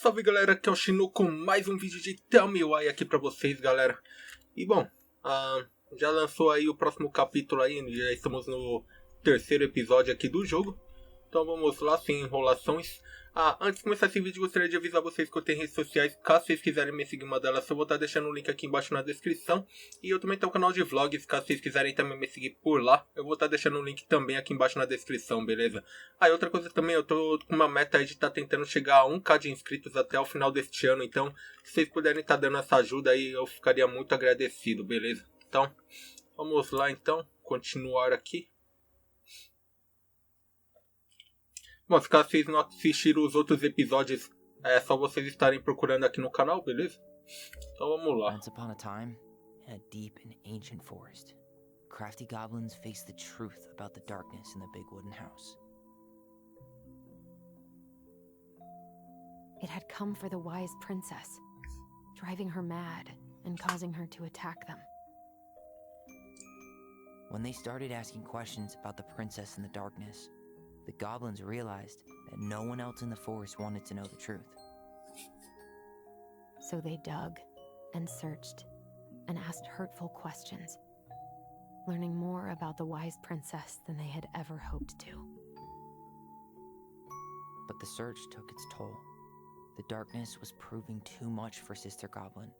Salve galera, aqui é o Shinu com mais um vídeo de Me Why aqui pra vocês, galera. E bom, já lançou aí o próximo capítulo aí, já estamos no terceiro episódio aqui do jogo. Então vamos lá, sem enrolações. Antes de começar esse vídeo, gostaria de avisar vocês que eu tenho redes sociais. Caso vocês quiserem me seguir uma delas, eu vou estar deixando o link aqui embaixo na descrição. E eu também tenho um canal de vlogs, caso vocês quiserem também me seguir por lá, eu vou estar deixando o link também aqui embaixo na descrição, beleza? E outra coisa também, eu tô com uma meta aí de estar tentando chegar a 1k de inscritos até o final deste ano. Então, se vocês puderem estar dando essa ajuda aí, eu ficaria muito agradecido, beleza? Então, vamos lá então, continuar aqui. Bom, se caso vocês não assistiram os outros episódios, é só vocês estarem procurando aqui no canal, beleza? Então vamos lá. Once upon a time, in a deep and ancient forest, crafty goblins faced the truth about the darkness in the big wooden house. It had come for the wise princess, driving her mad and causing her to attack them. When they started asking questions about the princess in the darkness, the goblins realized that no one else in the forest wanted to know the truth. So they dug and searched and asked hurtful questions, learning more about the wise princess than they had ever hoped to. But the search took its toll. The darkness was proving too much for Sister Goblin,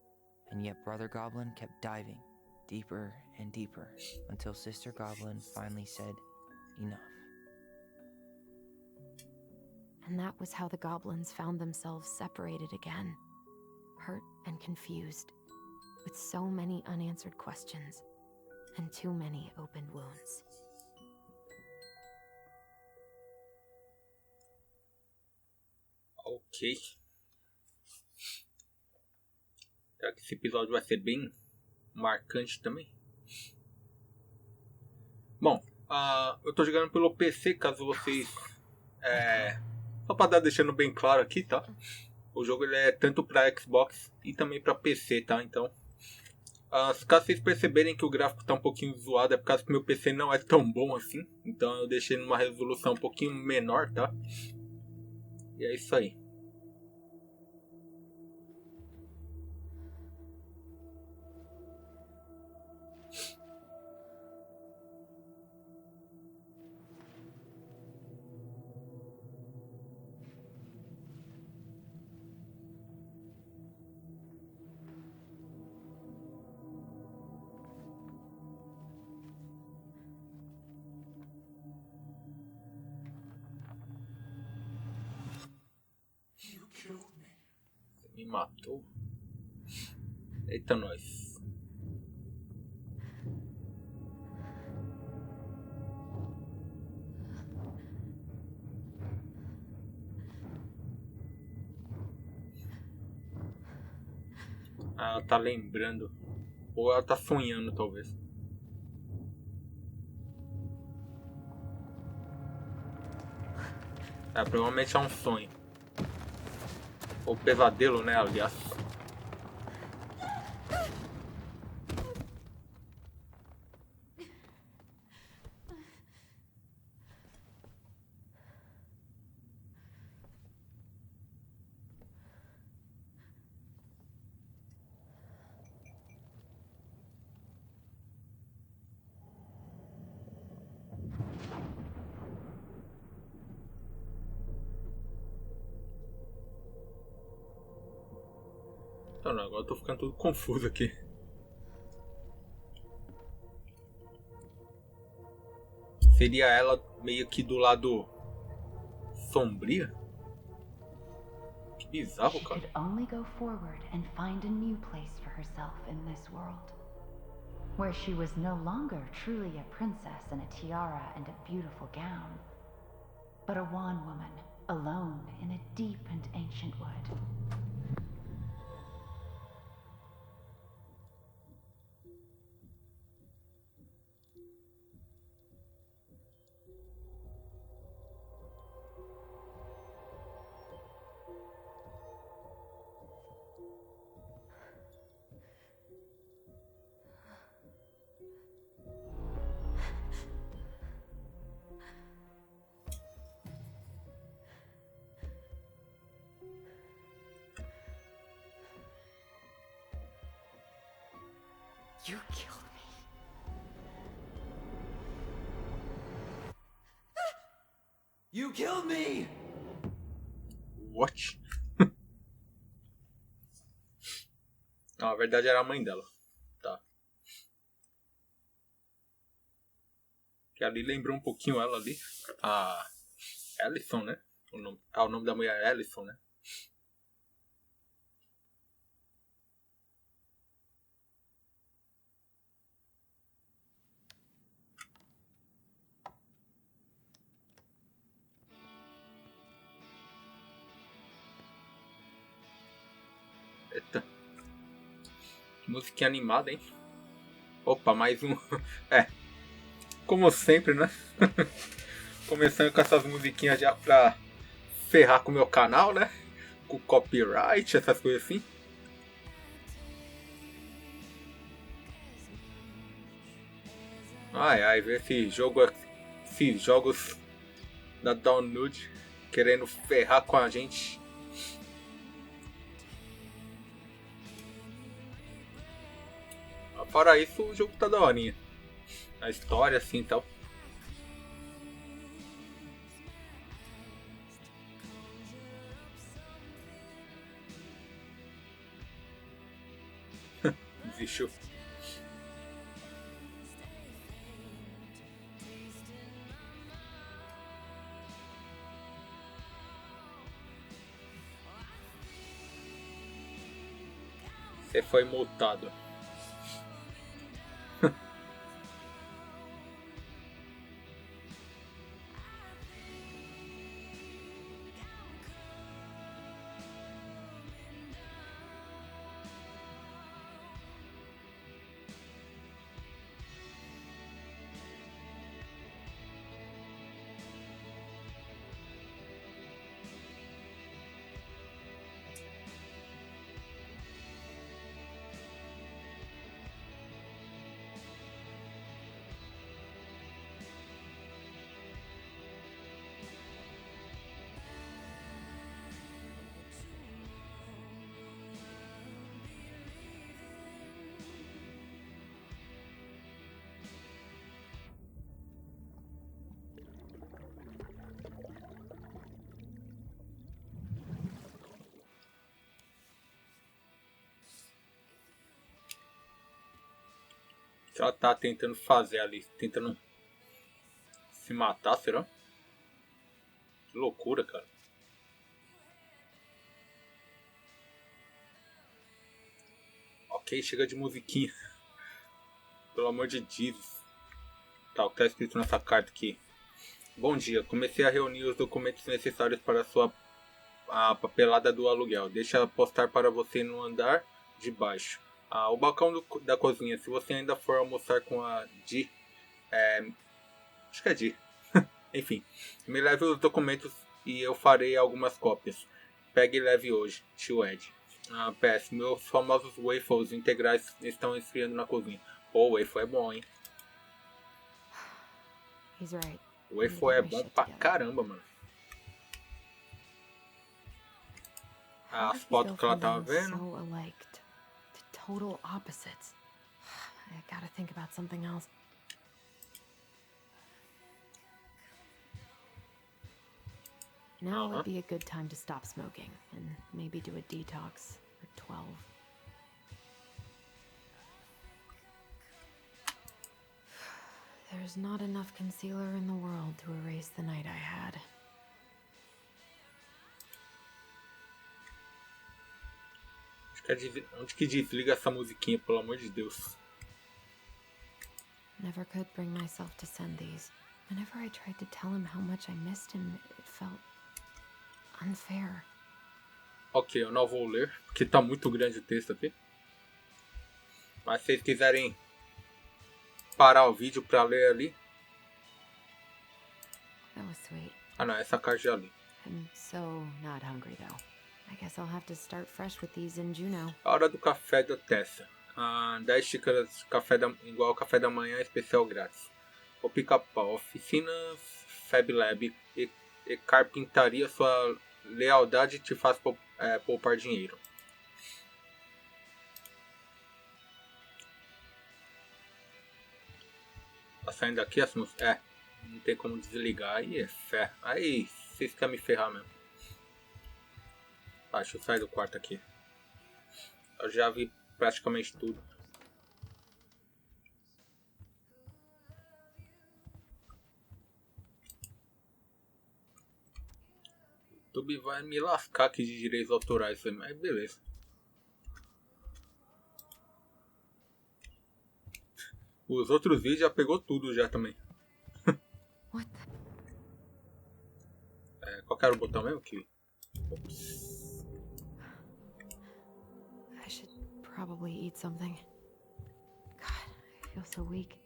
and yet Brother Goblin kept diving deeper and deeper until Sister Goblin finally said, enough. And that was how the goblins found themselves separated again, hurt and confused, with so many unanswered questions and too many open wounds. Ok. Será que esse episódio vai ser bem marcante também? Bom, eu tô jogando pelo PC, caso vocês... Só pra dar deixando bem claro aqui, tá? O jogo ele é tanto pra Xbox e também pra PC, tá? Então, caso vocês perceberem que o gráfico tá um pouquinho zoado, é por causa que meu PC não é tão bom assim. Então eu deixei numa resolução um pouquinho menor, tá? E é isso aí. Você me matou? Eita, nós. Ela tá lembrando. Ou ela tá sonhando, talvez. Provavelmente é um sonho. Ou pesadelo, né, aliás. Então, não, agora eu tô ficando tudo confuso aqui. Seria ela meio que do lado sombria? Que bizarro, She cara. could only go forward and find a new place for herself in this world, where she was no longer truly a princess in a tiara and a beautiful gown, but a wan woman alone in a deep and ancient wood. You killed me. You killed me! What? Não, na verdade era a mãe dela. Tá. Que ali lembrou um pouquinho ela ali. A Ellison, né? O nome da mulher é Ellison, né? Eita. Musiquinha animada, hein? Opa, mais um. É. Como sempre, né? Começando com essas musiquinhas já pra ferrar com o meu canal, né? Com copyright, essas coisas assim. Ai, ver esses jogos da Download querendo ferrar com a gente. Fora isso, o jogo tá daorinha. A história assim e tal. Desistiu. Você foi multado. O que ela tá tentando fazer ali? Tentando se matar, será? Que loucura, cara. Ok, chega de musiquinha. Pelo amor de Deus. Tá, o que tá escrito nessa carta aqui? Bom dia, comecei a reunir os documentos necessários para a papelada do aluguel. Deixa postar para você no andar de baixo. O balcão da cozinha. Se você ainda for almoçar com a Di, acho que é Di. Enfim, me leve os documentos e eu farei algumas cópias. Pegue e leve hoje, tio Ed. PS, meus famosos waffles integrais estão esfriando na cozinha. Pô, o waffle é bom, hein? He's right. O waffle é bom pra caramba, mano. As fotos que ela tava vendo. So alike to total opposites. I gotta think about something else. Now would be a good time to stop smoking and maybe do a detox for 12. There's not enough concealer in the world to erase the night I had. Onde que desliga essa musiquinha, pelo amor de Deus? Never could bring myself to send these. Whenever I tried to tell him how much I missed him, it felt unfair. Ok, eu não vou ler, porque tá muito grande o texto aqui. Mas se vocês quiserem parar o vídeo pra ler ali. That was sweet. Não, essa carta já li. I'm so not hungry though. I guess I'll have to start fresh with these in Juneau. A hora do café da Tessa. 10 xícaras de café igual ao café da manhã especial grátis. O pica-pau, oficinas, Fab Lab e carpintaria. Sua lealdade te faz poupar dinheiro. Tá saindo daqui as músicas? É. Não tem como desligar. Aí é fé. Aí vocês querem me ferrar mesmo. Tá, deixa eu sair do quarto aqui. Eu já vi praticamente tudo. O YouTube vai me lascar aqui de direitos autorais, mas beleza. Os outros vídeos já pegou tudo já também. What the? Qual que era o botão mesmo? Que... I should probably eat something. God, I feel so weak.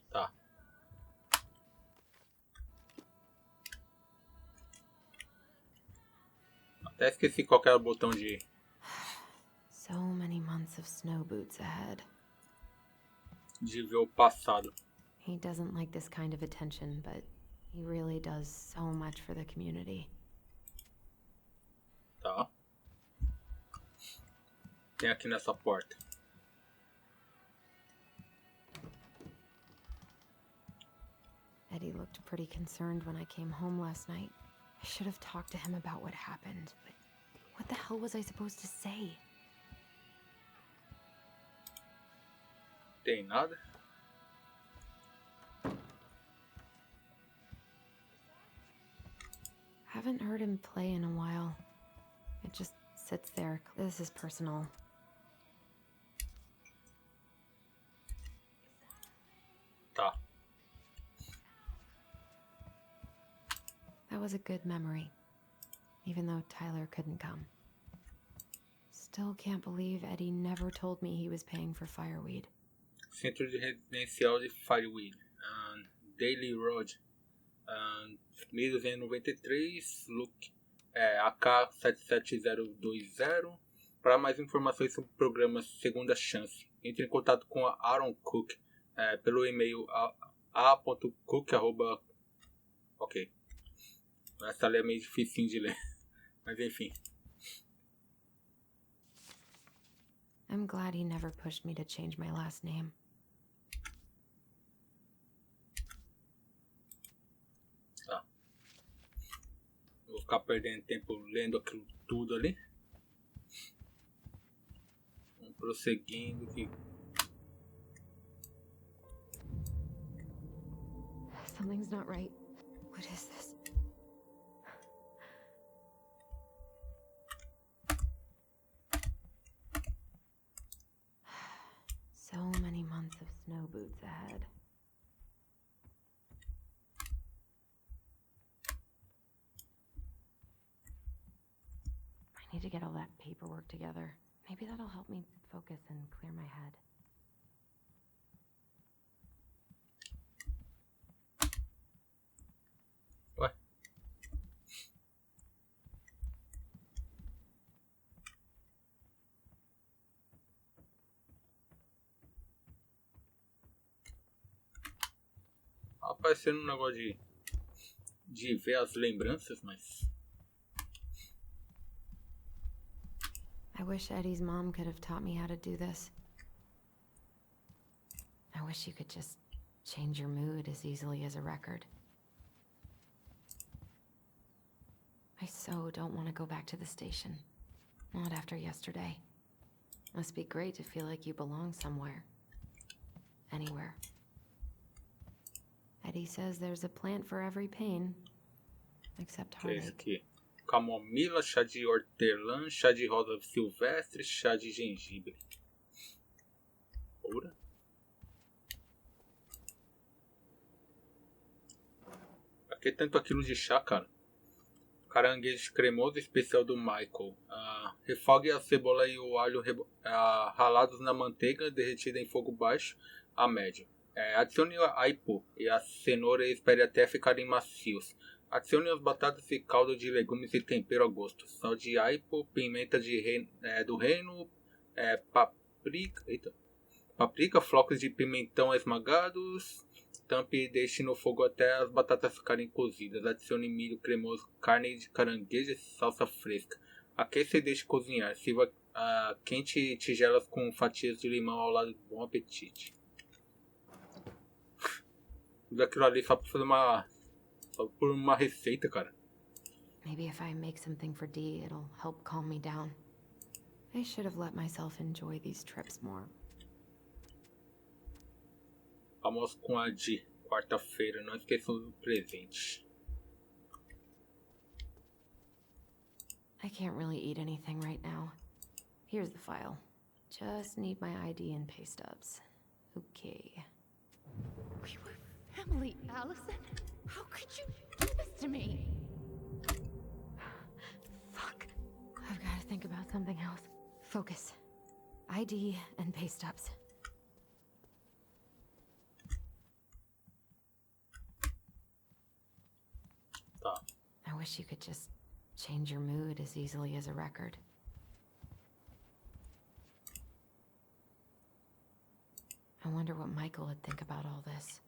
Tá. Até esqueci qual que era o botão de... So many months of snow boots ahead. de ver o passado. He doesn't like this kind of attention, but he really does so much for the community. Tá. Tem aqui nessa porta. Eddie looked pretty concerned when I came home last night. I should have talked to him about what happened, but what the hell was I supposed to say? Tem nada. Haven't heard him play in a while. It just sits there. This is personal. Tá. That was a good memory, even though Tyler couldn't come. Still can't believe Eddie never told me he was paying for fireweed. Centro de Residencial de Fireweed. Daily Road. 1293. Look. AK77020. Para mais informações sobre o programa Segunda Chance, entre em contato com a Aaron Cook pelo e-mail a.cook. Ok. Essa ali é meio difícil de ler. Mas enfim. I'm glad he never pushed me to change my last name. Tá. Vou ficar perdendo tempo lendo aquilo tudo ali. Vamos prosseguindo aqui. Something's not right. What is this? So many months of snow boots ahead. I need to get all that paperwork together. Maybe that'll help me focus and clear my head. Ué? Tá aparecendo um negócio de ver as lembranças, mas... I wish Eddie's mom could have taught me how to do this. I wish you could just change your mood as easily as a record. I so don't want to go back to the station. Not after yesterday. Must be great to feel like you belong somewhere. Anywhere. Eddie says there's a plant for every pain. Except Que é esse heartache. aqui? Camomila, chá de hortelã, chá de rosa silvestre, chá de gengibre. Ora. Aqui é tanto aquilo de chá, cara. Caranguejo cremoso especial do Michael. Refogue a cebola e o alho ralados na manteiga derretida em fogo baixo a médio. Adicione a aipo e a cenoura e espere até ficarem macios. Adicione as batatas e caldo de legumes e tempero a gosto. Sal de aipo, pimenta do reino, paprika, flocos de pimentão esmagados. Tampe e deixe no fogo até as batatas ficarem cozidas. Adicione milho cremoso, carne de caranguejo e salsa fresca. Aqueça e deixe cozinhar. Sirva Quente tigelas com fatias de limão ao lado do bom apetite. Tudo aquilo ali só por uma receita, cara. Maybe if I make something for Dee, it'll help calm me down. I should have let myself enjoy these trips more. Almoço com a de quarta-feira, não esqueçam do presente. I can't really eat anything right now. Here's the file. Just need my ID and pay stubs. Okay. We were family, Allison. How could you do this to me? Fuck. I've got to think about something else. Focus. ID and pay stubs. Tá. I wish you could just change your mood as easily as a record. I wonder what Michael would think about all this.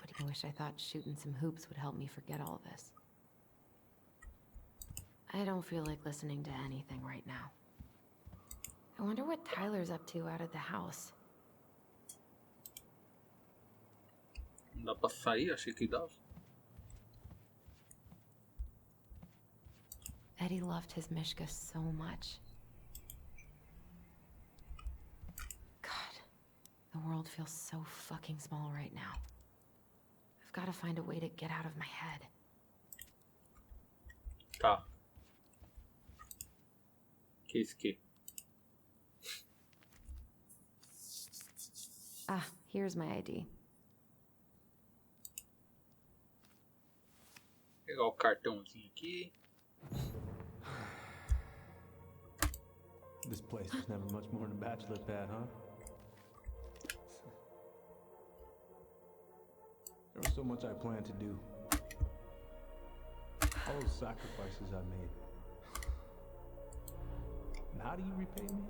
But I wish I thought shooting some hoops would help me forget all this. I don't feel like listening to anything right now. I wonder what Tyler's up to out of the house. Não dá pra sair? Achei que dava. Eddie loved his Mishka so much. God, the world feels so fucking small right now. I've got to find a way to get out of my head. Tá. Que isso aqui? Ah, here's my ID. Pegar o cartãozinho aqui. This place was never much more than a bachelor pad, huh? There was so much I planned to do. All those sacrifices I made. And how do you repay me?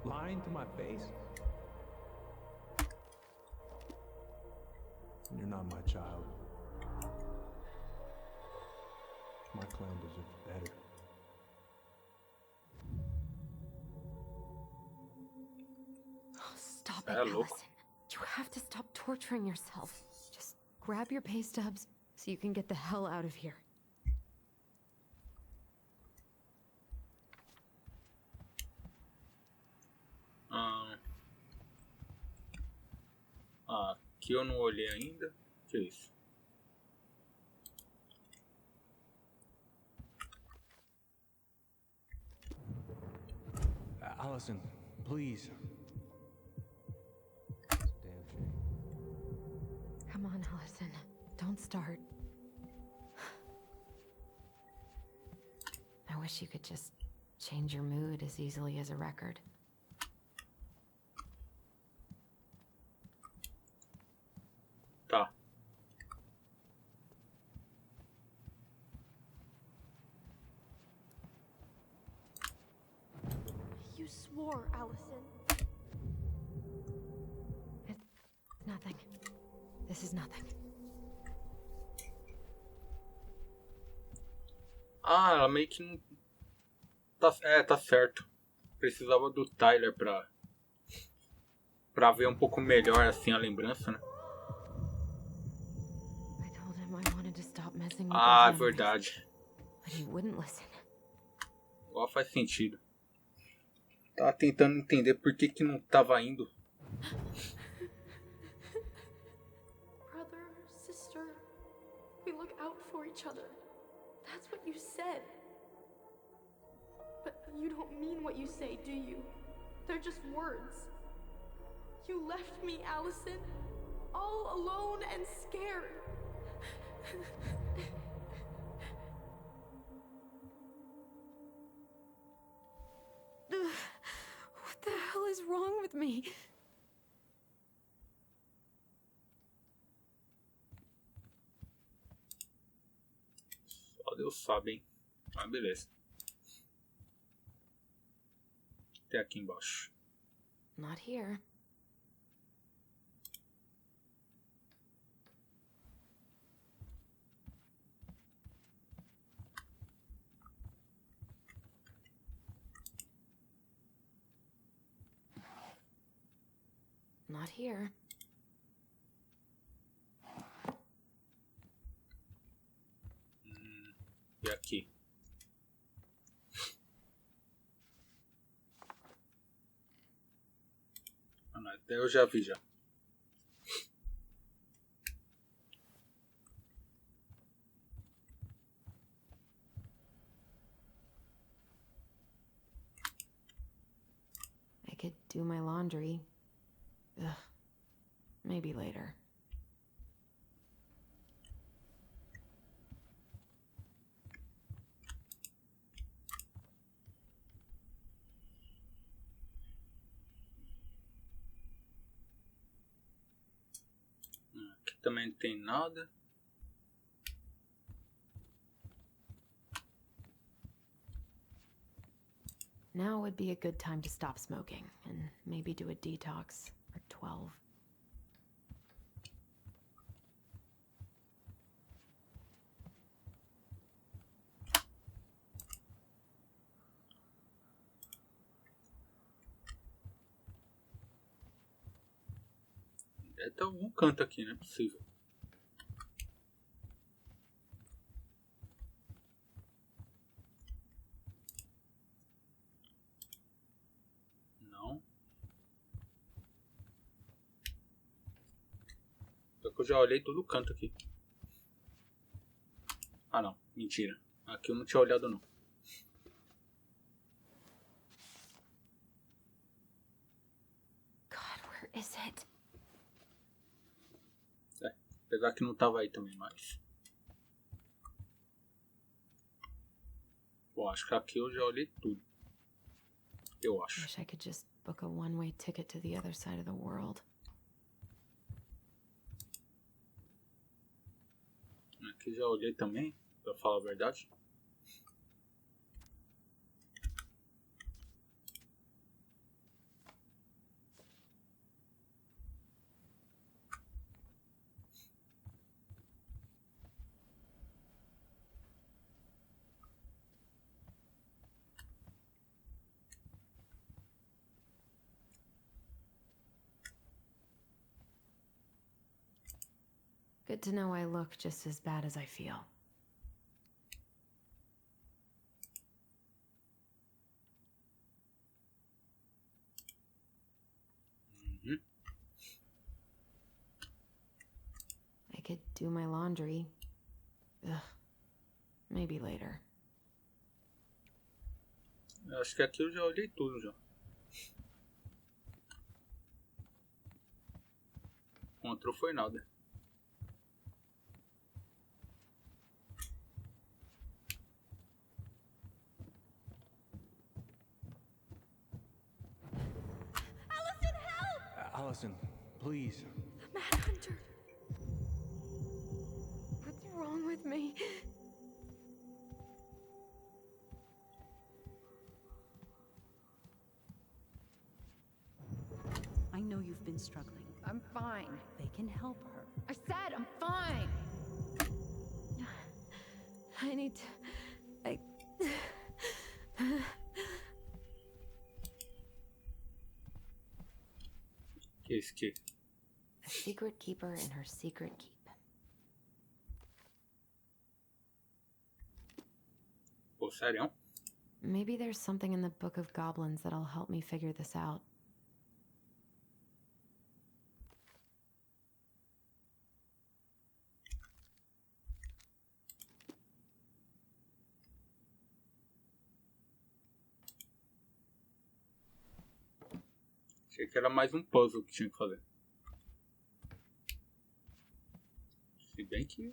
Lying to my face? You're not my child. My clan deserves better. Stop it, Hello. Allison. You have to stop torturing yourself. Just grab your pay stubs so you can get the hell out of here. Aqui eu não olhei ainda. Que é isso? Allison, please. It's a damn shame. Come on, Allison. Don't start. I wish you could just change your mood as easily as a record. Tá. You swore, Allison. It's nothing. This is nothing. Ela meio que não... tá certo. Precisava do Tyler pra ver um pouco melhor assim a lembrança, né? I told him I wanted to stop messing with É those memories, verdade. but he wouldn't listen. Igual faz sentido. Tava tentando entender por que não tava indo. Brother, sister, we look out for each other. That's what you said. But you don't mean what you say, do you? They're just words. You left me, Allison, all alone and scared. What the hell is wrong with me? Só Deus sabe, hein? Mas beleza. Até aqui embaixo. Not here. Not here. E aqui? Ah, não, até eu já vi já. I could do my laundry. Ugh. Maybe later. Aqui também não tem nada. Now would be a good time to stop smoking and maybe do a detox for 12. Deve ter algum canto aqui, não é possível. Não. Só que eu já olhei todo canto aqui. Ah não, mentira. Aqui eu não tinha olhado não. God, where is it? Apesar que não tava aí também, mas... Bom, acho que aqui eu já olhei tudo. Eu acho. Wish I could just book a one-way ticket to the other side of the world. Aqui já olhei também, pra falar a verdade. Good to know I look just as bad as I feel. I could do my laundry. Ugh. Maybe later. Eu acho que aqui eu já olhei tudo já. Contra foi nada. Allison, help! Allison, please. The Mad Hunter. What's wrong with me? I know you've been struggling. I'm fine. They can help her. I said I'm fine. I need to... Que é isso aqui? A secret keeper in her secret keep. Pô, sério? Maybe there's something in the Book of Goblins that'll help me figure this out. Achei que era mais um puzzle que tinha que fazer. Se bem que...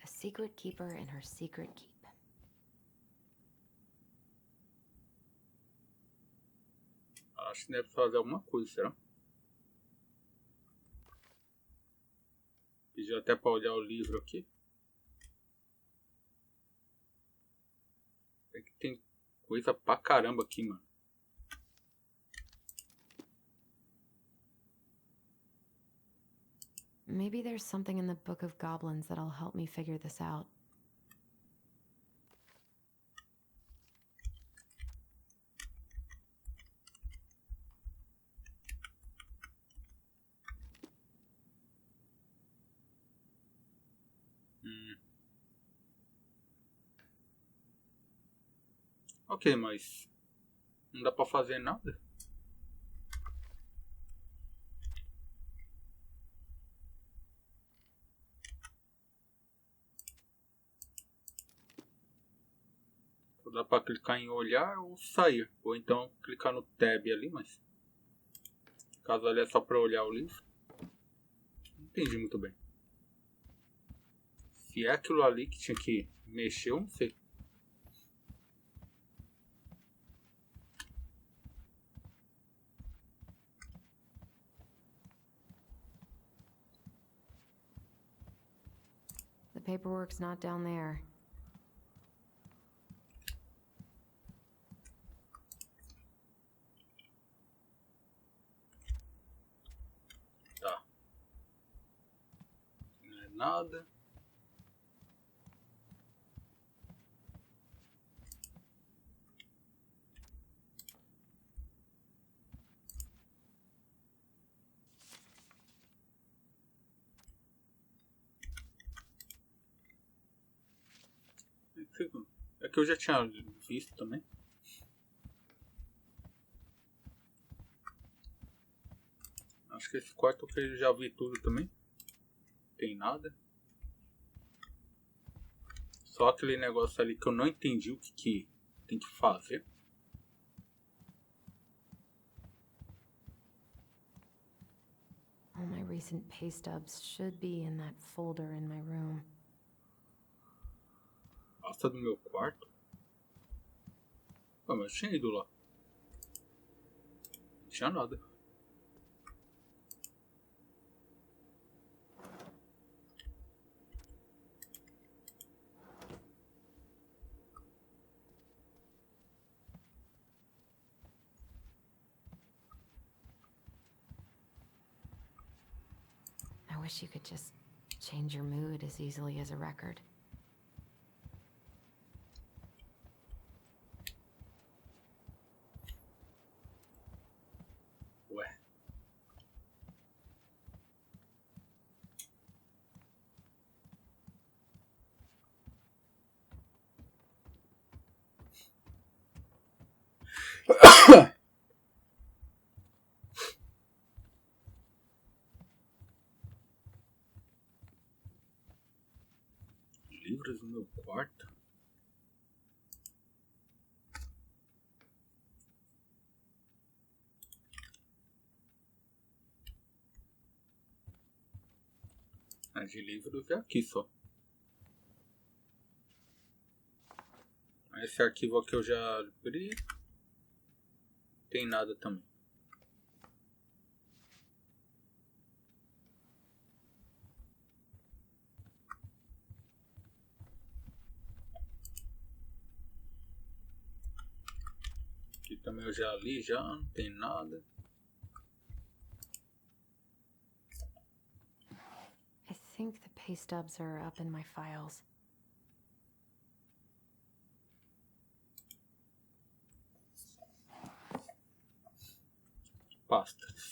A secret keeper in her secret keep. Acho que deve fazer alguma coisa, será? Pediu até pra olhar o livro aqui. É que tem coisa pra caramba aqui, mano. Maybe there's something in the Book of Goblins that'll help me figure this out. Ok, mas não dá pra fazer nada? Dá pra clicar em olhar ou sair. Ou então clicar no tab ali, mas caso ali é só pra olhar o livro. Não entendi muito bem. Se é aquilo ali que tinha que mexer, eu não sei. The paperwork's not down there. Tá. Não é nada. É que eu já tinha visto também. Acho que esse quarto que eu já vi tudo também. Não tem nada. Só aquele negócio ali que eu não entendi o que tem que fazer. All my recent pay stubs should be in that folder in my room. Pasta do meu quarto? Ah, mas eu tinha ido lá. Não tinha nada. I wish you could just change your mood as easily as a record. Ué. Livros no meu quarto? Ah, de livros é aqui só. Esse arquivo aqui eu já abri. Tem nada também. Aqui também eu já li, já não tem nada. I think the pay stubs are up in my files. Pastas.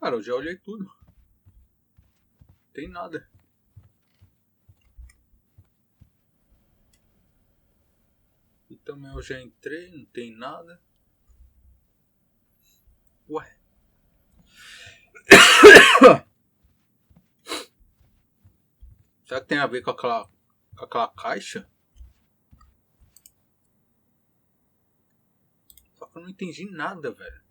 Cara, eu já olhei tudo. Não tem nada. E também eu já entrei, não tem nada. Ué. Será que tem a ver com aquela caixa? Só que eu não entendi nada, velho.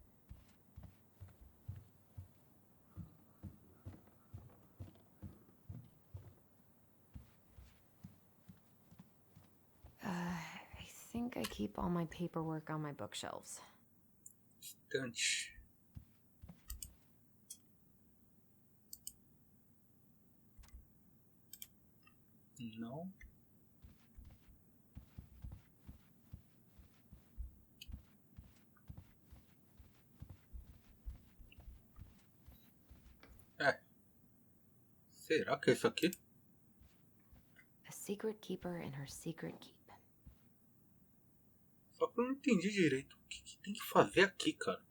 I think I keep all my paperwork on my bookshelves. Estante. Não. É. Será que é isso aqui? A secret keeper in her secret keep. Só que eu não entendi direito. O que tem que fazer aqui, cara?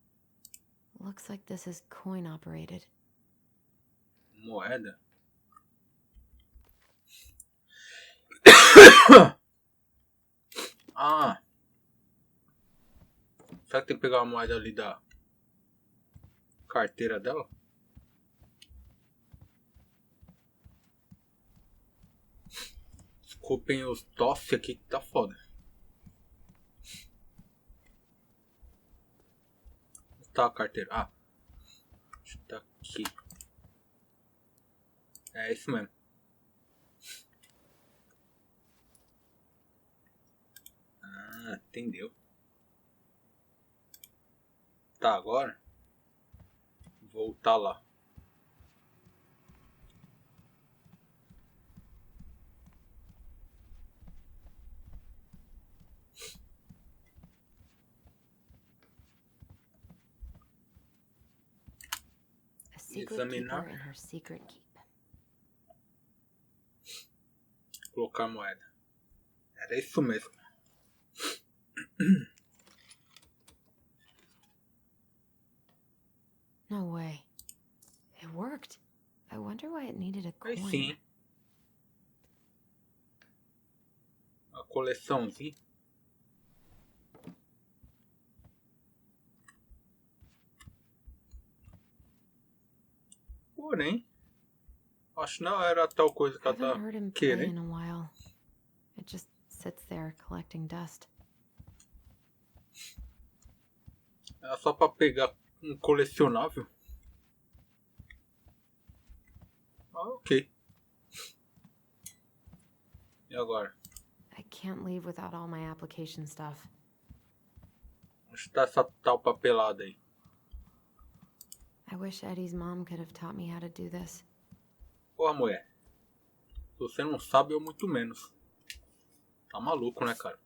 Looks like this is coin operated. Moeda? Ah! Será que tem que pegar uma moeda ali da carteira dela? Desculpem os tosse aqui que tá foda. Onde tá a carteira? Ah! Acho que tá aqui. É isso mesmo. Ah, entendeu. Tá, agora voltar lá. A secret Examinar. keeper in her secret keep. Colocar a moeda. Era isso mesmo. No way. It worked. I wonder why it needed a Aí coin. sim. A coleçãozinha. Porém, acho que não era tal coisa que ela Haven't tá heard him play in querendo. a while. It just sits there collecting dust. Era só pra pegar um colecionável. Ah, ok. E agora? I can't leave without all my application stuff. Onde tá essa tal papelada aí? I wish Eddie's mom could have taught me how to do this. Porra, mulher. Se você não sabe, eu muito menos. Tá maluco, né, cara?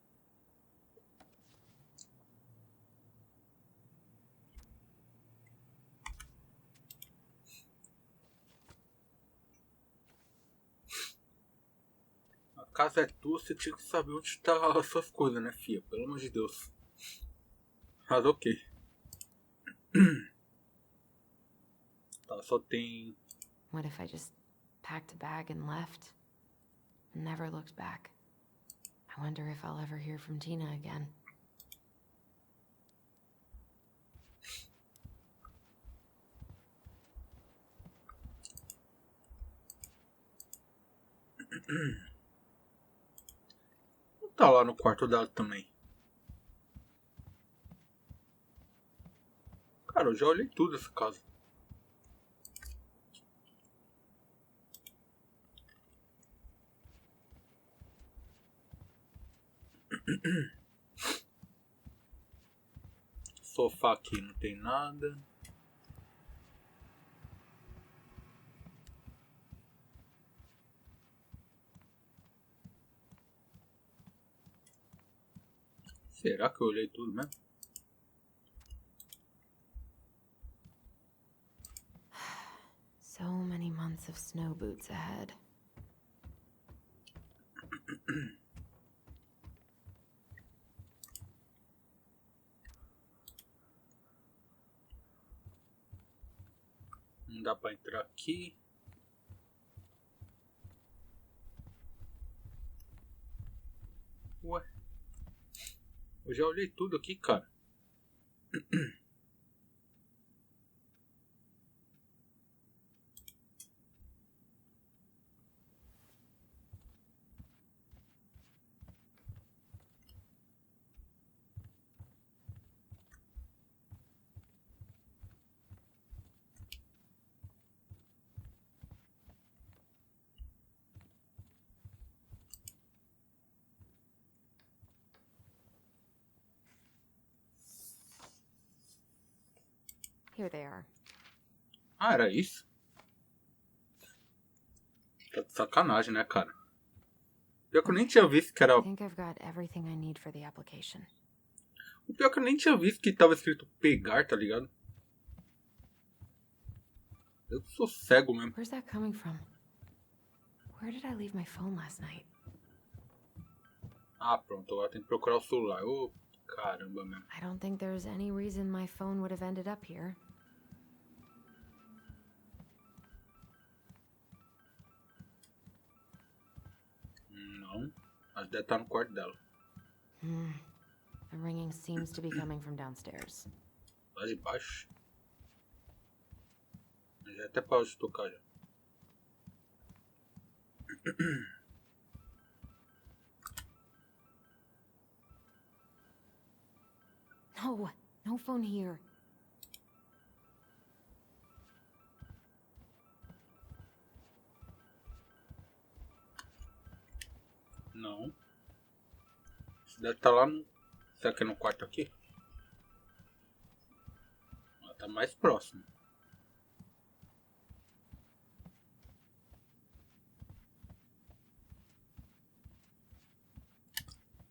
A casa é tua, você tinha que saber onde tá as suas coisas, né, filha? Pelo amor de Deus. Mas ok. Tá, só tem... What if I just packed a bag and left? And never looked back? I wonder if I'll ever hear from Tina again. Não tá lá no quarto dela também. Cara, eu já olhei tudo essa casa. Sofá aqui não tem nada. Será que eu olhei tudo mesmo? So many months of snow boots ahead. Não dá pra entrar aqui. Ué. Eu já olhei tudo aqui, cara. Here they are. Ah, era isso? Tá de sacanagem, né, cara? Pior que eu nem tinha visto que era... I think I've got everything I need for the application. O pior que eu nem tinha visto que tava escrito pegar, tá ligado? Eu sou cego mesmo. Where's that coming from? Where did I leave my phone last night? Ah, pronto, agora tem que procurar o celular. Ô, caramba mesmo. I don't think there's any reason my phone would have ended up here. Não, mas deve estar no quarto dela. The ringing seems to be coming from downstairs. Lá de baixo. Já até parou de tocar já. No, no phone here. Não. Isso deve estar lá no... Será que é no quarto aqui? Ela tá mais próximo.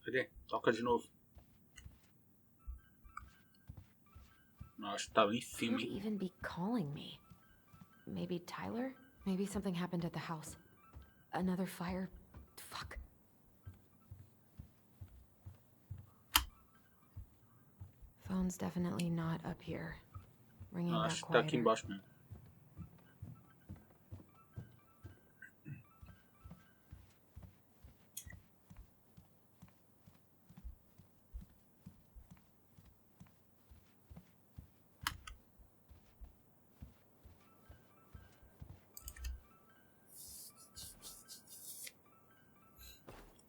Cadê? Toca de novo. Não, acho que tá lá em Who cima, would hein? even be calling me? Maybe Tyler? Maybe something happened at the house. Another fire? Fuck. Phone's definitely not up here. Ringing Não, back acho que tá aqui quieter. embaixo mesmo.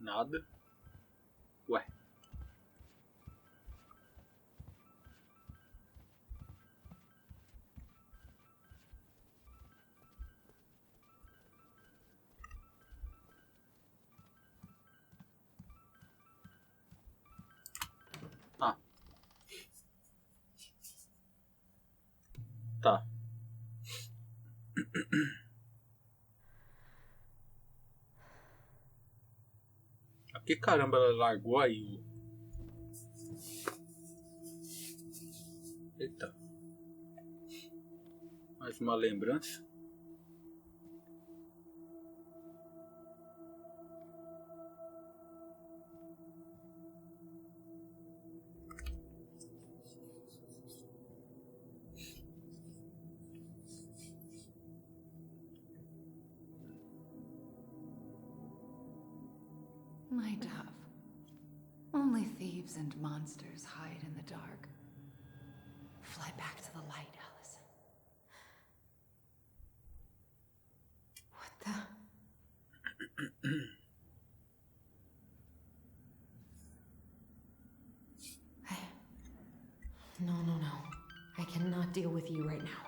Nada. Ué. Ah. Tá. Por que caramba ela largou aí o... Eita. Mais uma lembrança. My dove. Only thieves and monsters hide in the dark. Fly back to the light, Allison. What the? No, no, no. I cannot deal with you right now.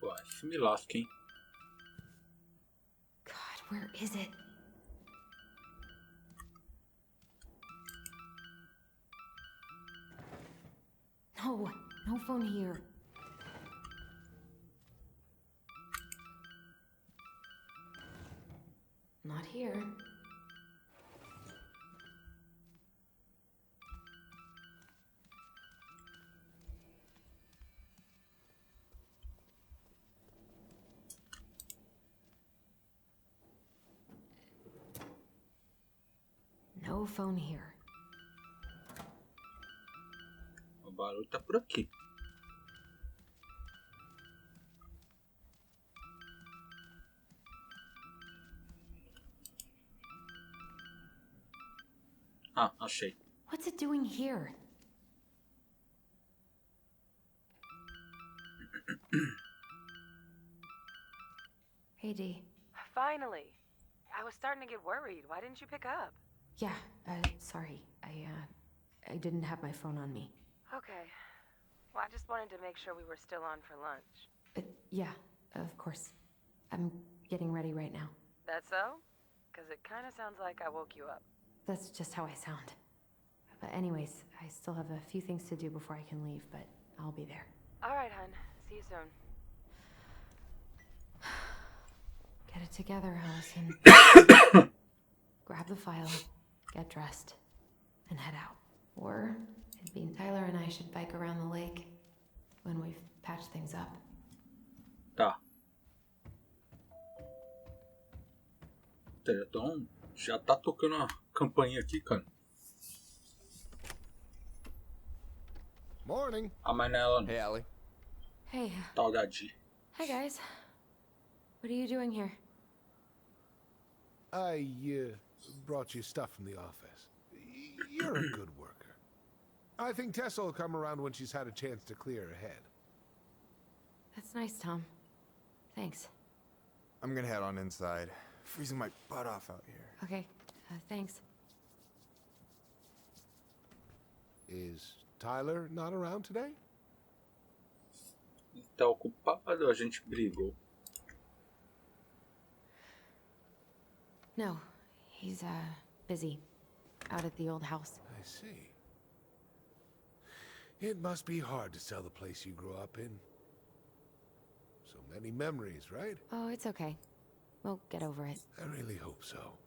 Ué, se me lasca, hein? God, where is it? No, no phone here. Not here. No phone here. O barulho tá por aqui. Ah, achei. What's it doing here? Hey, Dee. Finally. I was starting to get worried. Why didn't you pick up? Yeah, sorry. I didn't have my phone on me. Okay. Well, I just wanted to make sure we were still on for lunch. Yeah, of course. I'm getting ready right now. That so? Because it kind of sounds like I woke you up. That's just how I sound. But anyways, I still have a few things to do before I can leave, but I'll be there. All right, hun. See you soon. Get it together, Allison. Grab the file, get dressed, and head out. Or it'd be Tyler and I should bike around the lake when we've patched things up. Tá. Puta, então já tá tocando a campainha aqui, cara. Morning. Ah, mas não é ela não. Hey, Allie. Hey. Tal da Di. Hi, guys. What are you doing here? I brought you stuff from the office. You're a good worker. I think Tessa will come around when she's had a chance to clear her head. That's nice, Tom. Thanks. I'm gonna head on inside. Freezing my butt off out here. Okay, thanks. Is Tyler not around today? Tá ocupado, a gente brigou. No, he's busy. Out at the old house. I see. It must be hard to sell the place you grew up in. So many memories, right? Oh, it's okay. We'll get over it. I really hope so.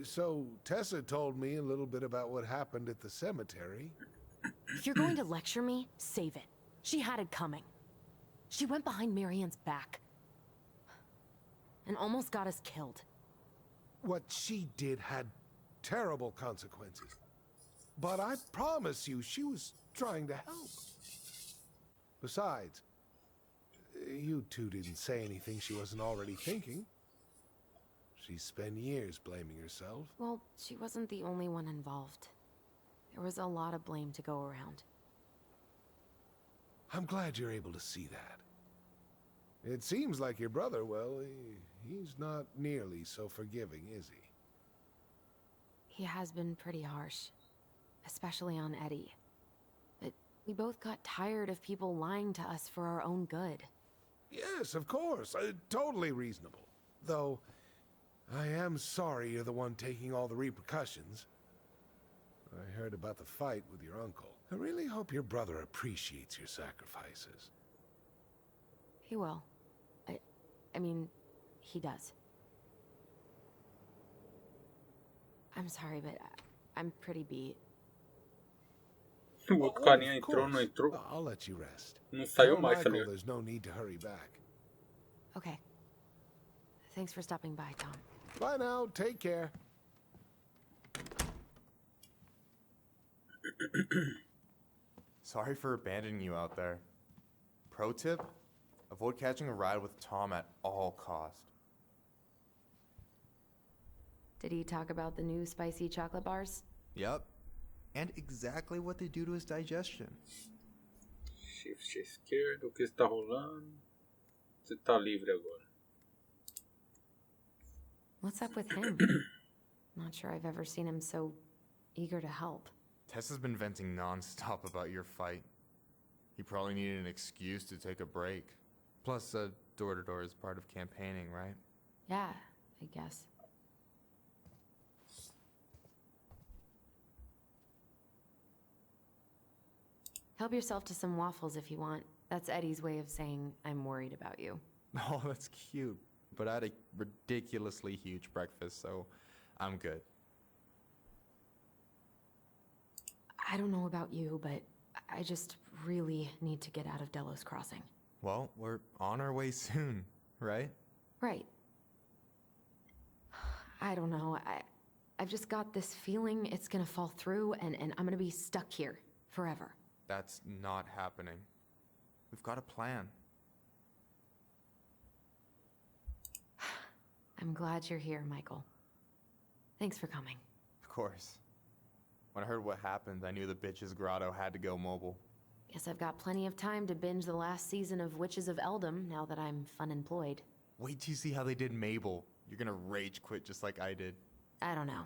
So, Tessa told me a little bit about what happened at the cemetery. If you're going to lecture me, save it. She had it coming. She went behind Marianne's back. And almost got us killed. What she did had terrible consequences. But I promise you, she was trying to help. Besides, you two didn't say anything she wasn't already thinking. She spent years blaming herself. Well, she wasn't the only one involved. There was a lot of blame to go around. I'm glad you're able to see that. It seems like your brother, well, he's not nearly so forgiving, is he? He has been pretty harsh. Especially on Eddie. But we both got tired of people lying to us for our own good. Yes, of course. Totally reasonable. Though, I am sorry you're the one taking all the repercussions. I heard about the fight with your uncle. I really hope your brother appreciates your sacrifices. He will. I mean, he does. I'm sorry, but I'm pretty beat. O outro carinha entrou, não entrou. I'll let you rest. Não saiu Tell mais, tá Michael ligado? there's no need to hurry back. Okay. Thanks for stopping by, Tom. Bye now. Take care. Sorry for abandoning you out there. Pro tip? Avoid catching a ride with Tom at all cost. Did he talk about the new spicy chocolate bars? Yep. And exactly what they do to his digestion. Shift esquerdo, o que está rolando? Você tá livre agora. What's up with him? Not sure I've ever seen him so eager to help. Tessa's been venting non-stop about your fight. He probably needed an excuse to take a break. Plus, door-to-door is part of campaigning, right? Yeah, I guess. Help yourself to some waffles if you want. That's Eddie's way of saying, I'm worried about you. Oh, that's cute. But I had a ridiculously huge breakfast, so I'm good. I don't know about you, but I just really need to get out of Delos Crossing. Well, we're on our way soon, right? Right. I don't know. I've just got this feeling it's gonna fall through and I'm gonna be stuck here forever. That's not happening. We've got a plan. I'm glad you're here, Michael. Thanks for coming. Of course. When I heard what happened, I knew the bitch's grotto had to go mobile. Guess I've got plenty of time to binge the last season of Witches of Eldom now that I'm fun-employed. Wait till you see how they did Mabel. You're gonna rage quit just like I did. I don't know.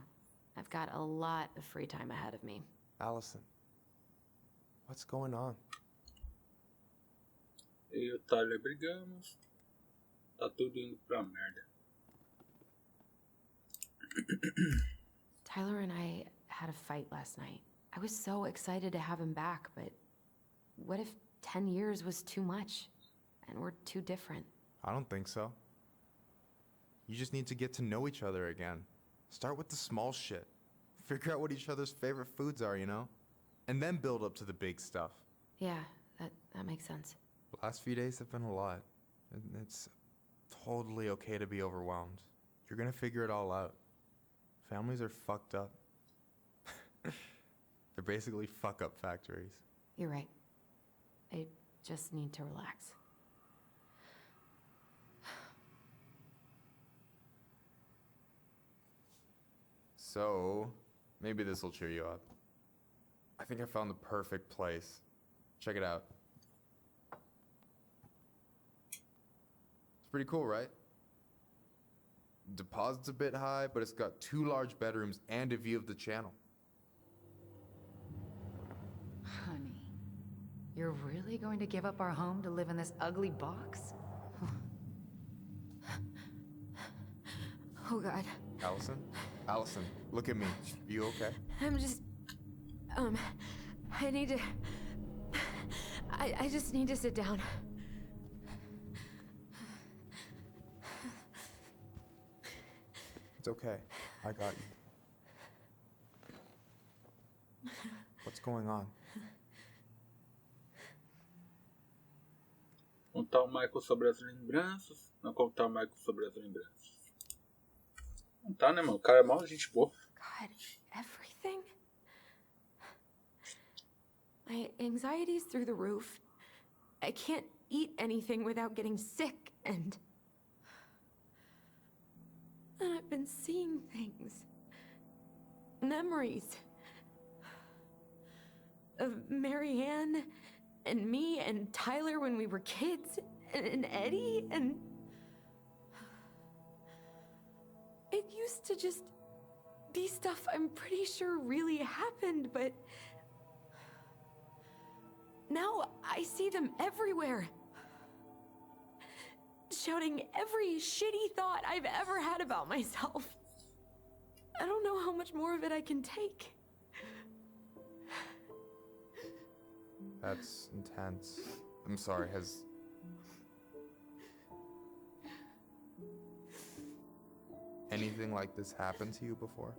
I've got a lot of free time ahead of me. Allison, what's going on? Eu e o Tyler brigamos. Tá tudo indo pra merda. Tyler and I had a fight last night. I was so excited to have him back, but what if 10 years was too much and we're too different? I don't think so. You just need to get to know each other again. Start with the small shit. Figure out what each other's favorite foods are, you know? And then build up to the big stuff. Yeah, that makes sense. The last few days have been a lot. totally okay to be overwhelmed. You're gonna figure it all out. Families are fucked up. They're basically fuck-up factories. You're right. I just need to relax. So, maybe this will cheer you up. I think I found the perfect place. Check it out. It's pretty cool, right? Deposit's a bit high, but it's got 2 large bedrooms and a view of the channel. Honey, you're really going to give up our home to live in this ugly box? Oh God. Allison? Allison, look at me. Are you okay? I'm just... I need to... I just need to sit down. It's okay. I got you. What's going on? Contar o Michael sobre as lembranças. Não contar o Michael sobre as lembranças. Não tá, né, mano? O cara é mal gente boa. God, everything? My anxiety's through the roof. I can't eat anything without getting sick, and I've been seeing things. Memories. Of Marianne, and me, and Tyler when we were kids, and Eddie, and... It used to just be stuff I'm pretty sure really happened, but... Now I see them everywhere. Shouting every shitty thought I've ever had about myself. I don't know how much more of it I can take. That's intense. I'm sorry, has... anything like this happened to you before?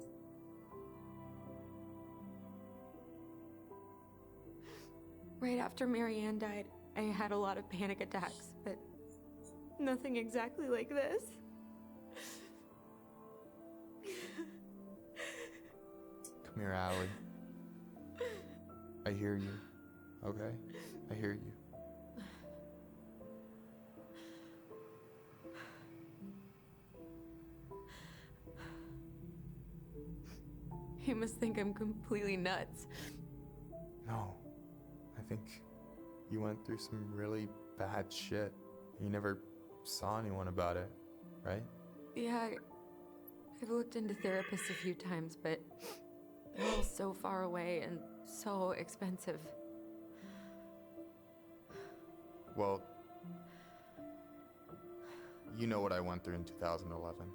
Right after Marianne died, I had a lot of panic attacks, but nothing exactly like this. Come here, Allie. I hear you, okay? I hear you. You must think I'm completely nuts. No. I think you went through some really bad shit. You never saw anyone about it, right? Yeah, I've looked into therapists a few times, but they're all so far away and so expensive. Well, you know what I went through in 2011.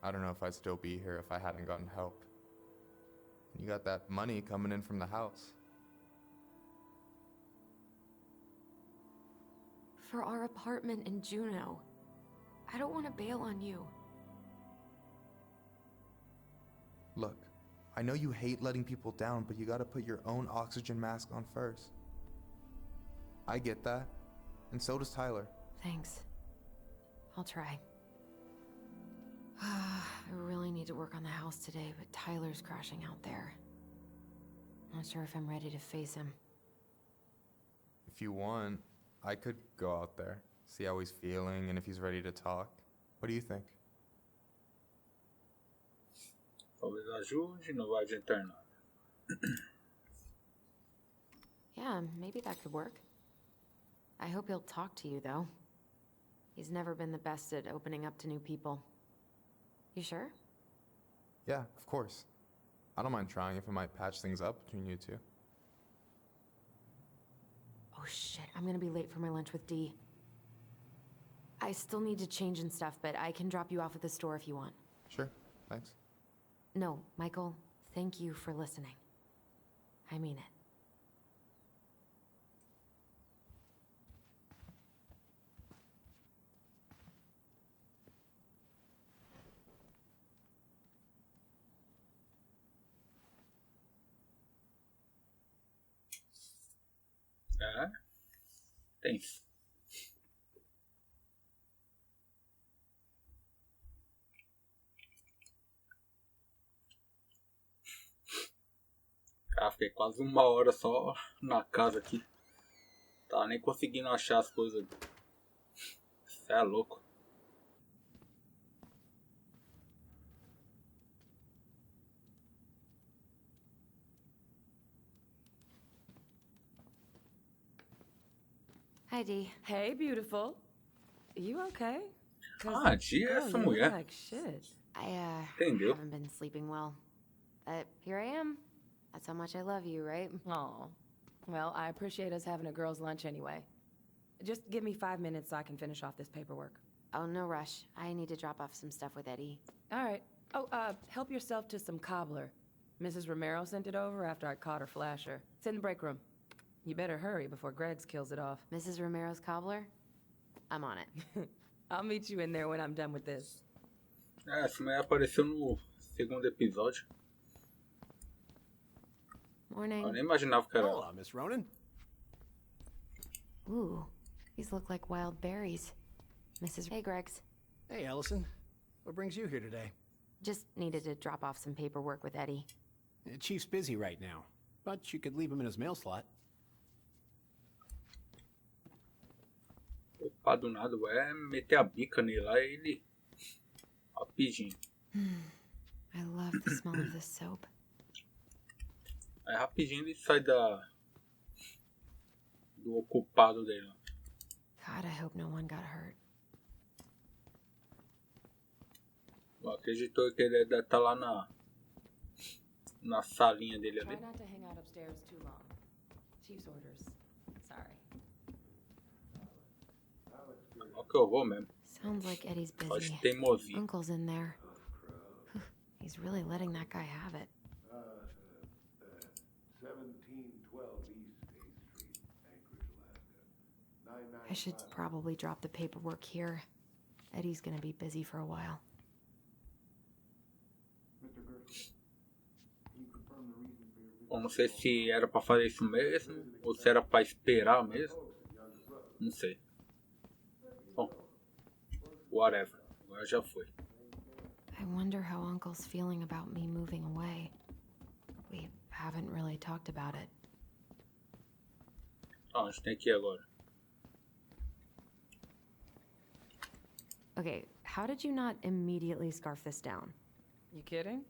I don't know if I'd still be here if I hadn't gotten help. You got that money coming in from the house. For our apartment in Juneau. I don't want to bail on you. Look, I know you hate letting people down, but you gotta put your own oxygen mask on first. I get that, and so does Tyler. Thanks. I'll try. I really need to work on the house today, but Tyler's crashing out there. Not sure if I'm ready to face him. If you want, I could go out there, see how he's feeling, and if he's ready to talk. What do you think? Talvez ajude, não vai adiantar nada. Yeah, maybe that could work. I hope he'll talk to you, though. He's never been the best at opening up to new people. You sure? Yeah, of course. I don't mind trying if it might patch things up between you two. Oh shit, I'm gonna be late for my lunch with Dee. I still need to change and stuff, but I can drop you off at the store if you want. Sure, thanks. No, Michael, thank you for listening. I mean it. É. Tenso. Ah, fiquei quase 1 hora só na casa aqui. Tava nem conseguindo achar as coisas. Isso é louco. Hi, Dee. Hey, beautiful. You okay? Ah, Dee é essa mulher. Like shit. I Entendeu? haven't been sleeping well. But here I am. That's how much I love you, right? Aw. Well, I appreciate us having a girls' lunch anyway. Just give me 5 minutes so I can finish off this paperwork. Oh, no rush. I need to drop off some stuff with Eddie. All right. Oh, help yourself to some cobbler. Mrs. Romero sent it over after I caught her flasher. It's in the break room. You better hurry before Greggs kills it off. Mrs. Romero's cobbler? I'm on it. I'll meet you in there when I'm done with this. Essa mulher apareceu no segundo episódio. Morning. Eu nem imaginava que era ela. Hola, Miss Ronan. Ooh, these look like wild berries. Mrs. Hey, Greggs. Hey, Ellison. What brings you here today? Just needed to drop off some paperwork with Eddie. Chief's busy right now, but you could leave him in his mail slot. Opa, do nada, vai meter a bica nele lá e ele... Rapidinho. I love the smell of this soap. Aí rapidinho ele sai do ocupado dele. God, I hope no one got hurt. Eu acredito que ele deve estar lá na salinha dele ali. Try not to hang out upstairs too long. Chief's orders. Sorry. Ó que eu vou mesmo. Sounds like Eddie's Só de busy. teimosia. Uncle's in there. He's really letting that guy have it. 1712 East 8th Street, Anchorage, Alaska. I should probably drop the paperwork here. Eddie's gonna be busy for a while. Eu não sei se era pra fazer isso mesmo ou se era pra esperar mesmo. Não sei. Bom, whatever. Agora já foi. I wonder how Uncle's feeling about me moving away. We haven't really talked about it. Ah, a gente tem que ir agora. Okay, how did you not immediately scarf this down? You kidding?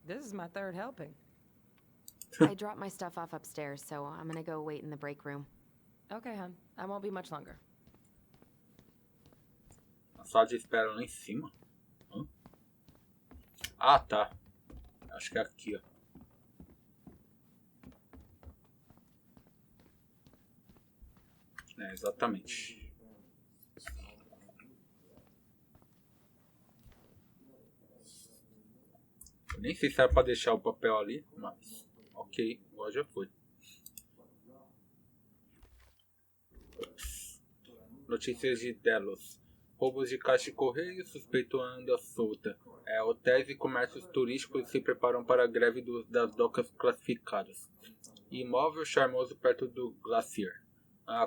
This is my third helping. I dropped my stuff off upstairs, so I'm gonna go wait in the break room. Okay, hon. I won't be much longer. A sala de espera lá em cima. Hã? Ah, tá. Acho que é aqui, ó. É, exatamente. Eu nem sei se era pra deixar o papel ali, mas... Ok, agora já foi. Notícias de Delos. Roubos de caixa de correio, suspeito anda solta. Hotéis e comércios turísticos se preparam para a greve das docas classificadas. Imóvel charmoso perto do Glacier.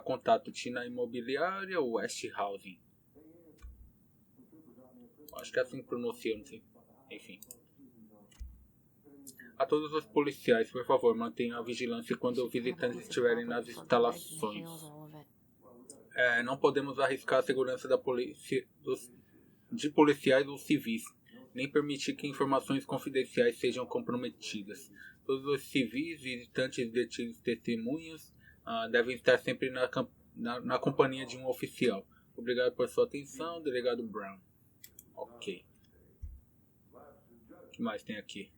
Contato Tina Imobiliária ou West Housing. Acho que é assim que pronuncia, não sei. Enfim. A todos os policiais, por favor, mantenham a vigilância quando os visitantes estiverem nas instalações. Não podemos arriscar a segurança da polícia, de policiais ou civis, nem permitir que informações confidenciais sejam comprometidas. Todos os civis, visitantes, detidos, testemunhas devem estar sempre na companhia de um oficial. Obrigado por sua atenção, delegado Brown. Ok. O que mais tem aqui?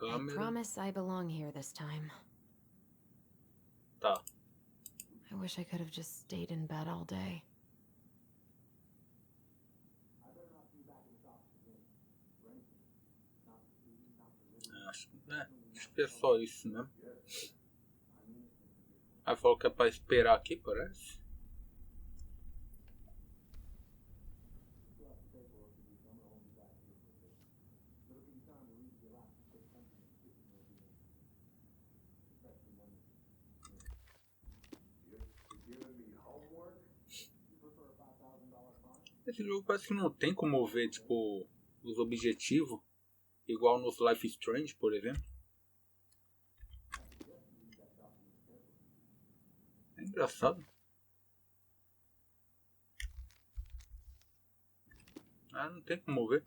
I promise I belong here this time. Tá. I wish I could have just stayed in bed all day. Acho que é só isso mesmo. Aí falou que é pra esperar aqui, parece. Esse jogo parece que não tem como ver, tipo, os objetivos, igual nos Life is Strange, por exemplo. É engraçado. Ah, não tem como ver.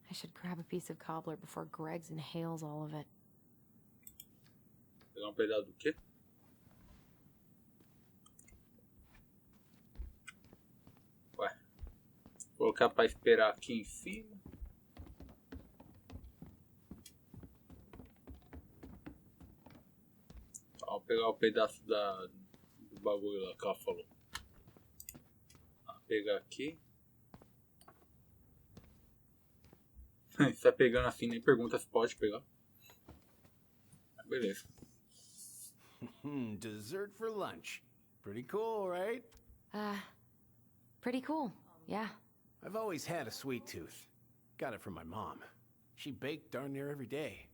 I should grab a piece of cobbler before Greg's inhales all of it. Pegar um pedaço do quê? Ué. Vou colocar pra esperar aqui em cima. Vou pegar o pedaço do bagulho lá que ela falou. Vou pegar aqui. Se tá pegando assim, nem pergunta se pode pegar. Beleza. Dessert for lunch. Pretty cool, right? Pretty cool, yeah. I've always had a sweet tooth. Got it from my mom. She baked darn near every day.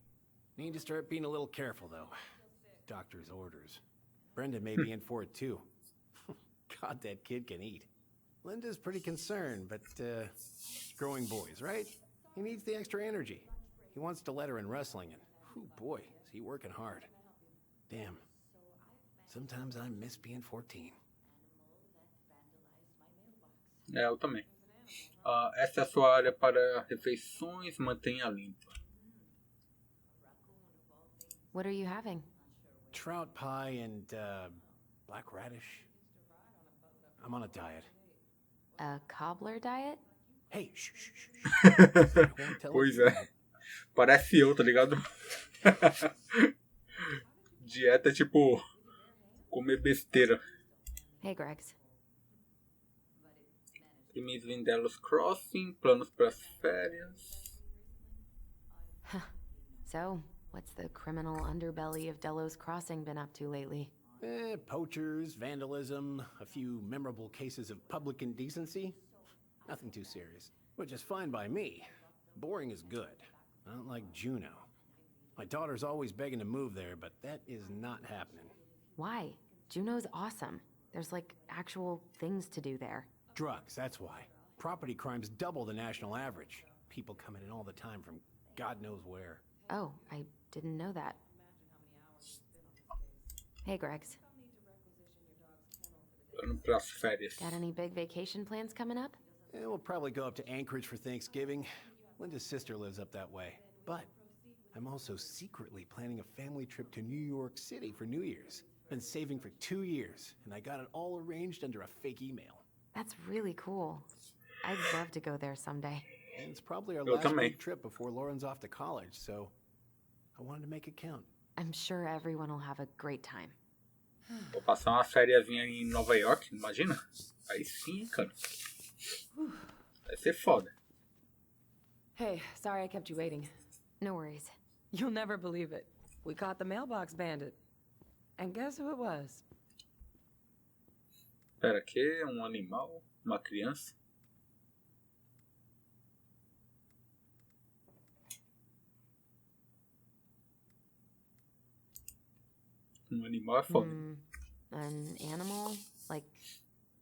Need to start being a little careful, though. Doctor's orders. Brenda may be in for it, too. God, that kid can eat. Linda's pretty concerned, but, growing boys, right? He needs the extra energy. He wants to let her in wrestling, and, oh boy, is he working hard. Damn. Sometimes I miss being 14. Eu também. Essa é a sua área para refeições, mantenha limpa. What are you having? Trout pie and, black radish. I'm on a diet. A cobbler diet? Hey, shh, shh, shh. Pois é. Parece eu, tá ligado? Dieta é tipo comer besteira. Hey, Gregs. Crimes em Delos Crossing, planos para as férias. So, what's the criminal underbelly of Delos Crossing been up to lately? Poachers, vandalism, a few memorable cases of public indecency. Nothing too serious, which is fine by me. Boring is good. Not like Juno. My daughter's always begging to move there, but that is not happening. Why? Juneau's awesome. There's like actual things to do there. Drugs, that's why. Property crimes double the national average. People coming in all the time from God knows where. Oh, I didn't know that. Hey, Gregs. Plano para as férias. Got any big vacation plans coming up? We'll probably go up to Anchorage for Thanksgiving. Linda's sister lives up that way. But I'm also secretly planning a family trip to New York City for New Year's. Been saving for 2 years, and I got it all arranged under a fake email. That's really cool. I'd love to go there someday. And it's probably our last big trip before Lauren's off to college, so I wanted to make it count. I'm sure everyone will have a great time. Vou passar uma fériazinha em Nova York, imagina? Aí sim, cara. Vai ser foda. Hey, sorry I kept you waiting. No worries. You'll never believe it. We caught the mailbox bandit. And guess who it was? Espera, que um animal? Uma criança? Um animal é foda. An animal? Like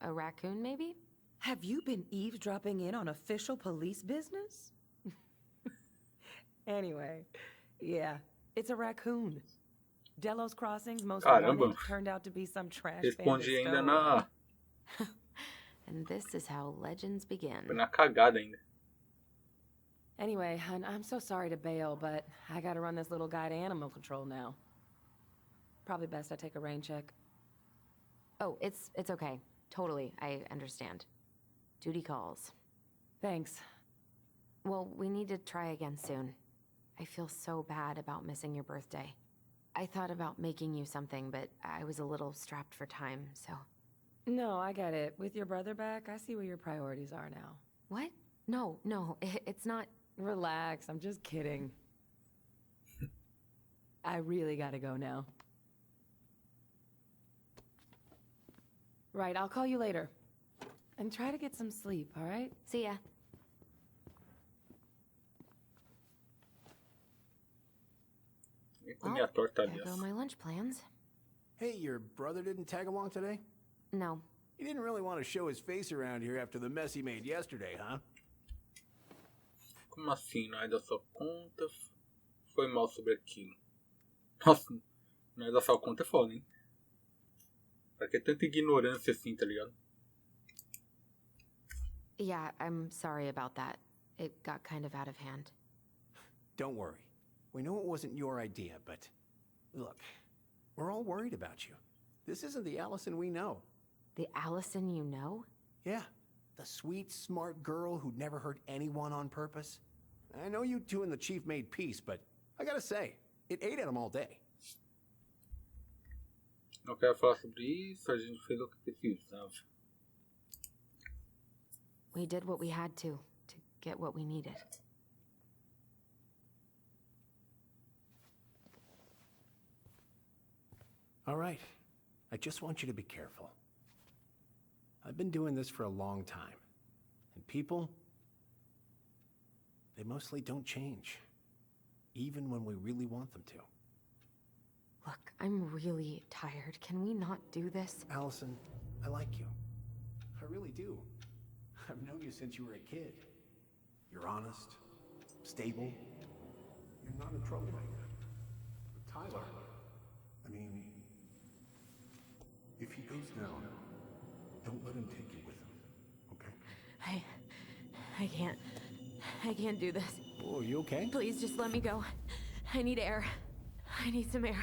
a raccoon, maybe? Have you been eavesdropping in on official police business? Anyway, yeah, it's a raccoon. Delos Crossing's most wanted turned out to be some trash Respondi ainda na... And this is how legends begin. Foi na cagada ainda. Anyway, hun, I'm so sorry to bail, but I gotta run this little guy to animal control now. Probably best I take a rain check. Oh, it's okay. Totally, I understand. Duty calls. Thanks. Well, we need to try again soon. I feel so bad about missing your birthday. I thought about making you something, but I was a little strapped for time, so... No, I get it. With your brother back, I see where your priorities are now. What? No, it's not... Relax, I'm just kidding. I really gotta go now. Right, I'll call you later. And try to get some sleep, all right? See ya. comer a torta, There go aliás. my lunch plans. Hey, your brother didn't tag along today? No. He didn't really want to show his face around here after the mess he made yesterday, huh? Como assim? Não é da sua conta? Foi mal sobre aquilo. Nossa, não é da sua conta é foda, hein? Pra que tanta ignorância assim, tá ligado? Yeah, I'm sorry about that. It got kind of out of hand. Don't worry. We know it wasn't your idea, but look, we're all worried about you. This isn't the Allison we know. The Allison you know? Yeah, the sweet, smart girl who'd never hurt anyone on purpose. I know you two and the chief made peace, but I gotta say, it ate at him all day. Não quero falar sobre isso, a gente fez o que precisava. We did what we had to get what we needed. All right, I just want you to be careful. I've been doing this for a long time, and people, they mostly don't change, even when we really want them to. Look, I'm really tired. Can we not do this? Allison, I like you. I really do. I've known you since you were a kid. You're honest, stable. You're not a troublemaker. But Tyler, I mean, if he goes down, don't let him take you with him, okay? I can't do this. Oh, are you okay? Please just let me go. I need air. I need some air.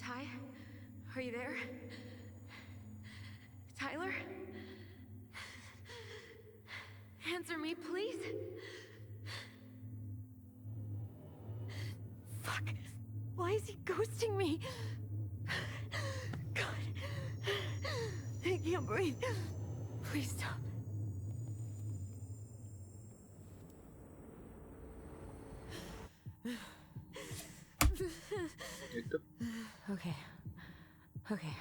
Ty? Are you there? Tyler? Answer me, please. Fuck. Why is he ghosting me? God. I can't breathe. Please stop. Eita. Okay. Okay.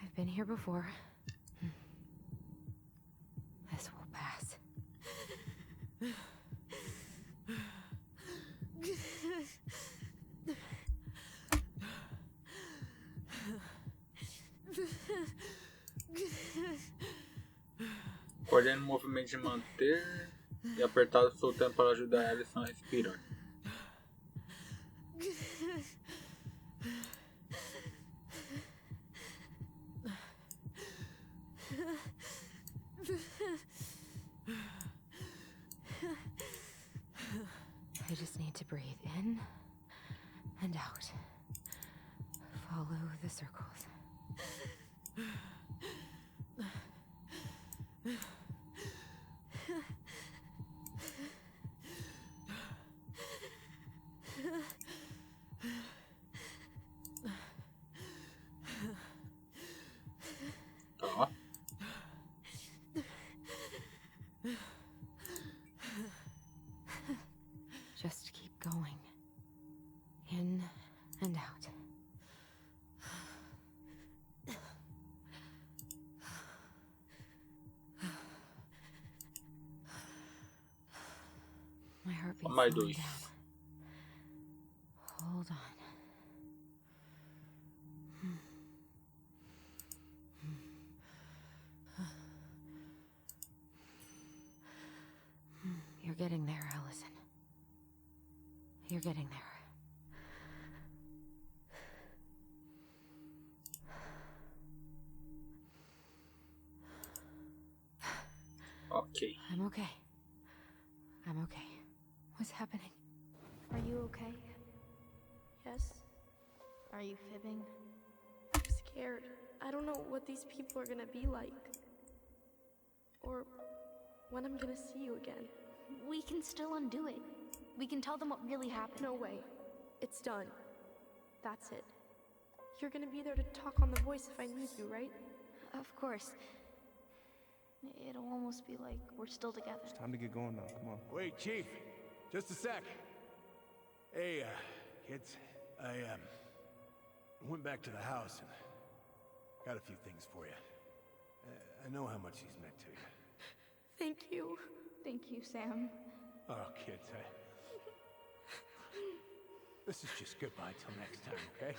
I've been here before. This will pass. Coordene o movimento de manter e apertado soltando para ajudar a Alison a respirar. I just need to breathe in and out. Follow the circles. Tá. Just keep going. In and out. My heartbeat's Mais slowing dois. down. Hold on. You're getting there, Allison. You're getting there. Ok. I'm okay. I'm okay. What's happening? Are you okay? Yes? Are you fibbing? I'm scared. I don't know what these people are gonna be like. Or when I'm gonna see you again. We can still undo it. We can tell them what really happened. No way. It's done. That's it. You're gonna be there to talk on the voice if I need you, right? Of course. It'll almost be like we're still together. It's time to get going now. Come on. Wait, Chief. Just a sec. Hey, kids, I went back to the house and got a few things for you. I know how much he's meant to you. Thank you. Thank you, Sam. Oh, kids, this is just goodbye till next time, okay?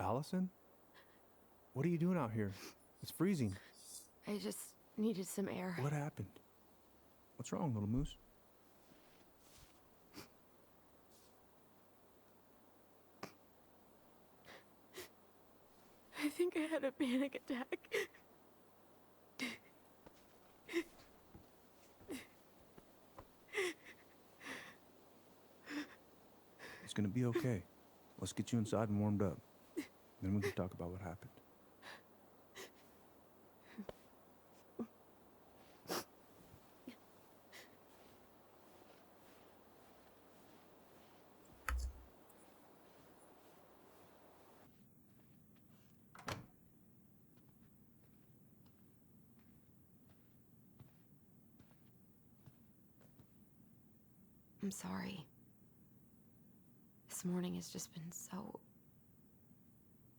Allison? What are you doing out here? It's freezing. I just needed some air. What happened? What's wrong, little moose? I think I had a panic attack. It's gonna be okay. Let's get you inside and warmed up. Then we can talk about what happened. I'm sorry. This morning has just been so...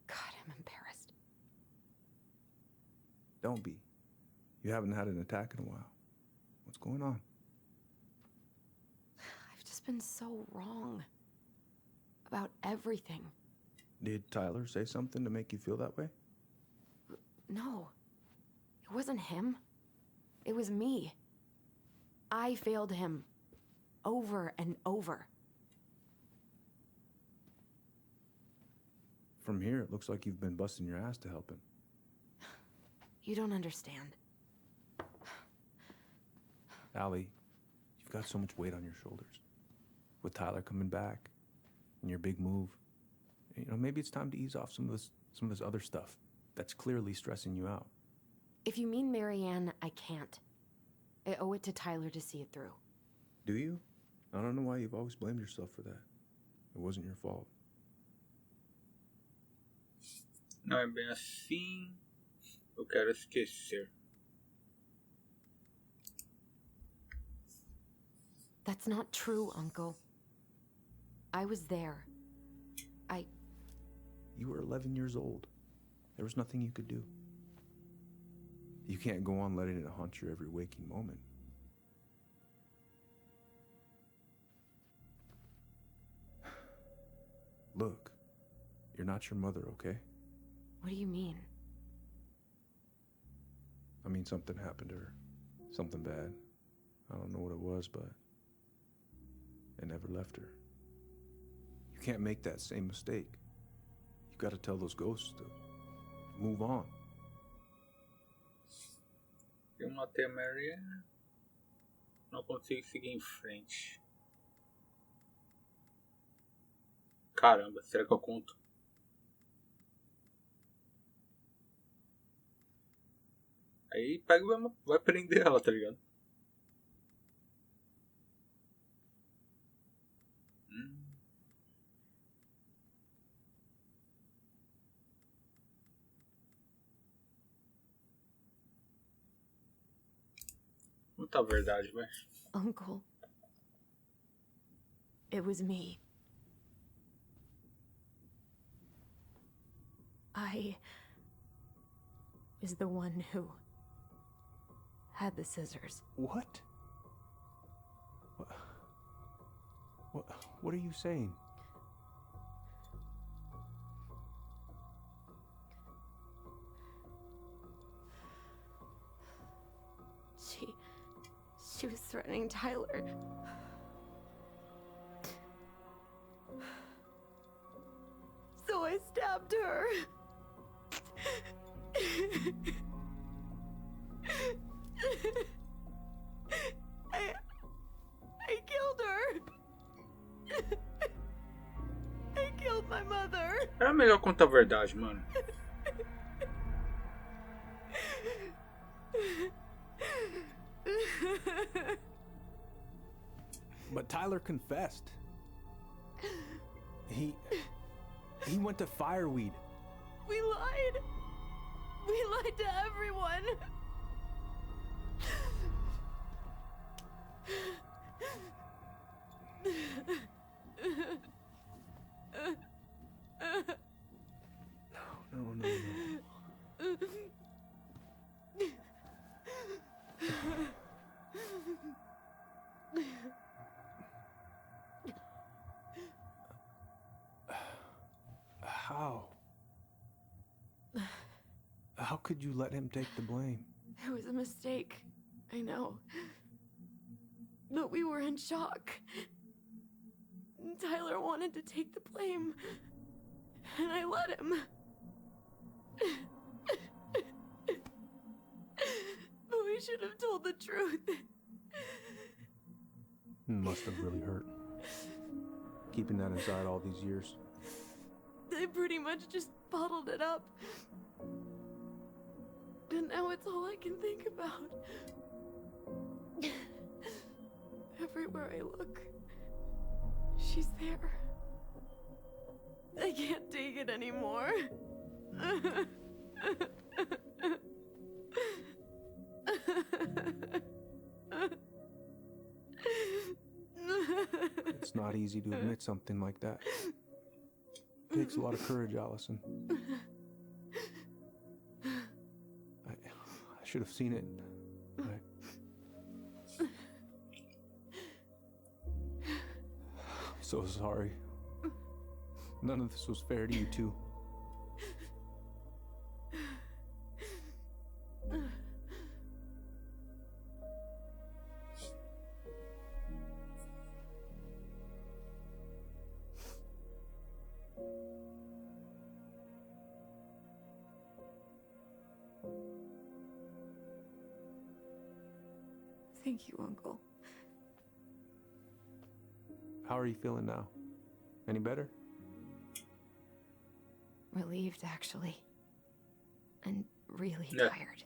God, I'm embarrassed. Don't be. You haven't had an attack in a while. What's going on? I've just been so wrong. About everything. Did Tyler say something to make you feel that way? No. It wasn't him. It was me. I failed him. Over and over. From here, it looks like you've been busting your ass to help him. You don't understand. Allie, you've got so much weight on your shoulders. With Tyler coming back, and your big move, you know, maybe it's time to ease off some of this other stuff that's clearly stressing you out. If you mean Marianne, I can't. I owe it to Tyler to see it through. Do you? I don't know why you've always blamed yourself for that. It wasn't your fault. Não é bem assim. Eu quero esquecer. That's not true, Uncle. I was there. You were 11 years old. There was nothing you could do. You can't go on letting it haunt your every waking moment. Look, you're not your mother, okay? What do you mean? I mean, something happened to her. Something bad. I don't know what it was, but it never left her. You can't make that same mistake. You gotta tell those ghosts to move on. Eu matei a Marianne. Não consigo seguir em frente. Caramba, será que eu conto? Aí pega e vai prender ela, tá ligado? Conta a verdade, vai. Uncle. It was me. I was the one who had the scissors. What? What are you saying? She was threatening Tyler. So I stabbed her. I killed her. I killed my mother. Era melhor contar a verdade, mano. But Tyler confessed. He went to Fireweed. We lied. We lied to everyone. No. How could you let him take the blame? It was a mistake. I know. But we were in shock. Tyler wanted to take the blame. And I let him. But we should have told the truth. Must have really hurt. Keeping that inside all these years. I pretty much just bottled it up. And now it's all I can think about. Everywhere I look, she's there. I can't take it anymore. It's not easy to admit something like that. It takes a lot of courage, Allison. I should have seen it. I'm so sorry. None of this was fair to you two. Thank you, Uncle. How are you feeling now? Any better? Relieved, actually. And really Yeah. tired.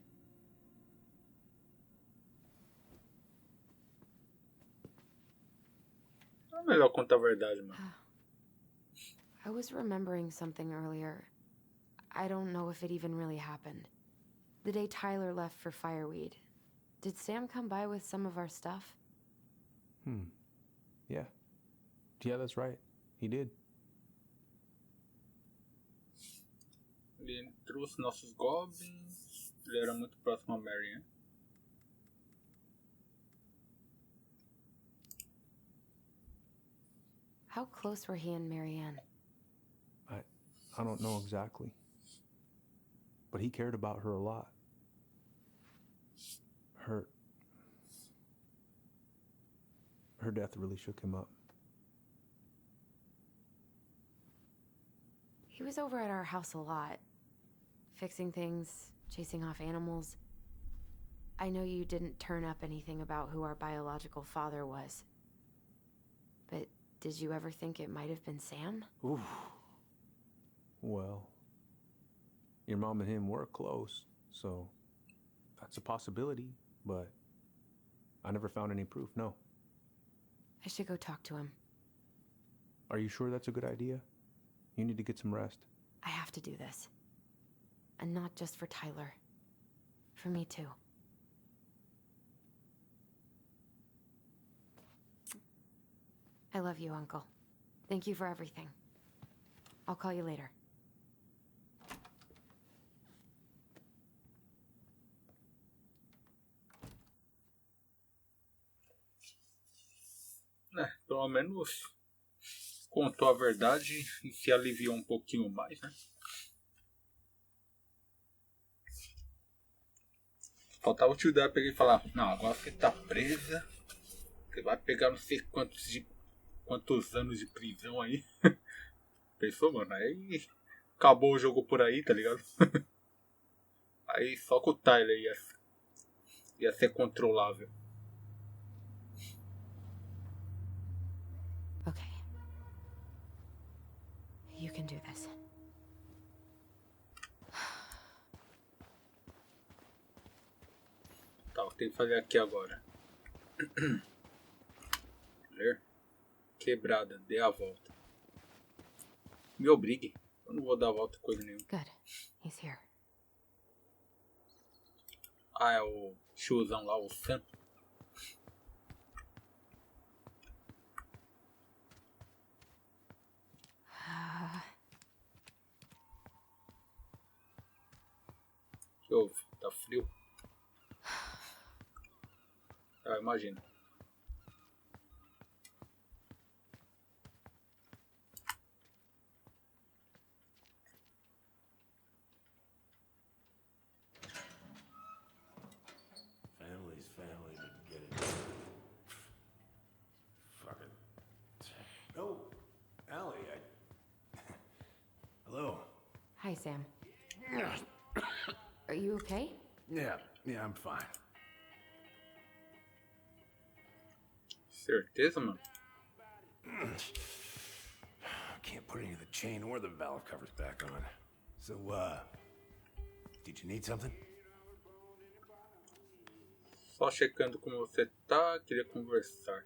É melhor contar a verdade, mano. I was remembering something earlier. I don't know if it even really happened. The day Tyler left for Fireweed, did Sam come by with some of our stuff? Yeah. Yeah, that's right. He did. Ele trouxe nossos goblins. Ele era muito próximo a Mary, né? How close were he and Marianne? I don't know exactly. But he cared about her a lot. Her death really shook him up. He was over at our house a lot. Fixing things, chasing off animals. I know you didn't turn up anything about who our biological father was. But did you ever think it might have been Sam? Ooh. Well, your mom and him were close, so that's a possibility, but I never found any proof, no. I should go talk to him. Are you sure that's a good idea? You need to get some rest. I have to do this. And not just for Tyler. For me too. I love you, Uncle. Thank you for everything. I'll call you later. Pelo menos contou a verdade e se aliviou um pouquinho mais, né? Faltava o tio dela pegar e falar: não, agora você tá presa, você vai pegar não sei quantos anos de prisão aí. Pensou, mano? Aí acabou o jogo por aí, tá ligado? Aí só com o Tyler ia ser controlável. Okay. You can do this. Tá, o que tem que fazer aqui agora? Ler. Quebrada, dê a volta. Me obrigue. Eu não vou dar a volta em coisa nenhuma. Good. He's here. Ah, é o tiozão lá, o Sam. Que houve? Tá frio? Ah, imagina. Family's family, but get it. Fuck it. Oh, Allie, Hello. Hi, Sam. Are you okay? Yeah, I'm fine. Certeza, mano? Can't put any of the chain or the valve covers back on. So, did you need something? Só checando como você tá, queria conversar.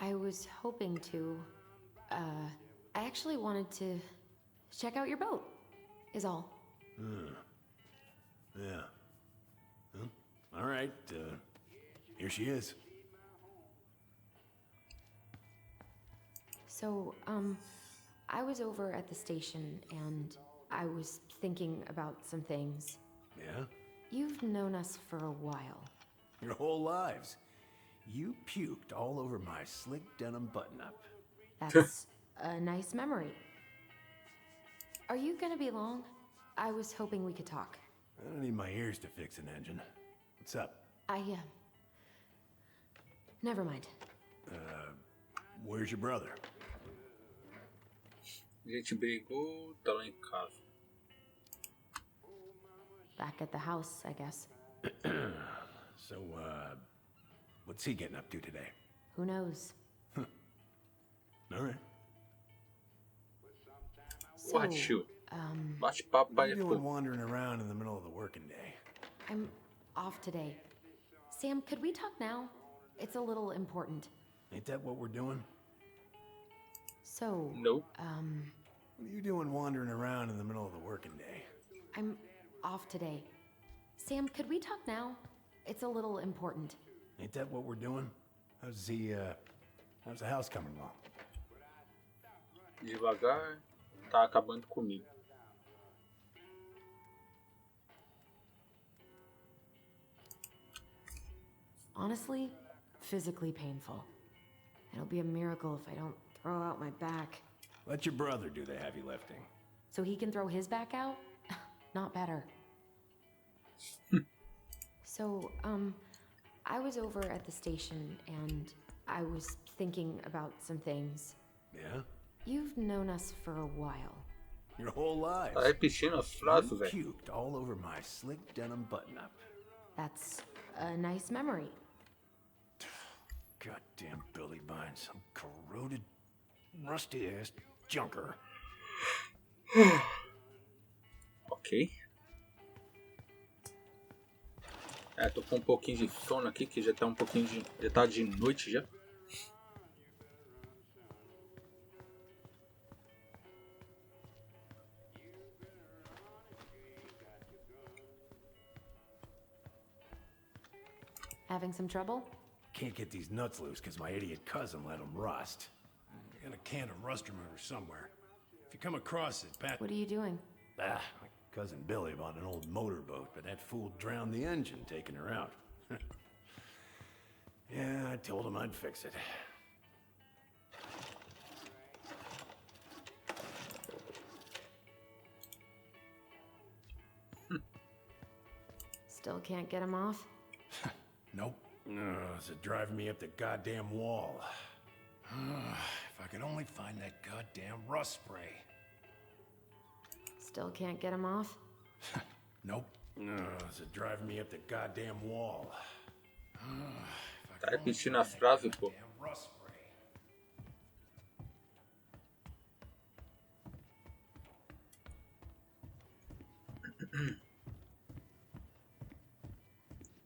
I was hoping to, I actually wanted to check out your boat, is all. Yeah. Huh? All right, here she is. So, I was over at the station and I was thinking about some things. Yeah? You've known us for a while. Your whole lives. You puked all over my slick denim button-up. That's a nice memory. Are you gonna be long? I was hoping we could talk. I don't need my ears to fix an engine. What's up? Never mind. Where's your brother? A gente brigou, tá lá em casa. Back at the house, I guess. So, what's he getting up to today? Who knows? All right. So, What you? Bate-papo What are aí you depois. doing wandering around in the middle of the working day? I'm off today. Sam, could we talk now? It's a little important. Ain't that what we're doing? So, Nope. What are you doing wandering around in the middle of the working day? I'm off today. Sam, could we talk now? It's a little important. Ain't that what we're doing? How's the house coming along? Devagar, tá acabando comigo. Honestly, physically painful. It'll be a miracle if I don't throw out my back. Let your brother do the heavy lifting. So he can throw his back out? Not better. So, I was over at the station and I was thinking about some things. Yeah? You've known us for a while. Your whole lives. Tá repetindo as frases, You velho. puked all over my slick denim button-up. That's a nice memory. Goddamn Billy buying some corroded, rusty-ass junker. Ok. É, tô com um pouquinho de sono aqui, que já tá um pouquinho de... Já tá de noite já. Having some trouble? Can't get these nuts loose because my idiot cousin let them rust. I got a can of rust remover somewhere. If you come across it, pat... What are you doing? My cousin Billy bought an old motorboat, but that fool drowned the engine taking her out. Yeah, I told him I'd fix it. Still can't get him off? Nope. It's driving me up the goddamn wall. If I could only find that goddamn rust spray. Still can't get him off? Nope. It's driving me up the goddamn wall. Tá repetindo as frases, pô. Rust spray.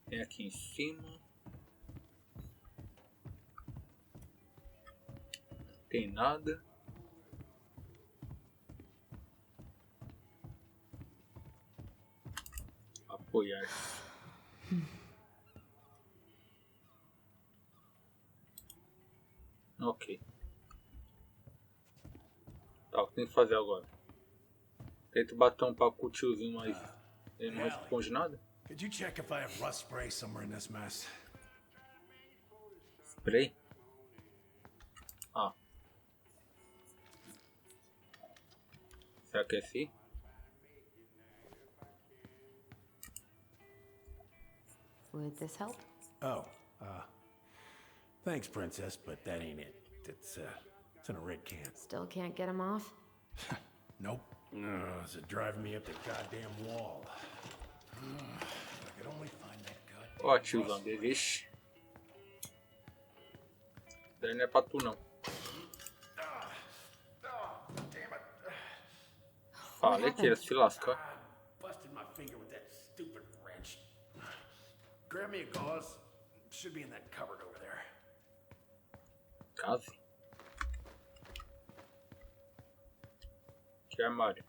Tem aqui em cima. Não tem nada. apoiar. Ok. Tá, o que tem que fazer agora? Tento bater um papo com o tiozinho, mas ele não responde nada. Could you check if I have rust spray somewhere in this mess? Spray? Ah. Será que é assim? Would this help? Oh, thanks, Princess, but that ain't it. It's in a red can. Still can't get him off? Nope. No, it's driving me up the goddamn wall. If I could only find that goddamn. Ó, tiozão dele, vixe. Daí não é pra tu não. Falei que ia se lascar. Busted my finger with that stupid wrench. Grab me a gauze. Should be in that cupboard over there. Case. Que armário.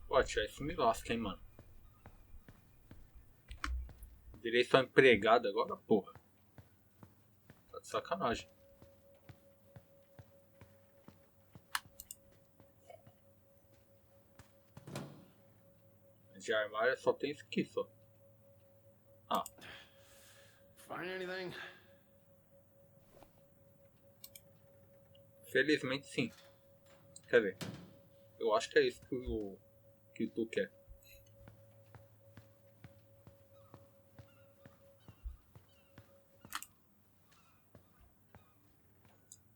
Pô, tia, isso me lasca, hein, mano. Virei só empregado agora, porra. Tá de sacanagem. De armário só tem isso aqui, só. Ah. Find anything? Felizmente sim. Quer ver? Eu acho que é isso que tu quer.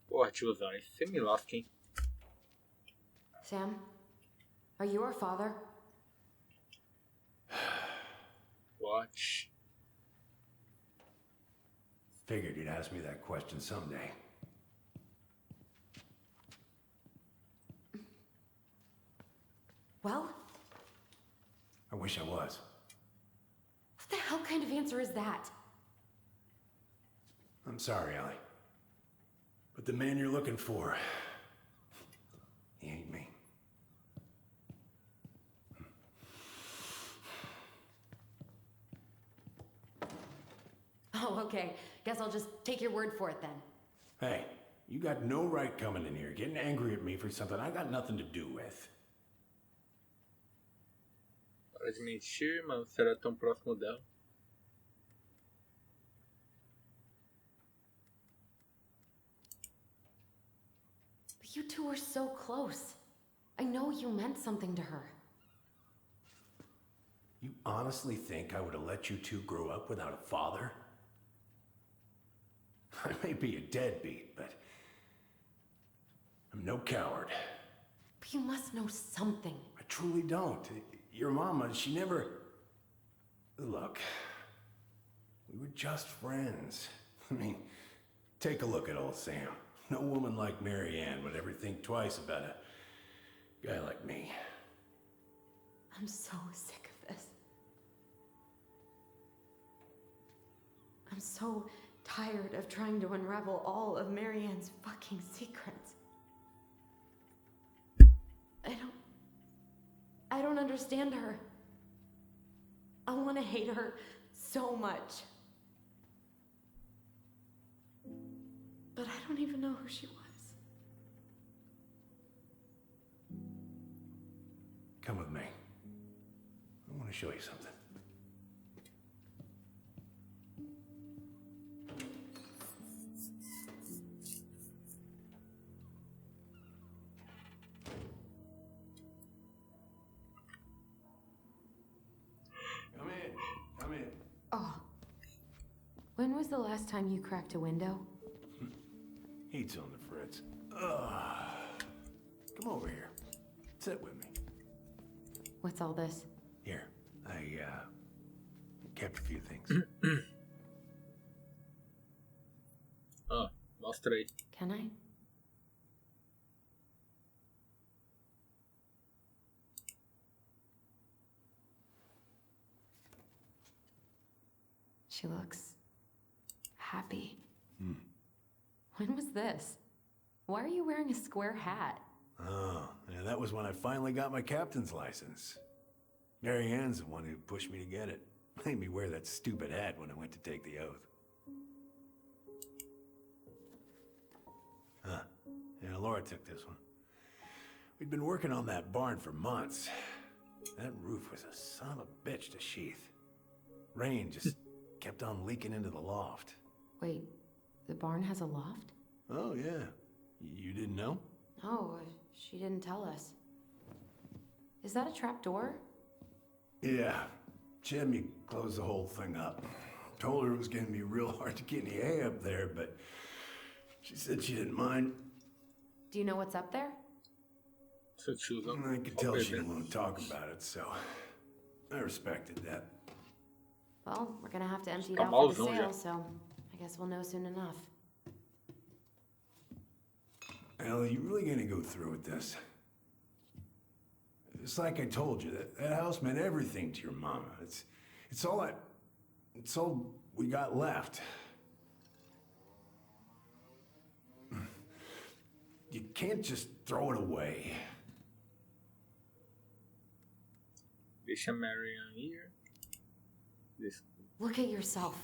Porra, tiozão, aí você me lasca, hein? Sam? Are you our father? What? Figured you'd ask me that question someday. Well? I wish I was. What the hell kind of answer is that? I'm sorry, Allie. But the man you're looking for, he ain't me. Oh, okay. Guess I'll just take your word for it then. Hey, you got no right coming in here getting angry at me for something I got nothing to do with. Para de mentir, mas você era tão próximo dela. But you two are so close. I know you meant something to her. You honestly think I would have let you two grow up without a father? I may be a deadbeat, but I'm no coward. But you must know something. I truly don't. Your mama, she never... Look, we were just friends. I mean, take a look at old Sam. No woman like Mary Ann would ever think twice about a guy like me. I'm so sick of this. I'm so tired of trying to unravel all of Mary Ann's fucking secrets. I don't understand her. I want to hate her so much. But I don't even know who she was. Come with me. I want to show you something. Come in. Oh. When was the last time you cracked a window? Heat's on the fritz. Come over here. Sit with me. What's all this? Here, I kept a few things. Ah, mostra aí. Can I? She looks happy. Hmm. When was this? Why are you wearing a square hat? Oh, Yeah, that was when I finally got my captain's license. Mary Ann's the one who pushed me to get it. Made me wear that stupid hat when I went to take the oath. Huh. Yeah, Laura took this one. We'd been working on that barn for months. That roof was a son of a bitch to sheath. Rain just kept on leaking into the loft. Wait, the barn has a loft? Oh, yeah. You didn't know? No, she didn't tell us. Is that a trap door? Yeah. Jimmy closed the whole thing up. Told her it was going to be real hard to get any hay up there, but she said she didn't mind. Do you know what's up there? I could tell she didn't want to talk about it, so I respected that. Well, we're gonna have to empty it out for the sale, so I guess we'll know soon enough. Ellie, you really gonna go through with this? It's like I told you, that house meant everything to your mama. It's all we got left. You can't just throw it away. Deixa Marianne here. Look at yourself.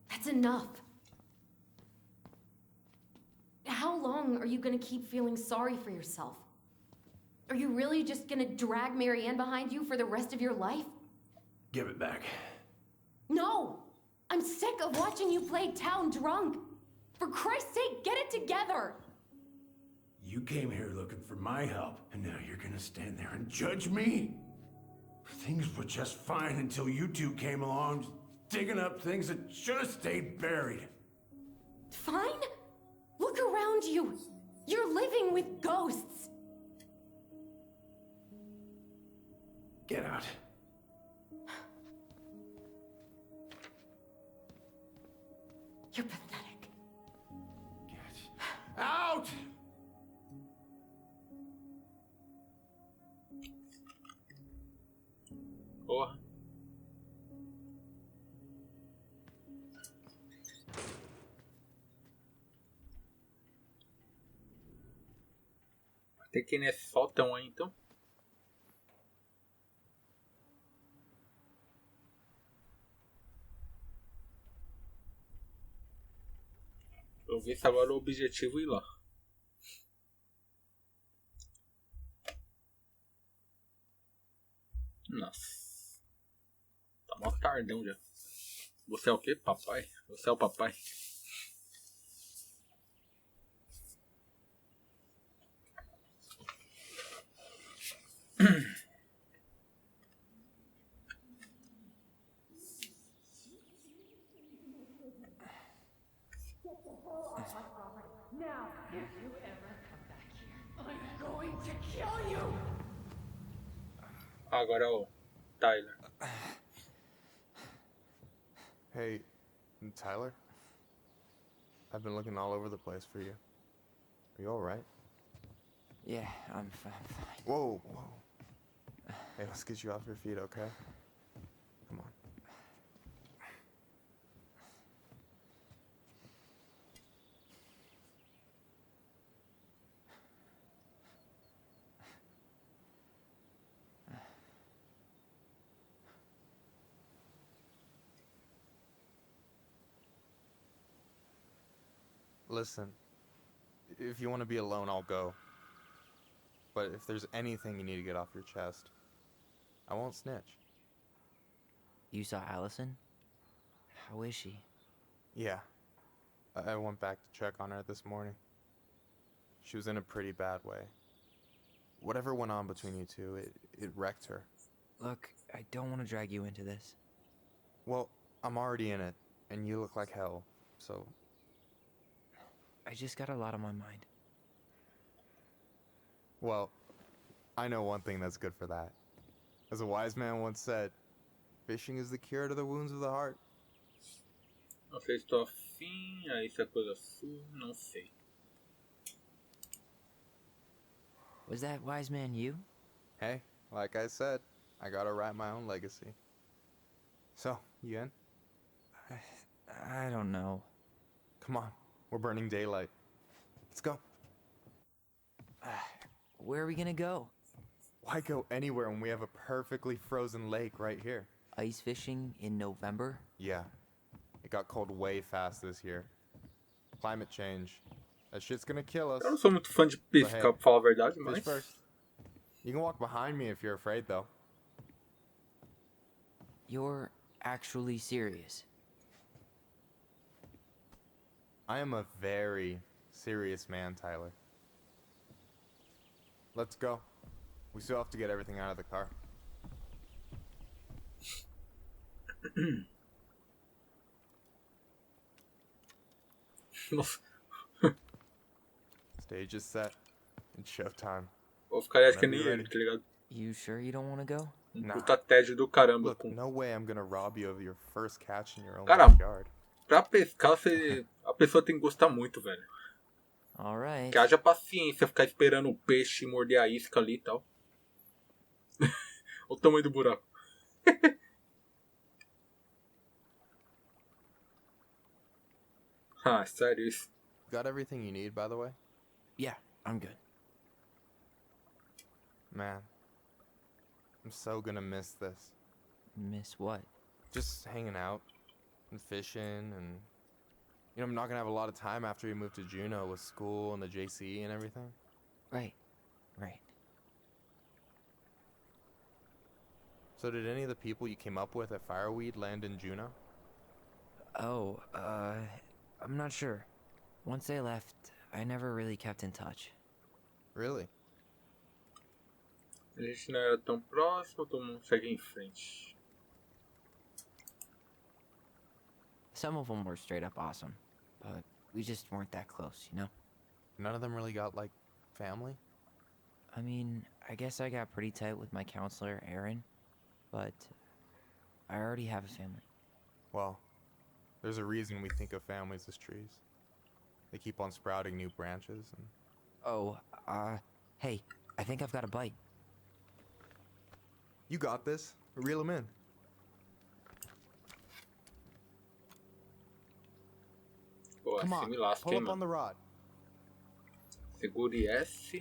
That's enough. How long are you gonna keep feeling sorry for yourself? Are you really just gonna drag Mary Ann behind you for the rest of your life? Give it back. No! I'm sick of watching you play town drunk. For Christ's sake, get it together! You came here looking for my help, and now you're gonna stand there and judge me? Things were just fine until you two came along, digging up things that should have stayed buried. Fine? Look around you. You're living with ghosts. Get out. You're pathetic. Get out! Porra. Vai ter que ir nesse sótão aí então. Eu vi se agora o objetivo é ir lá. Nossa. Tá mó tardão já. Você é o quê, papai? Você é o papai? Now, if you ever come back here, I'm going to kill you! Agora é o Tyler. Hey, Tyler? I've been looking all over the place for you. Are you alright? Yeah, I'm fine. Whoa, whoa. Hey, let's get you off your feet, okay? Come on. Listen, if you want to be alone, I'll go. But if there's anything you need to get off your chest, I won't snitch. You saw Allison? How is she? Yeah. I went back to check on her this morning. She was in a pretty bad way. Whatever went on between you two, it wrecked her. Look, I don't want to drag you into this. Well, I'm already in it, and you look like hell, so... I just got a lot on my mind. Well, I know one thing that's good for that. As a wise man once said, fishing is the cure to the wounds of the heart. Não sei se estou afim, aí se é coisa sua, não sei. Was that wise man you? Hey, like I said, I gotta write my own legacy. So, you in? I don't know. Come on, we're burning daylight. Let's go. Where are we gonna go? Why go anywhere when we have a perfectly frozen lake right here? Ice fishing in November? Yeah. It got cold way fast this year. Climate change. That shit's gonna kill us. Eu não sou muito fã de pescar, pra falar a verdade, Fish mas... first. You can walk behind me if you're afraid, though. You're actually serious? I am a very serious man, Tyler. Let's go. We still have to get everything out of the car. Nossa. Stage is set. It's showtime. Vou ficar, acho que nem ele, tá ligado? You sure you don't want to go? Puta tédio do caramba. Look, no way I'm gonna rob you of your first catch in your own Cara, backyard. pra pescar, a pessoa tem que gostar muito, velho. Alright. Que haja paciência ficar esperando o peixe morder a isca ali e tal. Olha o tamanho do buraco. Ah, sério isso. Got everything you need, by the way? Yeah, I'm good. Man, I'm so gonna miss this. Miss what? Just hanging out and fishing and... You know, I'm not gonna have a lot of time after we move to Juneau with school and the JC and everything. Right. So did any of the people you came up with at Fireweed land in Juneau? Oh, I'm not sure. Once they left, I never really kept in touch. Really? A gente não era tão próximo, todo mundo segue em frente. Some of them were straight up awesome, but we just weren't that close, you know? None of them really got, like, family? I mean, I guess I got pretty tight with my counselor, Aaron, but I already have a family. Well, there's a reason we think of families as trees. They keep on sprouting new branches and... Oh, hey, I think I've got a bite. You got this. Reel them in. Pô, Come assim on, me lasca, pull hein, up on mano. the rod. Segure S.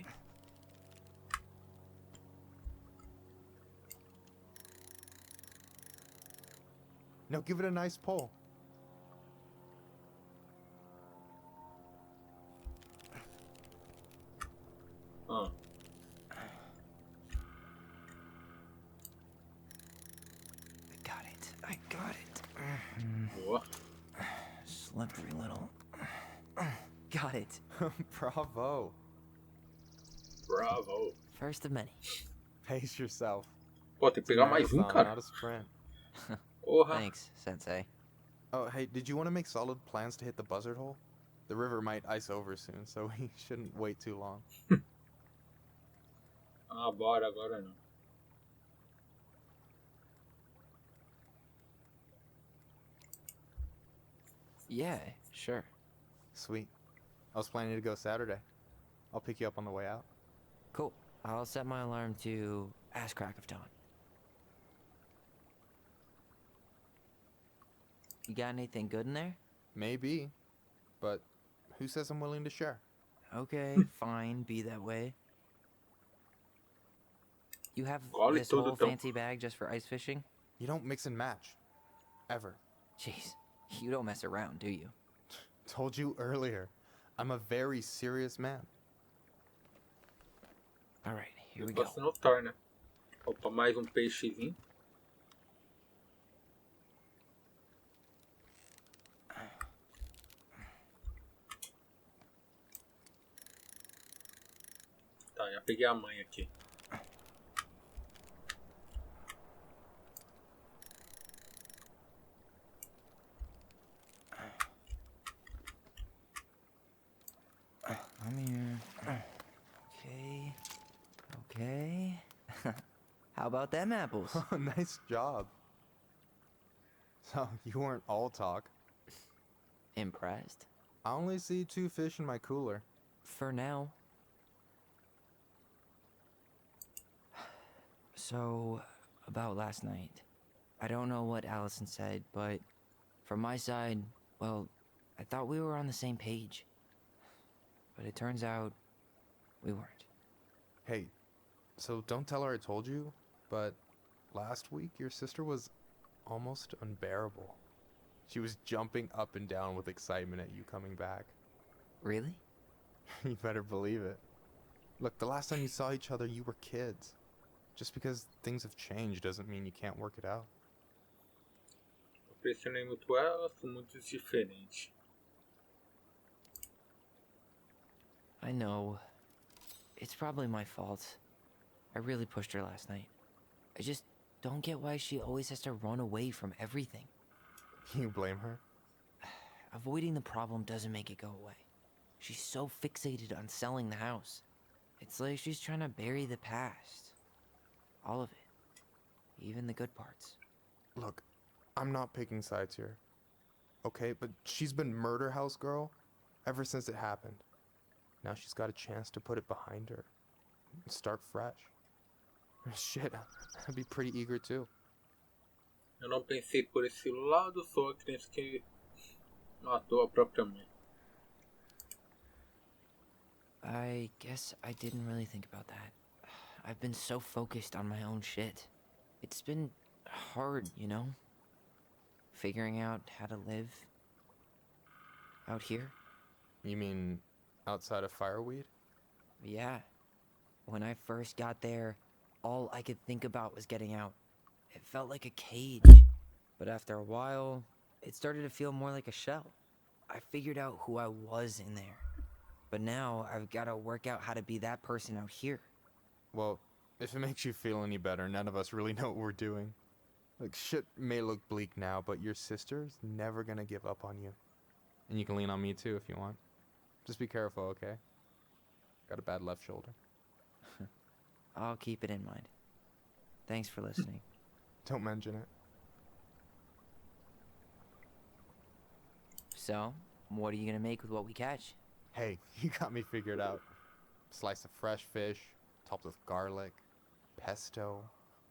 Now give it a nice pull. Ah. I got it. Boa. Slippery little. Got it. Bravo. Bravo. First of many. Pace yourself. Pô, tem que pegar mais um, cara. Not a sprint. Porra. Thanks, Sensei. Oh, hey, did you want to make solid plans to hit the buzzard hole? The river might ice over soon, so we shouldn't wait too long. Ah, bora, agora não. Yeah, sure. Sweet. I was planning to go Saturday. I'll pick you up on the way out. Cool. I'll set my alarm to ass crack of dawn. You got anything good in there? Maybe, but who says I'm willing to share? Okay, fine, be that way. You have Olha this tudo whole tão- fancy bag just for ice fishing? You don't mix and match. Ever. Jeez, you don't mess around, do you? Told you earlier. I'm a very serious man. Alright, here we Eu go. posso notar, né? Opa, mais um peixezinho. Tá, já peguei a mãe aqui. I'm here. Okay. How about them apples? Nice job. So, you weren't all talk. Impressed? I only see 2 fish in my cooler. For now. So, about last night. I don't know what Allison said, but from my side, well, I thought we were on the same page. But it turns out we weren't. Hey, so don't tell her I told you, but last week your sister was almost unbearable. She was jumping up and down with excitement at you coming back. Really? You better believe it. Look, the last time you saw each other, you were kids. Just because things have changed doesn't mean you can't work it out. Eu pressionei muito ela, sou muito diferente. I know. It's probably my fault. I really pushed her last night. I just don't get why she always has to run away from everything. You blame her? Avoiding the problem doesn't make it go away. She's so fixated on selling the house. It's like she's trying to bury the past. All of it. Even the good parts. Look, I'm not picking sides here. Okay, but she's been murder house girl ever since it happened. Now she's got a chance to put it behind her and start fresh. Shit, I'd be pretty eager too. Eu não pensei por esse lado, sou a criança que matou a própria mãe. I guess I didn't really think about that. I've been so focused on my own shit. It's been hard, you know? Figuring out how to live out here. You mean outside of Fireweed? Yeah. When I first got there, all I could think about was getting out. It felt like a cage. But after a while, it started to feel more like a shell. I figured out who I was in there. But now I've got to work out how to be that person out here. Well, if it makes you feel any better, none of us really know what we're doing. Like, shit may look bleak now, but your sister's never gonna give up on you. And you can lean on me too if you want. Just be careful, okay? Got a bad left shoulder. I'll keep it in mind. Thanks for listening. Don't mention it. So, what are you gonna make with what we catch? Hey, you got me figured out. Slice of fresh fish, topped with garlic, pesto,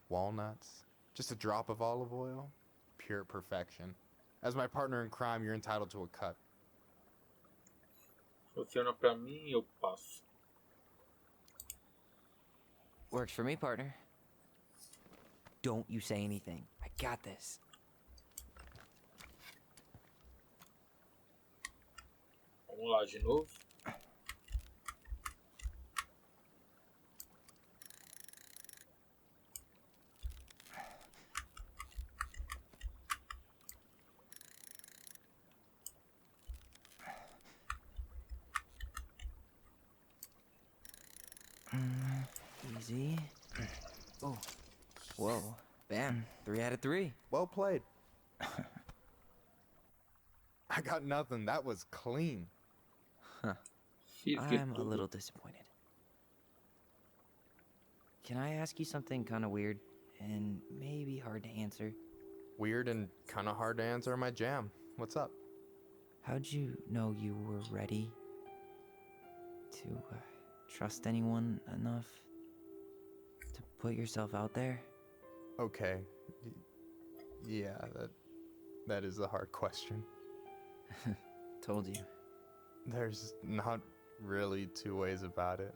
walnuts, just a drop of olive oil. Pure perfection. As my partner in crime, you're entitled to a cut. Funciona pra mim, eu passo. Works for me, partner. Don't you say anything. I got this. Vamos lá de novo. Easy. Oh. Whoa. Bam. 3 out of 3. Well played. I got nothing. That was clean. Huh. I'm a little disappointed. Can I ask you something kind of weird and maybe hard to answer? Weird and kind of hard to answer my jam. What's up? How'd you know you were ready to trust anyone enough to put yourself out there? Okay. Yeah, that is a hard question. Told you. There's not really two ways about it.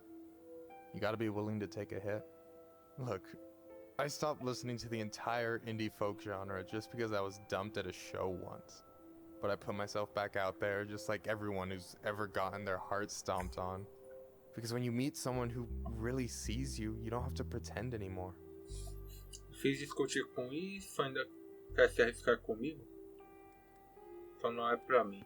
You gotta be willing to take a hit. Look, I stopped listening to the entire indie folk genre just because I was dumped at a show once. But I put myself back out there just like everyone who's ever gotten their heart stomped on. Because when you meet someone who really sees you, you don't have to pretend anymore. Fiz discutir com isso, ainda quer se arriscar comigo? Só não é pra mim.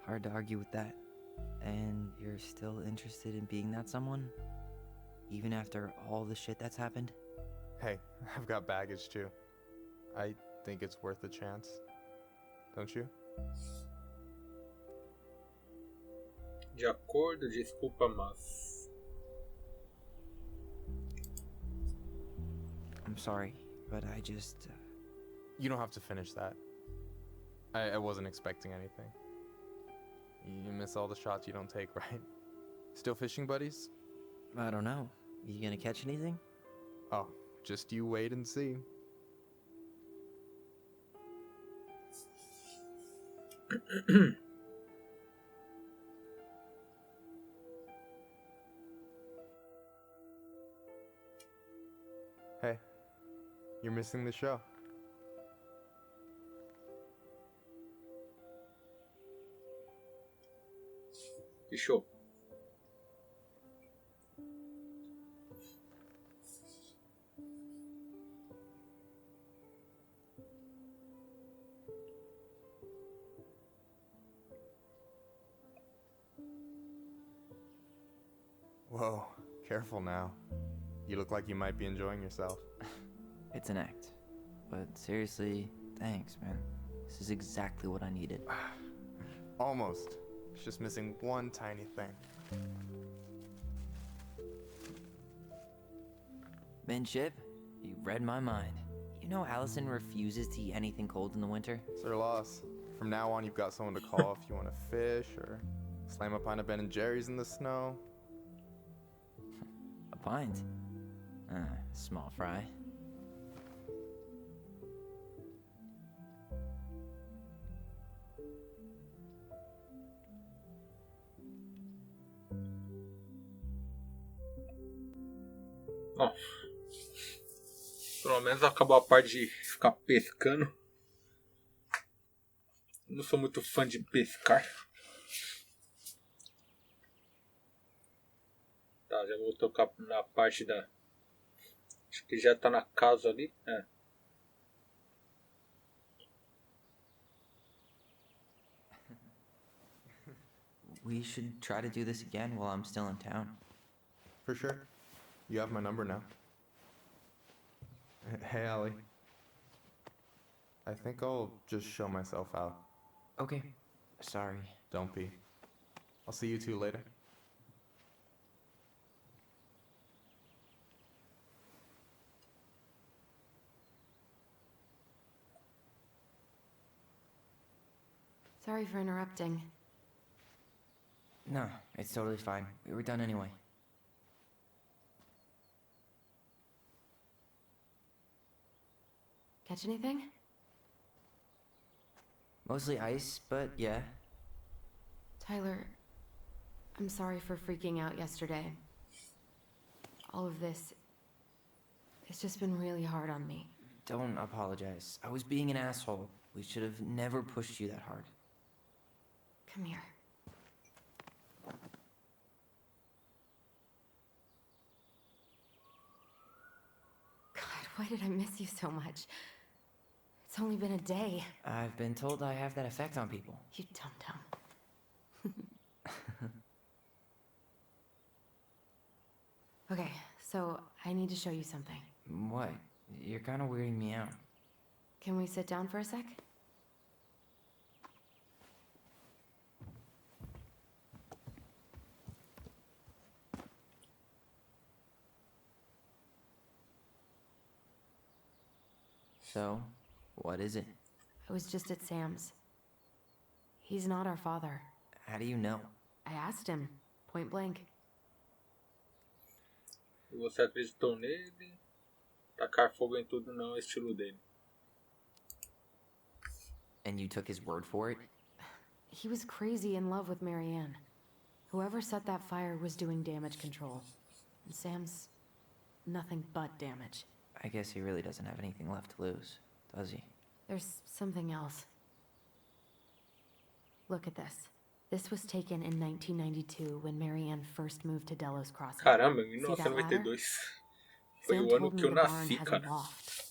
Hard to argue with that. And you're still interested in being that someone? Even after all the shit that's happened? Hey, I've got baggage too. I think it's worth a chance. Don't you? De acordo, desculpa, mas... I'm sorry, but I just... You don't have to finish that. I wasn't expecting anything. You miss all the shots you don't take, right? Still fishing buddies? I don't know. You gonna catch anything? Oh, just you wait and see. Hey, you're missing the show. Fechou. Whoa, careful now. You look like you might be enjoying yourself. It's an act. But seriously, thanks, man. This is exactly what I needed. Almost. It's just missing one tiny thing. Minship, you read my mind. You know Allison refuses to eat anything cold in the winter? It's her loss. From now on, you've got someone to call if you want to fish or slam a pint of Ben & Jerry's in the snow. A pint? Small fry. Bom, pelo menos acabou a parte de ficar pescando. Não sou muito fã de pescar. Tá, já vou tocar na parte da... Acho que já tá na casa ali. É. We should try to do this again while I'm still in town. For sure. You have my number now. Hey, Allie. I think I'll just show myself out. Okay. Sorry. Don't be. I'll see you two later. Sorry for interrupting. No, it's totally fine. We were done anyway. Catch anything? Mostly ice, but yeah. Tyler, I'm sorry for freaking out yesterday. All of this, it's just been really hard on me. Don't apologize. I was being an asshole. We should have never pushed you that hard. Come here. God, why did I miss you so much? It's only been a day. I've been told I have that effect on people. You dum-dum. Okay, so I need to show you something. What? You're kind of weirding me out. Can we sit down for a sec? So, what is it? I was just at Sam's. He's not our father. How do you know? I asked him, point blank. E você acreditou nele? Tacar fogo em tudo não é o estilo dele. And you took his word for it? He was crazy in love with Marianne. Whoever set that fire was doing damage control. And Sam's nothing but damage. I guess he really doesn't have anything left to lose, does he? There's something else. Look at this. This was taken in 1992 when Marianne first moved to Delos Crossing. Caramba, See that ladder? 1992. Foi Sam o ano told me que eu the barn nasci, has a cara. loft.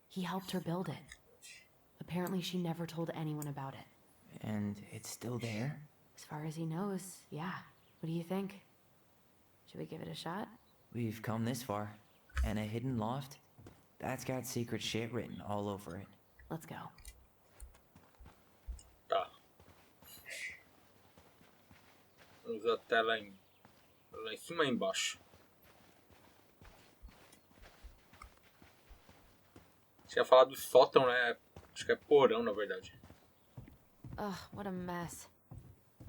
He helped her build it. Apparently she never told anyone about it. And it's still there? As far as he knows, yeah. What do you think? Should we give it a shot? We've come this far. And a hidden loft? That's got secret shit written all over it. Let's go. Tá. Vamos até lá em cima e embaixo. Tinha falado do sótão, né? Acho que é porão, na verdade. Ugh, what a mess.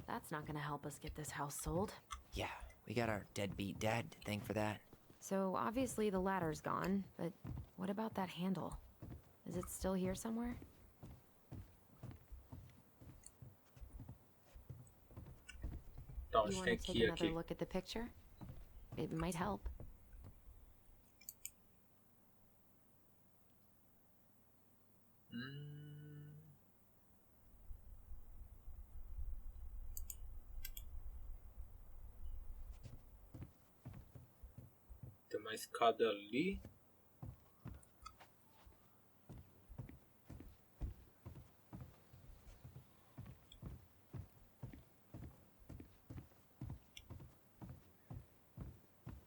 That's not gonna help us get this house sold. Yeah, we got our deadbeat dad to thank for that. So obviously the ladder's gone, but what about that handle? Is it still here somewhere? Então, You acho que want tem to que take ir another aqui. look at the picture? It might help. Tem uma escada ali.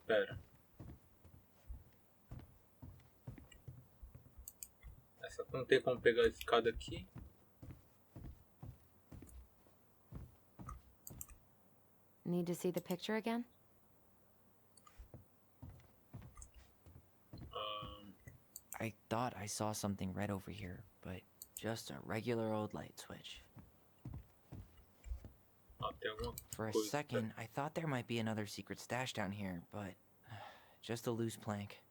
Pera. Essa não tem como pegar a escada aqui. Need to see the picture again? I thought I saw something red over here, but just a regular old light switch. Tem alguma For a coisa. second, I thought there might be another secret stash down here, but just a loose plank.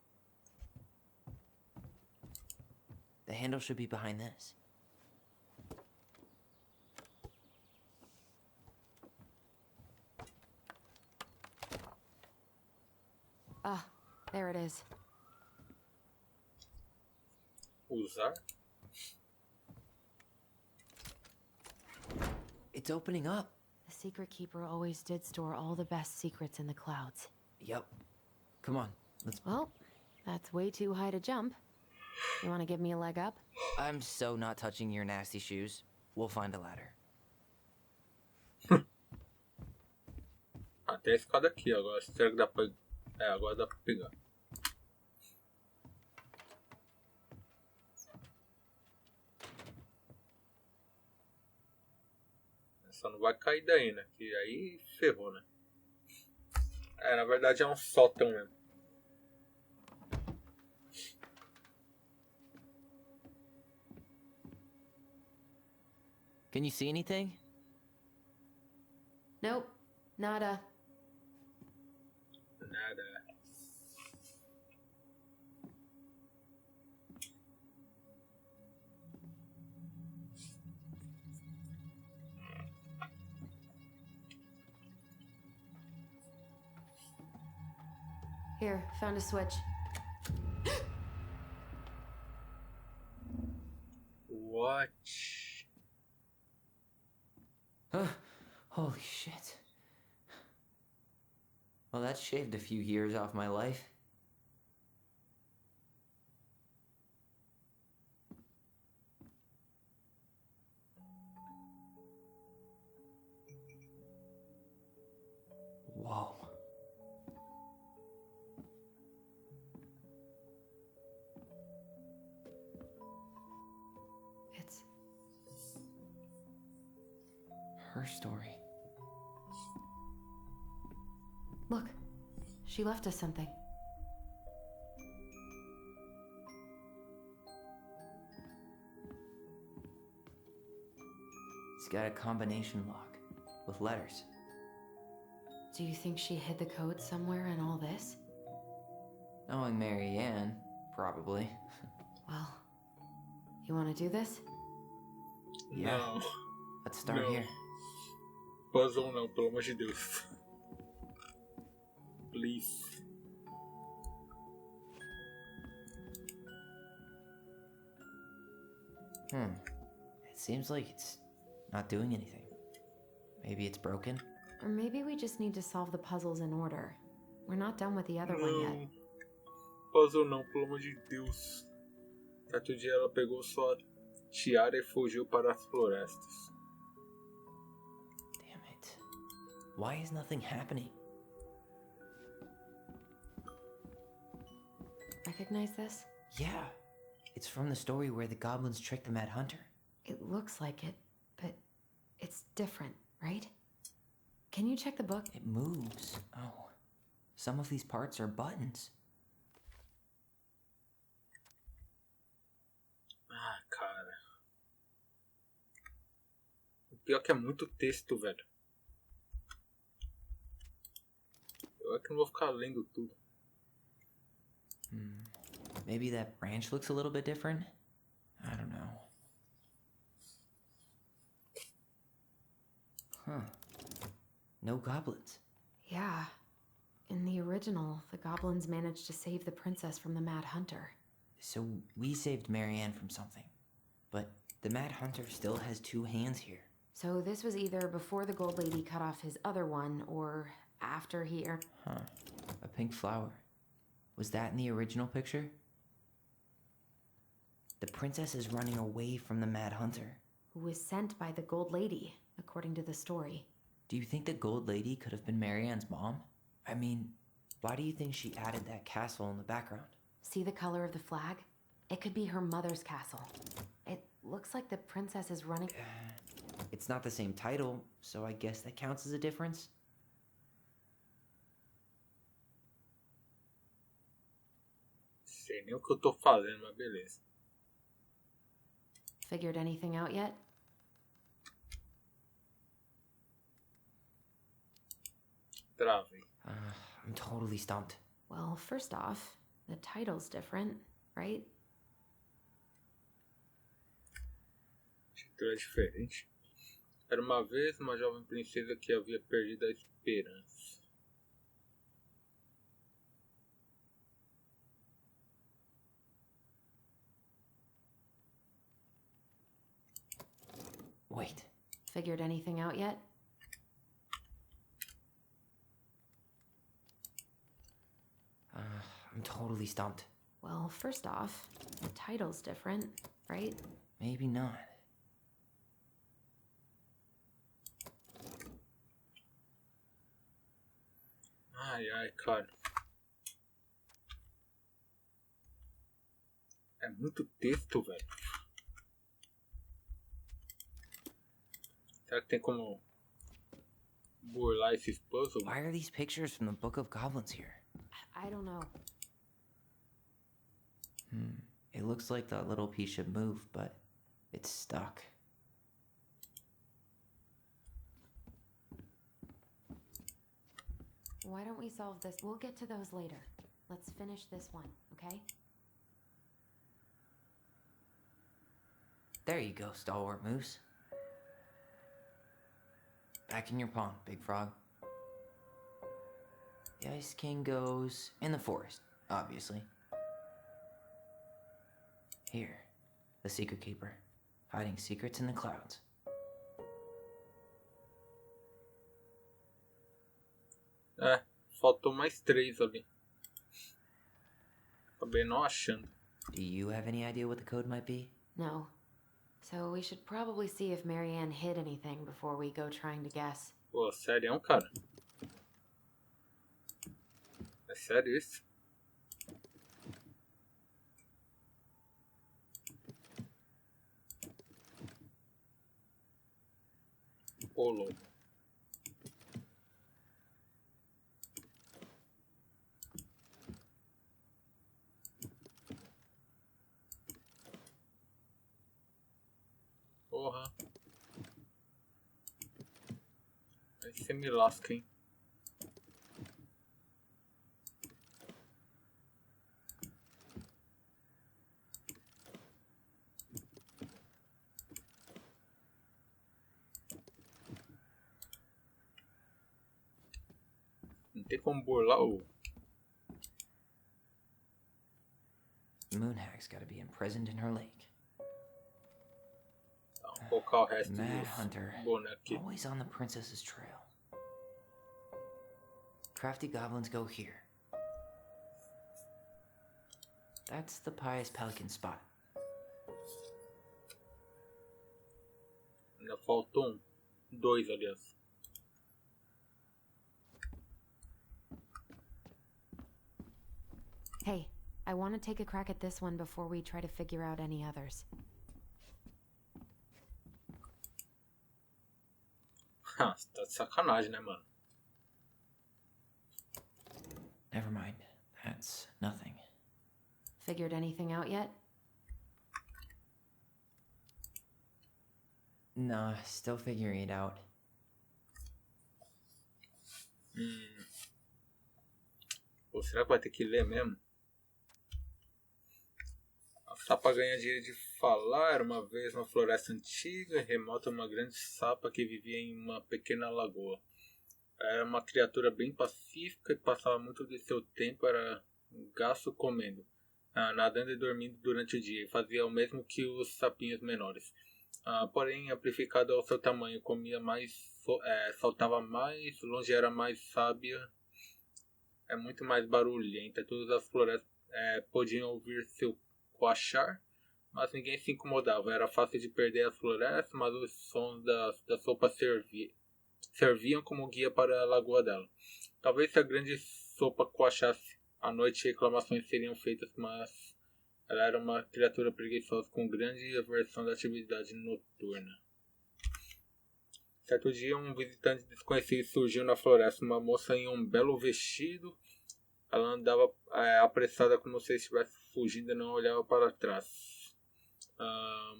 The handle should be behind this. Ah, there it is. Usar? It's opening up. The secret keeper always did store all the best secrets in the clouds. Yep. Come on, let's... Well, that's way too high to jump. You want to give me a leg up? I'm so not touching your nasty shoes. We'll find a ladder. Tem a escada aqui agora. Será que dá pra... agora dá pra pegar. Só não vai cair daí, né? Que aí ferrou, né? Na verdade é um sótão mesmo. Can you see anything? Nope, nada. Nada. Here, found a switch. What? Holy shit. Well, that shaved a few years off my life. Whoa. It's Her story. Look, she left us something. It's got a combination lock with letters. Do you think she hid the code somewhere in all this? Knowing Mary Ann, probably. Well, you want to do this? Yeah. Não. Let's start Não. here. Puzzle não, pelo amor de Deus. Please. It seems like it's not doing anything. Maybe it's broken? Or maybe we just need to solve the puzzles in order. We're not done with the other one yet. Não. Puzzle não, pelo amor de Deus. Certo dia ela pegou sua tiara e fugiu para as florestas. Damn it. Why is nothing happening? Recognize this? Yeah. It's from the story where the goblins tricked the Mad Hunter. It looks like it, but it's different, right? Can you check the book? It moves. Oh. Some of these parts are buttons. Ah, cara. O pior é que é muito texto, velho. Eu é que não vou ficar lendo tudo. Maybe that branch looks a little bit different? I don't know. Huh. No goblins. Yeah. In the original, the goblins managed to save the princess from the Mad Hunter. So we saved Marianne from something. But the Mad Hunter still has 2 hands here. So this was either before the Gold Lady cut off his other one, or after he Huh. A pink flower. Was that in the original picture? The princess is running away from the Mad Hunter. who was sent by the Gold Lady, according to the story. Do you think the Gold Lady could have been Marianne's mom? I mean, why do you think she added that castle in the background? See the color of the flag? It could be her mother's castle. It looks like the princess is running... It's not the same title, so I guess that counts as a difference. Sei nem o que eu tô fazendo, mas beleza. Figured anything out yet? Travei. I'm totally stumped. Well, first off, the title's different, right? O título é diferente. Era uma vez uma jovem princesa que havia perdido a esperança. Wait. Figured anything out yet? I'm totally stumped. Well, first off, the title's different, right? Maybe not. Ai, ai, cara. É muito texto, velho. Será que tem como burlar esses puzzles? Why are these pictures from the Book of Goblins here? I don't know. It looks like that little piece should move, but it's stuck. Why don't we solve this? We'll get to those later. Let's finish this one, okay? There you go, stalwart moose. Back in your pond, big frog. The Ice King goes in the forest, obviously. Here, the Secret Keeper, hiding secrets in the clouds. É, faltou mais 3 ali. Acabei não achando. Do you have any idea what the code might be? No. So we should probably see if Marianne hid anything before we go trying to guess. Pô, sério, cara? É sério isso? Ô, louco. Porra. Aí você me lasca, hein? Não tem como burlar o... Moonhag's gotta be imprisoned in her lake. Vou colocar o resto Mad dos Hunter, bonecos aqui. always on the princess's trail. Crafty goblins go here. That's the pious pelican spot. Ainda faltou 2, aliás. Hey, I want to take a crack at this one before we try to figure out any others. Ah, você tá de sacanagem, né, mano? Never mind. That's nothing. Figured anything out yet? Nah, still figuring it out. Pô, será que vai ter que ler mesmo? A sapa ganha dinheiro de falar. Era uma vez uma floresta antiga e remota uma grande sapa que vivia em uma pequena lagoa. Era uma criatura bem pacífica e passava muito de seu tempo era gasto comendo, nadando e dormindo durante o dia, e fazia o mesmo que os sapinhos menores. Porém, amplificado ao seu tamanho, comia mais, saltava mais, longe era mais sábia, muito mais barulhenta. Todas as florestas podiam ouvir seu coachar, mas ninguém se incomodava. Era fácil de perder as florestas, mas os sons da sopa serviam como guia para a lagoa dela. Talvez se a grande sopa coachasse à noite, reclamações seriam feitas, mas ela era uma criatura preguiçosa com grande aversão da atividade noturna. Certo dia, um visitante desconhecido surgiu na floresta. Uma moça em um belo vestido. Ela andava apressada como se estivesse fugindo e não olhava para trás.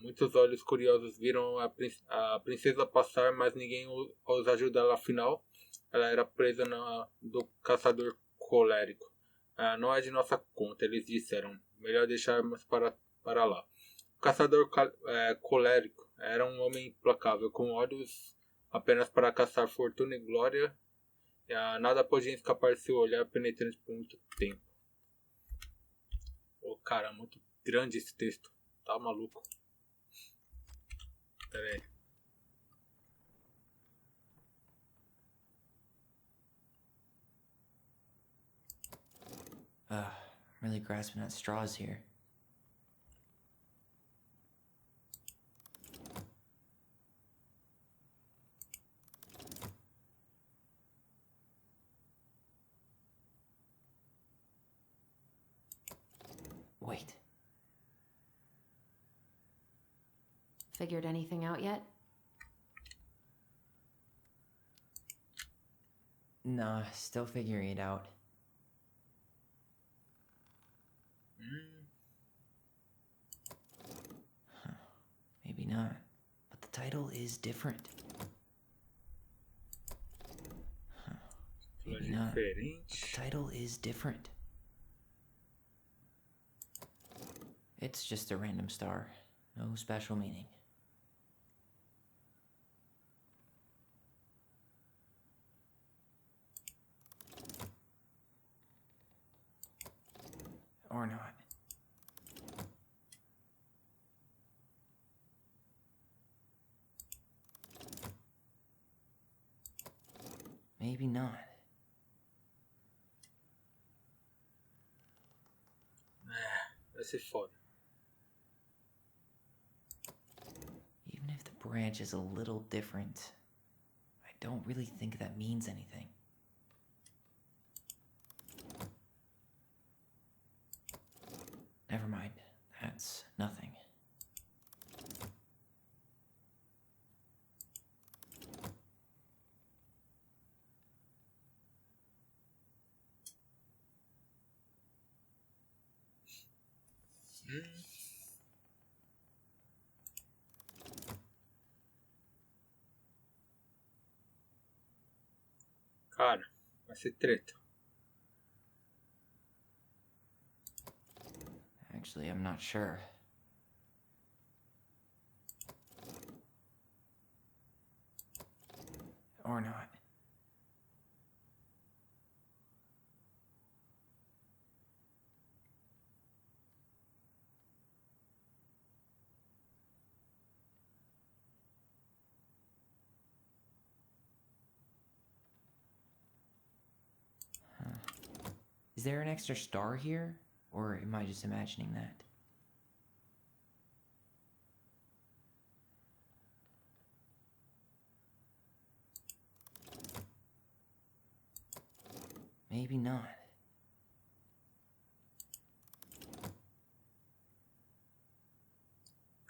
Muitos olhos curiosos viram a princesa passar, mas ninguém os ajudava. Afinal, ela era presa do caçador colérico. Não é de nossa conta, eles disseram. Melhor deixarmos para lá. O caçador colérico era um homem implacável, com olhos apenas para caçar fortuna e glória. Nada podia escapar de seu olhar penetrante por muito tempo. Cara, muito grande esse texto. Tá maluco? Pera aí. I'm really grasping at straws here. Wait. Figured anything out yet? Nah, still figuring it out. Huh. Maybe not. But the title is different. Huh. Maybe not. But the title is different. It's just a random star. No special meaning. Or not. Maybe not. Vai ser foda. Even if the branch is a little different, I don't really think that means anything. Never mind. That's nothing. Cara, vai ser treta. Actually, I'm not sure. Or not. Huh. Is there an extra star here? Or am I just imagining that? Maybe not.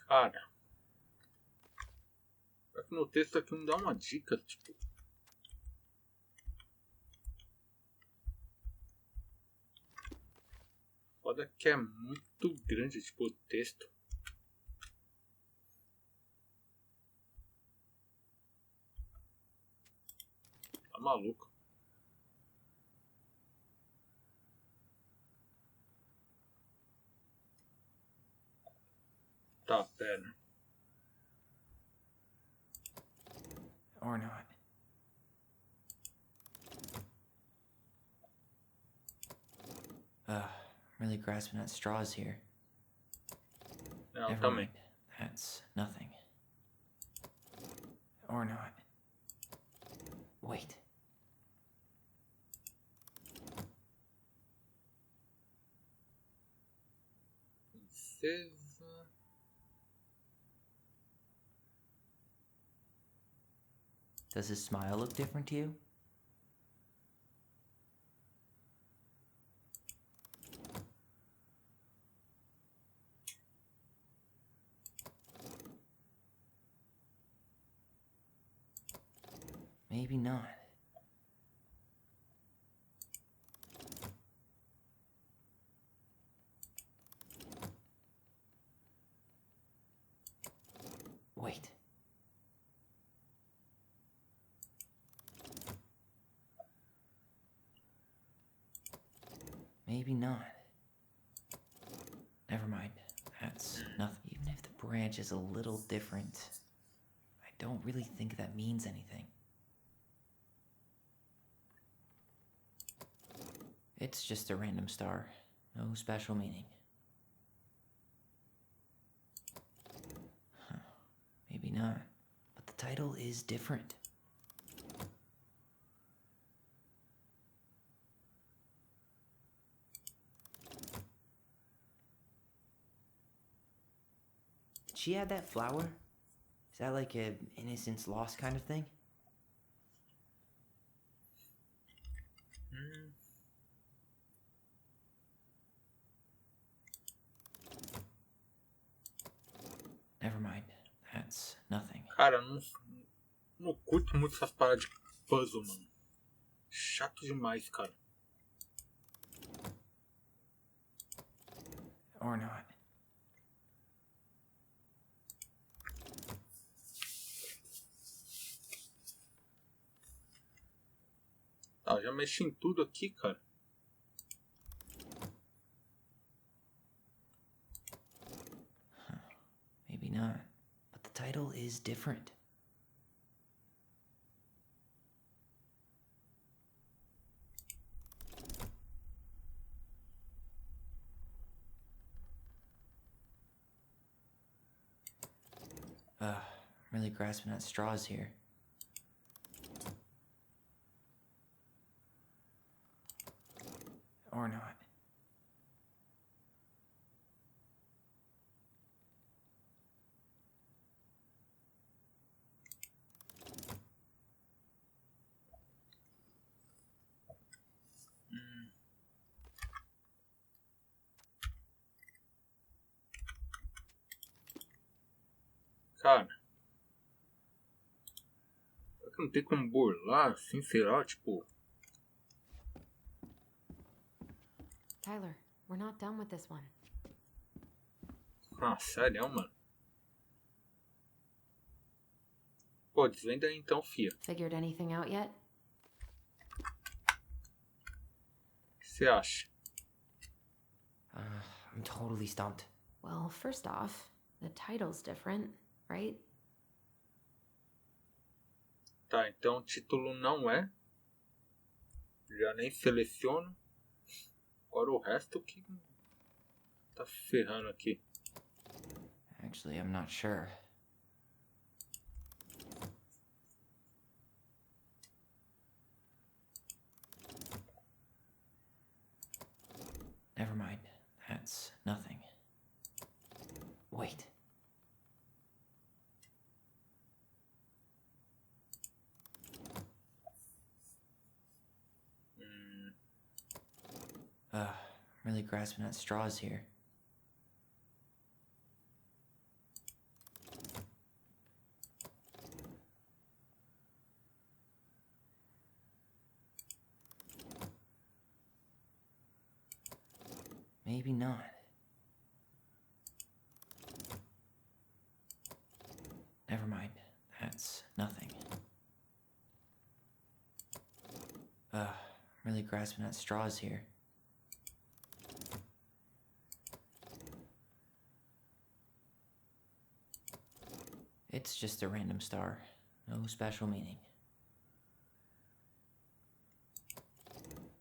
Cara, no texto aqui não dá uma dica, tipo. Foda que é muito grande, tipo, o texto. Tá maluco. Tá, pera. Or not. Really grasping at straws here. Não, Never também. mind. That's nothing. Or not. Wait. Princesa. Does his smile look different to you? Maybe not. Wait. Maybe not. Never mind. That's nothing. Even if the branch is a little different, I don't really think that means anything. It's just a random star. No special meaning. Huh. Maybe not. But the title is different. Did she add that flower? Is that like a innocence lost kind of thing? Never mind. That's nothing. Cara, não curto muito essas paradas de puzzle, mano. Chato demais, cara. Or not. Tá, já mexi em tudo aqui, cara. Maybe not. But the title is different. Really grasping at straws here. Or not. Cara. Será que não tem como burlar assim, sei lá, tipo. Tyler, we're not done with this one. Ah, sério, mano? Pô, desvenda aí então, fia. Figured anything out yet? O que você acha? I'm totally stumped. Well, first off, the title's different, right? Tá, então o título não é. Já nem seleciono. Agora o resto que tá ferrando aqui. Actually, I'm not sure. Never mind. That's nothing. Wait. Really grasping at straws here. Maybe not. Never mind. That's nothing. Really grasping at straws here. It's just a random star. No special meaning.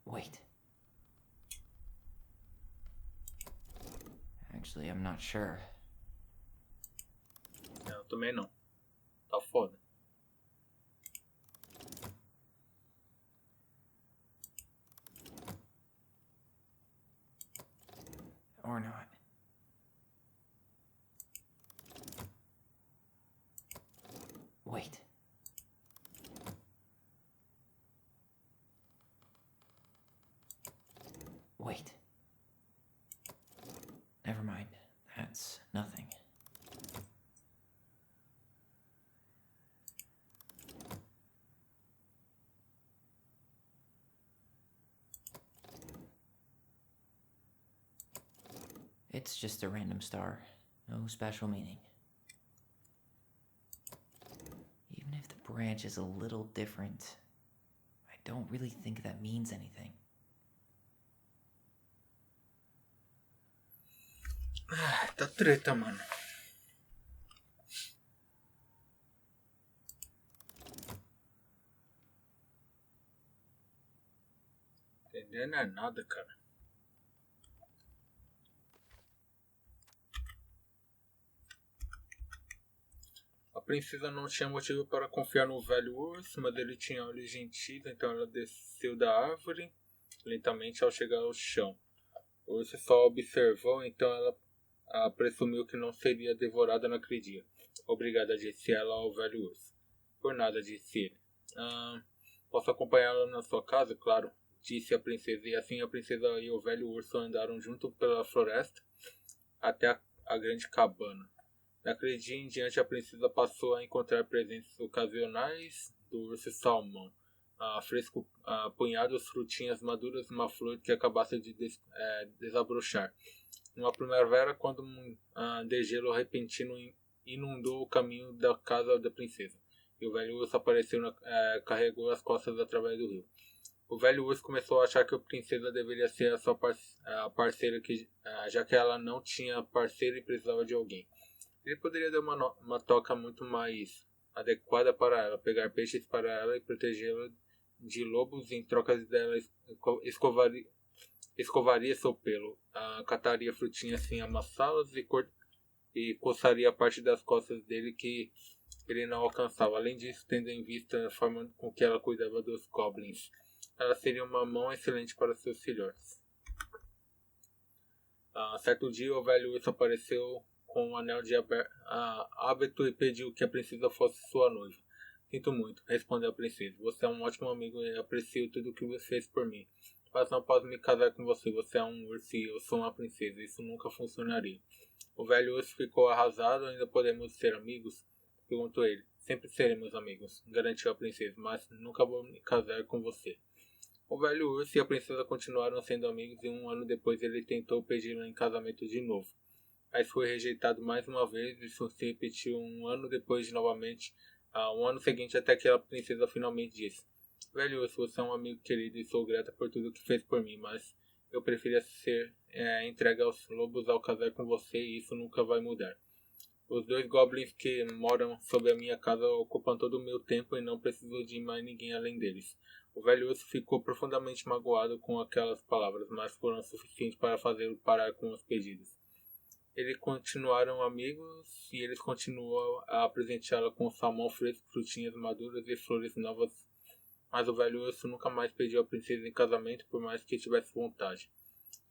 Wait. Actually, I'm not sure. Eu também não. Tá foda. Or not. Wait. Wait. Never mind. That's nothing. It's just a random star. No special meaning. Even if the branch is a little different, I don't really think that means anything. Tá treta, mano. Entendendo é nada, cara. A princesa não tinha motivo para confiar no velho urso, mas ele tinha olhos gentis, então ela desceu da árvore lentamente ao chegar ao chão. O urso só observou, então ela presumiu que não seria devorada naquele dia. Obrigada, disse ela ao velho urso. Por nada, disse ele. Posso acompanhá-la na sua casa? Claro, disse a princesa, e assim a princesa e o velho urso andaram junto pela floresta até a grande cabana. Naquele dia em diante, a princesa passou a encontrar presenças ocasionais do urso salmão, punhados, frutinhas maduras, uma flor que acabasse de desabrochar. Uma primavera, quando um degelo repentino inundou o caminho da casa da princesa, e o velho urso apareceu, carregou as costas através do rio. O velho urso começou a achar que a princesa deveria ser a sua parceira, já que ela não tinha parceiro e precisava de alguém. Ele poderia dar uma toca muito mais adequada para ela, pegar peixes para ela e protegê-la de lobos. Em troca dela escovaria seu pelo, cataria frutinhas sem amassá-las e coçaria a parte das costas dele que ele não alcançava. Além disso, tendo em vista a forma com que ela cuidava dos goblins, ela seria uma mão excelente para seus filhotes. Certo dia, o velho urso apareceu com um anel de hábito e pediu que a princesa fosse sua noiva. Sinto muito, respondeu a princesa. Você é um ótimo amigo e aprecio tudo o que você fez por mim. Mas não posso me casar com você. Você é um urso e eu sou uma princesa. Isso nunca funcionaria. O velho urso ficou arrasado. Ainda podemos ser amigos? Perguntou ele. Sempre seremos amigos, garantiu a princesa, mas nunca vou me casar com você. O velho urso e a princesa continuaram sendo amigos e um ano depois ele tentou pedi-la em casamento de novo. Mas foi rejeitado mais uma vez. Isso se repetiu um ano depois novamente, um ano seguinte, até que a princesa finalmente disse: Velho urso, você é um amigo querido e sou grata por tudo que fez por mim, mas eu preferia ser entregue aos lobos ao casar com você e isso nunca vai mudar. Os 2 goblins que moram sob a minha casa ocupam todo o meu tempo e não preciso de mais ninguém além deles. O velho urso ficou profundamente magoado com aquelas palavras, mas foram suficientes para fazê-lo parar com os pedidos. Eles continuaram amigos e eles continuam a presenteá-la com salmão fresco, frutinhas maduras e flores novas. Mas o velho urso nunca mais pediu a princesa em casamento, por mais que tivesse vontade.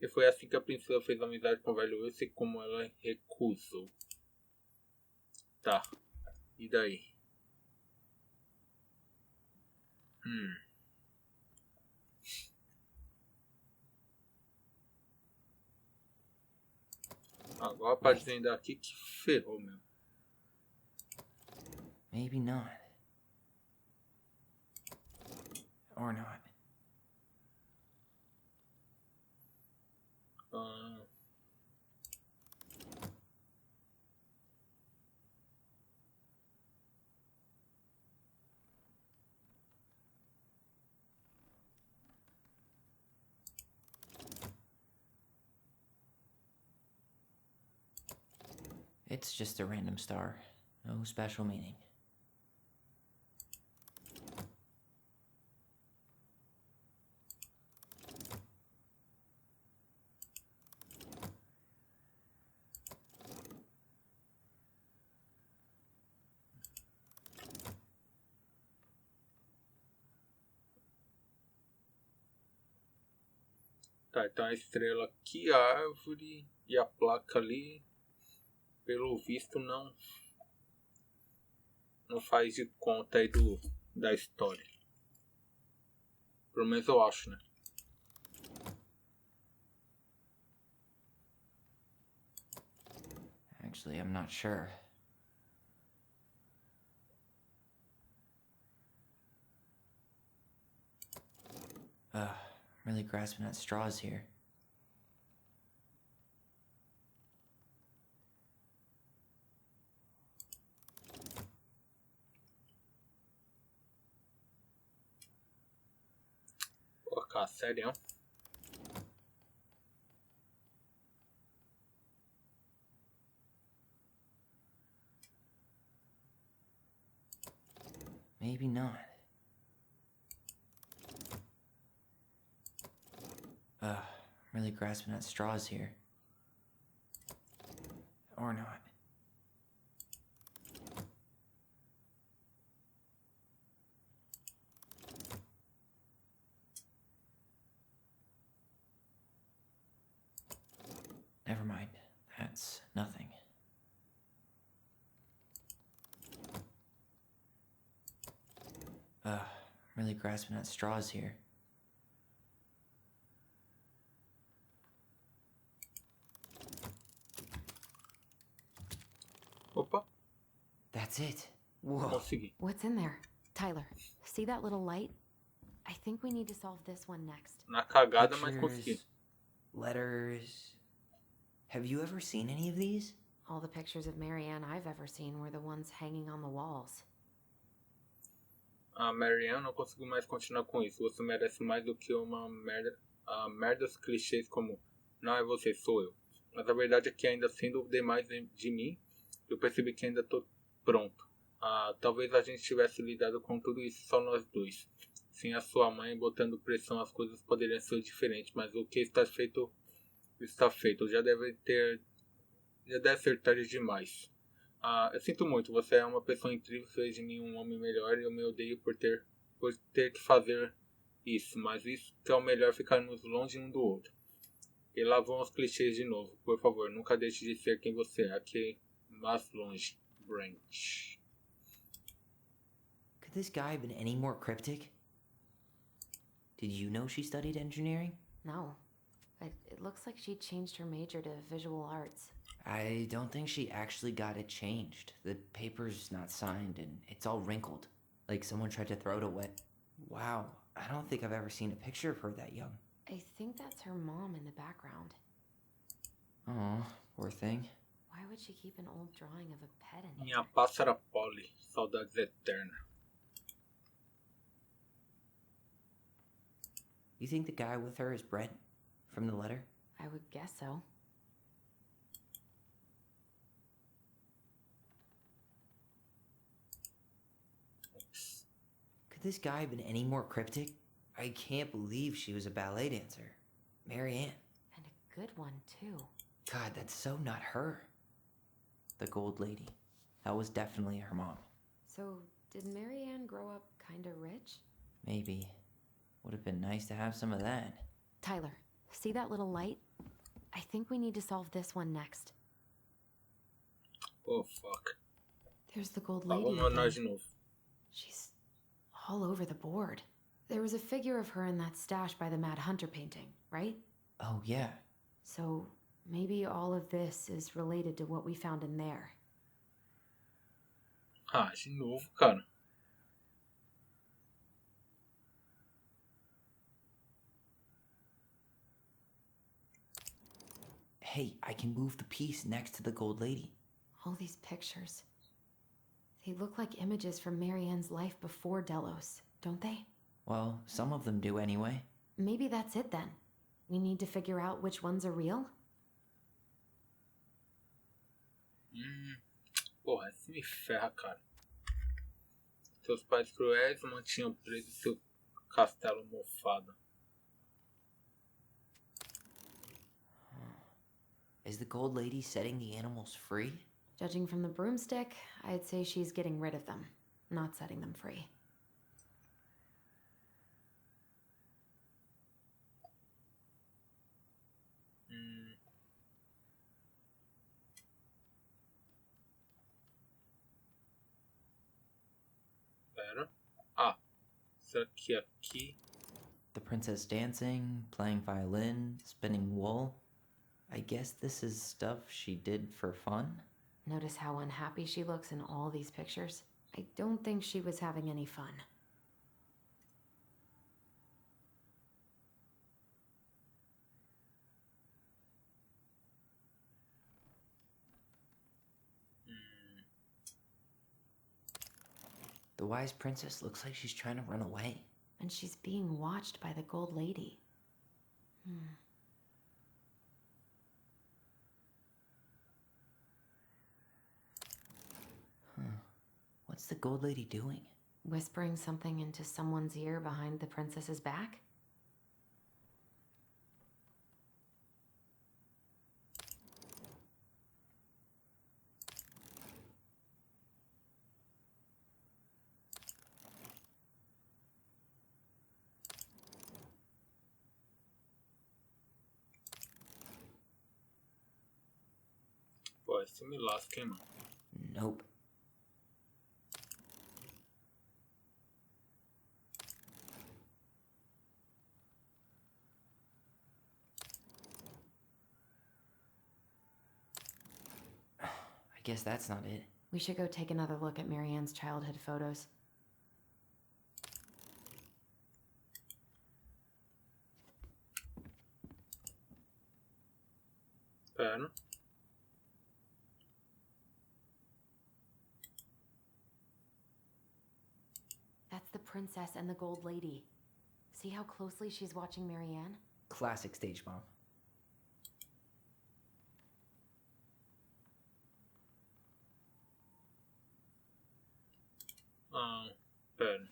E foi assim que a princesa fez amizade com o velho urso e como ela recusou. Tá, e daí? Agora pra desvendar aqui que ferrou mesmo. Maybe not. Or not. It's just a random star. No special meaning. Tá, então a estrela aqui, a árvore e a placa ali, pelo visto não faz de conta aí da história. Pelo menos eu acho, né? Actually, I'm not sure. I'm really grasping at straws here. Colocar sério. Maybe not. Really grasping at straws here. Or not. Never mind. That's nothing. Really grasping at straws here. Opa. That's it. Whoa. Consegui. What's in there? Tyler, see that little light? I think we need to solve this one next. Na cagada, mas consegui. Letters. Have you ever seen any of these? All the pictures of Marianne I've ever seen were the ones hanging on the walls. Marianne, não consigo mais continuar com isso. Você merece mais do que uma merda. Merdas clichês como não é você, sou eu. Mas a verdade é que ainda sendo demais de mim, eu percebi que ainda tô pronto. Talvez a gente tivesse lidado com tudo isso só nós dois. Sem a sua mãe botando pressão, as coisas poderiam ser diferentes. Mas o que está feito, está feito. Já deve ser tarde demais. Eu sinto muito, você é uma pessoa incrível, fez de mim um homem melhor e eu me odeio por ter que fazer isso. Mas isso que é o melhor, ficarmos longe um do outro. E lá vão os clichês de novo. Por favor, nunca deixe de ser quem você é. Aqui mais longe. Branch. Could this guy have been any more cryptic? Did you know she studied engineering? No. But it looks like she changed her major to visual arts. I don't think she actually got it changed. The paper's not signed and it's all wrinkled. Like someone tried to throw it away. Wow, I don't think I've ever seen a picture of her that young. I think that's her mom in the background. Oh, poor thing. Why would she keep an old drawing of a pet in here? Minha pássara Polly, saudades eterna. You think the guy with her is Brent from the letter? I would guess so. Could this guy have been any more cryptic? I can't believe she was a ballet dancer. Marianne. And a good one, too. God, that's so not her. The gold lady. That was definitely her mom. So, did Marianne grow up kinda rich? Maybe. Would have been nice to have some of that. Tyler, see that little light? I think we need to solve this one next. Oh, fuck. There's the gold lady again. She's all over the board. There was a figure of her in that stash by the Mad Hunter painting, right? Oh, yeah. So, maybe all of this is related to what we found in there. De novo, cara. Hey, I can move the piece next to the gold lady. All these pictures. They look like images from Marianne's life before Delos, don't they? Well, some of them do anyway. Maybe that's it then. We need to figure out which ones are real? Porra, isso me ferra, cara. Seus pais cruéis mantinham preso seu castelo mofado. Is the gold lady setting the animals free? Judging from the broomstick, I'd say she's getting rid of them, not setting them free. Será que aqui? The princess dancing, playing violin, spinning wool. I guess this is stuff she did for fun? Notice how unhappy she looks in all these pictures? I don't think she was having any fun. The wise princess looks like she's trying to run away. And she's being watched by the gold lady. What's the gold lady doing? Whispering something into someone's ear behind the princess's back? Pô, esse me lasca, hein, mano. Nope. I guess that's not it. We should go take another look at Marianne's childhood photos. Pera. That's the princess and the gold lady. See how closely she's watching Marianne? Classic stage mom. Pera.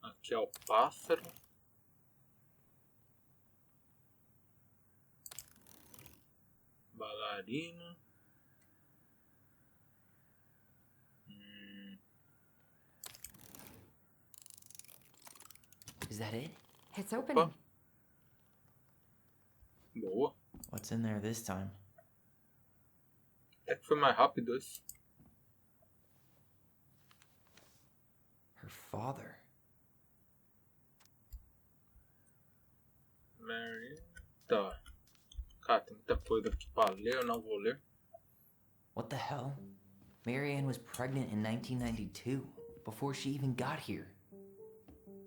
Aqui é o pássaro. Bailarina. Is that it? It's opening. Boa. What's in there this time? É que foi mais rápido esse. Her father. Mary. Tá. Cara, tem muita coisa aqui pra ler, eu não vou ler. What the hell? Marianne was pregnant in 1992, before she even got here.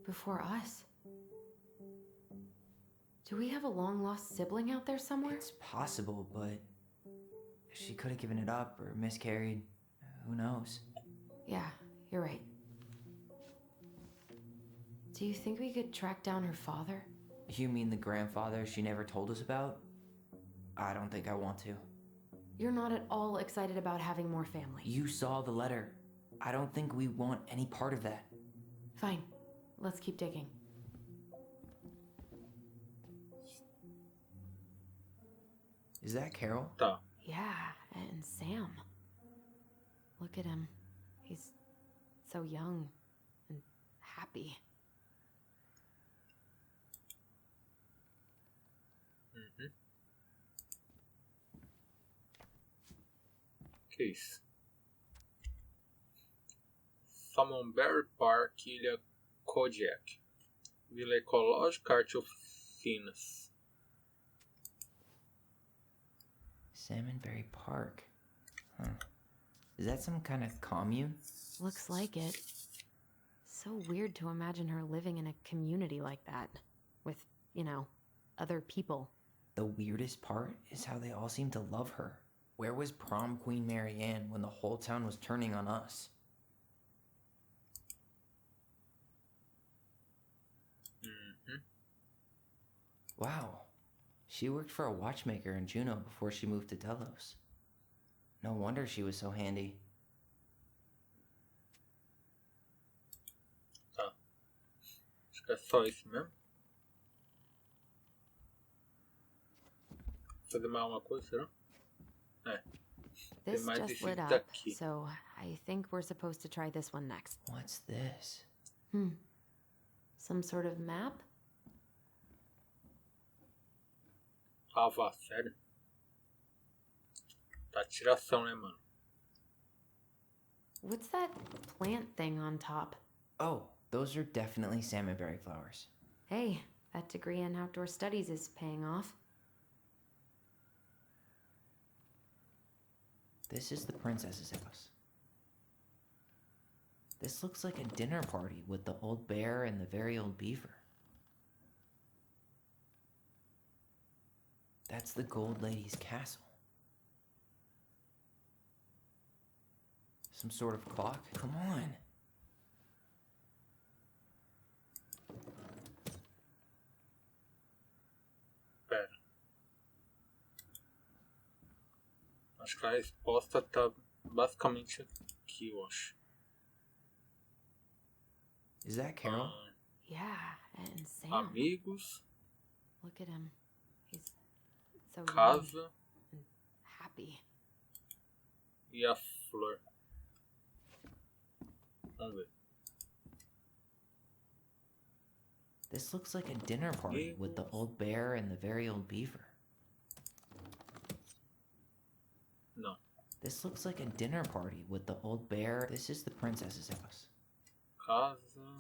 Before us? Do we have a long-lost sibling out there somewhere? It's possible, but she could have given it up or miscarried. Who knows? Yeah, you're right. Do you think we could track down her father? You mean the grandfather she never told us about? I don't think I want to. You're not at all excited about having more family. You saw the letter. I don't think we want any part of that. Fine. Let's keep digging. Is that Carol? Tá. Yeah, and Sam. Look at him. He's so young and happy. Que isso? Salmonberry Park, Ilha Kodiak. Vila Ecológica, Arte Oficinas. Salmonberry Park. Huh. Is that some kind of commune? Looks like it. So weird to imagine her living in a community like that. With, you know, other people. The weirdest part is how they all seem to love her. Where was prom queen Marianne when the whole town was turning on us? Wow. She worked for a watchmaker in Juneau before she moved to Delos. No wonder she was so handy. Tá. Acho que é só isso mesmo. Fazer mais uma coisa, será? É. Tem This mais just esse lit up, daqui. so I think we're supposed to try this one next. What's this? Some sort of map? Ah, vá, sério? Tá tiração, né, mano? What's that plant thing on top? Oh, those are definitely salmonberry flowers. Hey, that degree in outdoor studies is paying off. This is the princess's house. This looks like a dinner party with the old bear and the very old beaver. That's the gold lady's castle. Some sort of clock? Come on. Pera. Acho que a resposta tá basicamente aqui, eu acho. Is that Carol? Yeah, and Sam. Amigos. Look at him. He's so Casa. young and happy. E a flor. Vamos ver. This looks like a dinner party with the old bear and the very old beaver. No. This looks like a dinner party with the old bear. This is the princess's house. Casa.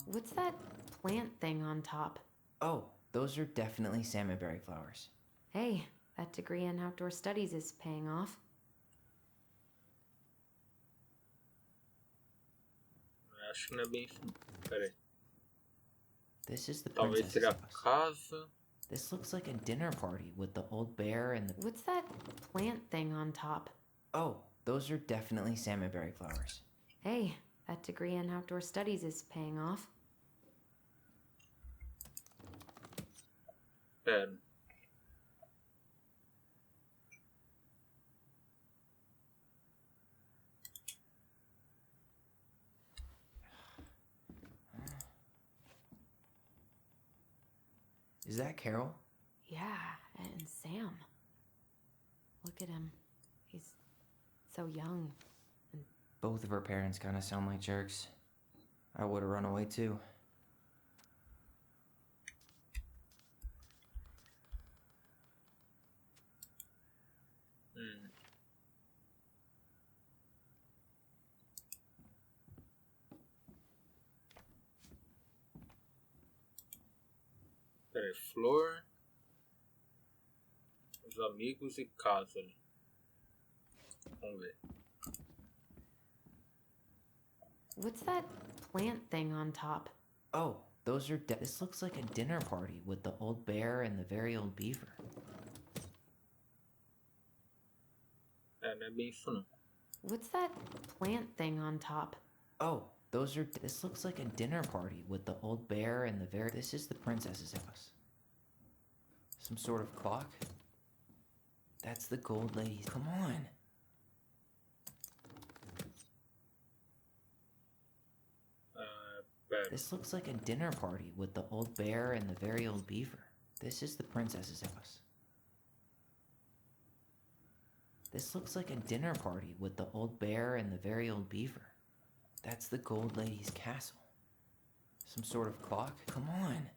What's that plant thing on top? Oh, those are definitely salmonberry flowers. Hey, that degree in outdoor studies is paying off. Acho que não é bem isso. Pera aí. This is the Talvez princess's seja house. casa. This looks like a dinner party with the old bear and the... What's that plant thing on top? Oh, those are definitely salmonberry flowers. Hey, that degree in outdoor studies is paying off. Pera. Is that Carol? Yeah, and Sam. Look at him. He's so young. Both of her parents kind of sound like jerks. I would have run away too. Pera aí. Flor. Os amigos e casa ali. Vamos ver. What's that plant thing on top? Oh, those are... This looks like a dinner party with the old bear and the very old beaver. É, não é bem isso não. What's that plant thing on top? Oh, those are... This looks like a dinner party with the old bear and the very... This is the princess's house. Some sort of clock? That's the gold lady's... Come on. Pera. This looks like a dinner party with the old bear and the very old beaver. This is the princess's house. This looks like a dinner party with the old bear and the very old beaver. That's the gold lady's castle. Some sort of clock? Come on.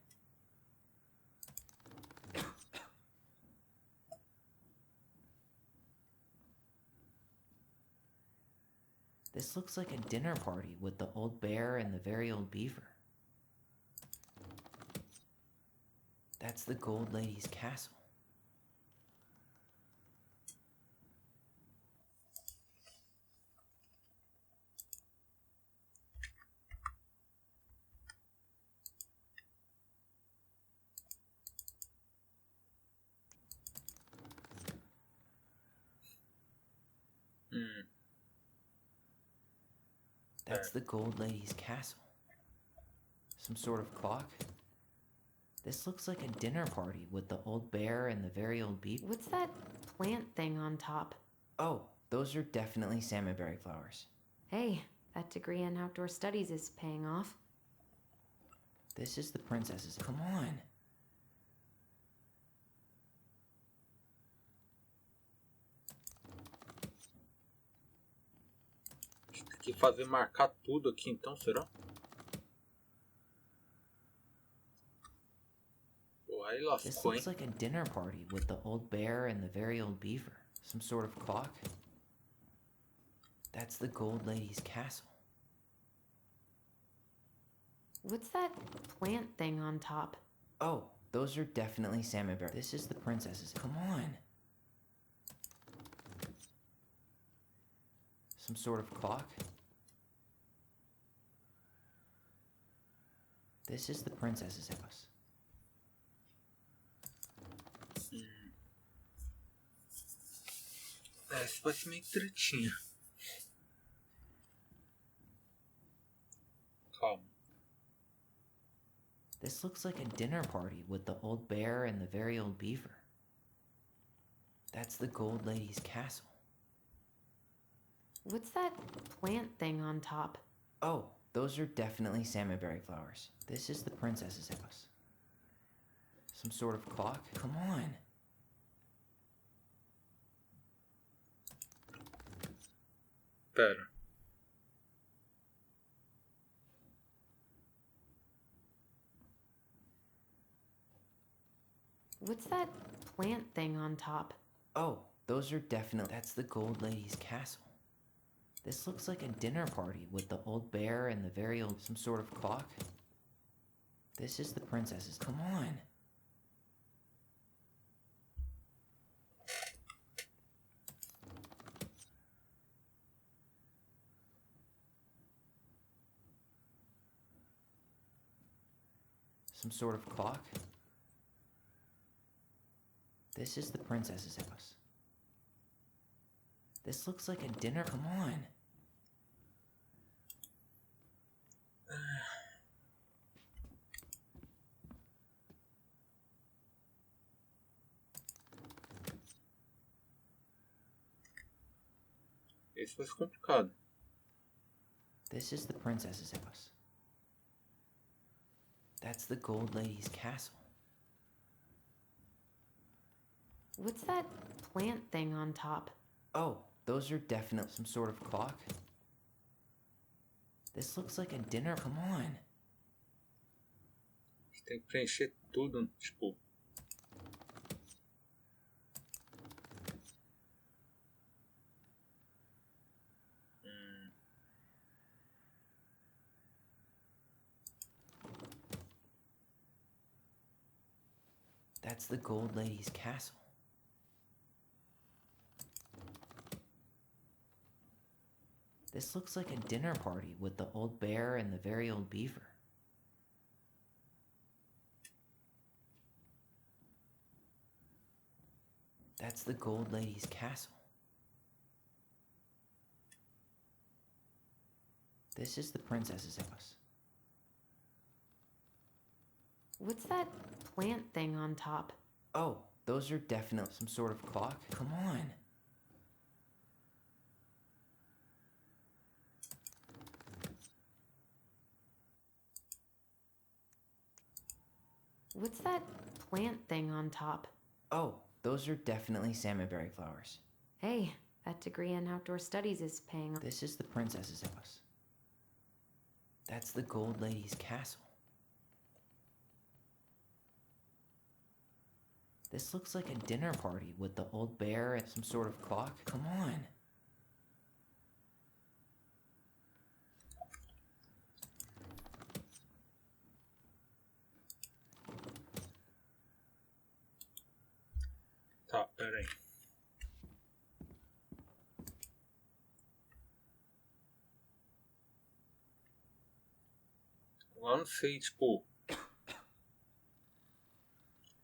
This looks like a dinner party with the old bear and the very old beaver. That's the gold lady's castle. That's the gold lady's castle. Some sort of clock? This looks like a dinner party with the old bear and the very old beaver. What's that plant thing on top? Oh, those are definitely salmonberry flowers. Hey, that degree in outdoor studies is paying off. This is the princess's... Come on. Tem que fazer marcar tudo aqui então, será? Pô, aí This lascou, hein? looks like a dinner party with the old bear and the very old beaver. Some sort of clock? That's the gold lady's castle. What's that plant thing on top? Oh, those are definitely salmon berries. This is the princess's. Come on. Some sort of clock? This is the princess's house. Essa vai ser meio tretinha. Calma. This looks like a dinner party with the old bear and the very old beaver. That's the gold lady's castle. What's that plant thing on top? Oh, those are definitely salmonberry flowers. This is the princess's house. Some sort of clock? Come on. Pera. What's that plant thing on top? Oh, those are definitely... That's the gold lady's castle. This looks like a dinner party with the old bear and the very old... Some sort of clock? This is the princess's... Come on. Some sort of clock? This is the princess's house. This looks like a dinner... Come on. Esse vai ser complicado. This is the princess's house. That's the gold lady's castle. What's that plant thing on top? Oh, those are definitely... Some sort of clock? This looks like a dinner... Come on. Tem que preencher tudo, tipo... That's the gold lady's castle. This looks like a dinner party with the old bear and the very old beaver. That's the gold lady's castle. This is the princess's house. What's that plant thing on top? Oh, those are definitely... Some sort of clock? Come on. What's that plant thing on top? Oh, those are definitely salmonberry flowers. Hey, that degree in outdoor studies is paying off. This is the princess's house. That's the gold lady's castle. This looks like a dinner party with the old bear and some sort of clock. Come on. Tá, pera aí. Eu não sei, tipo...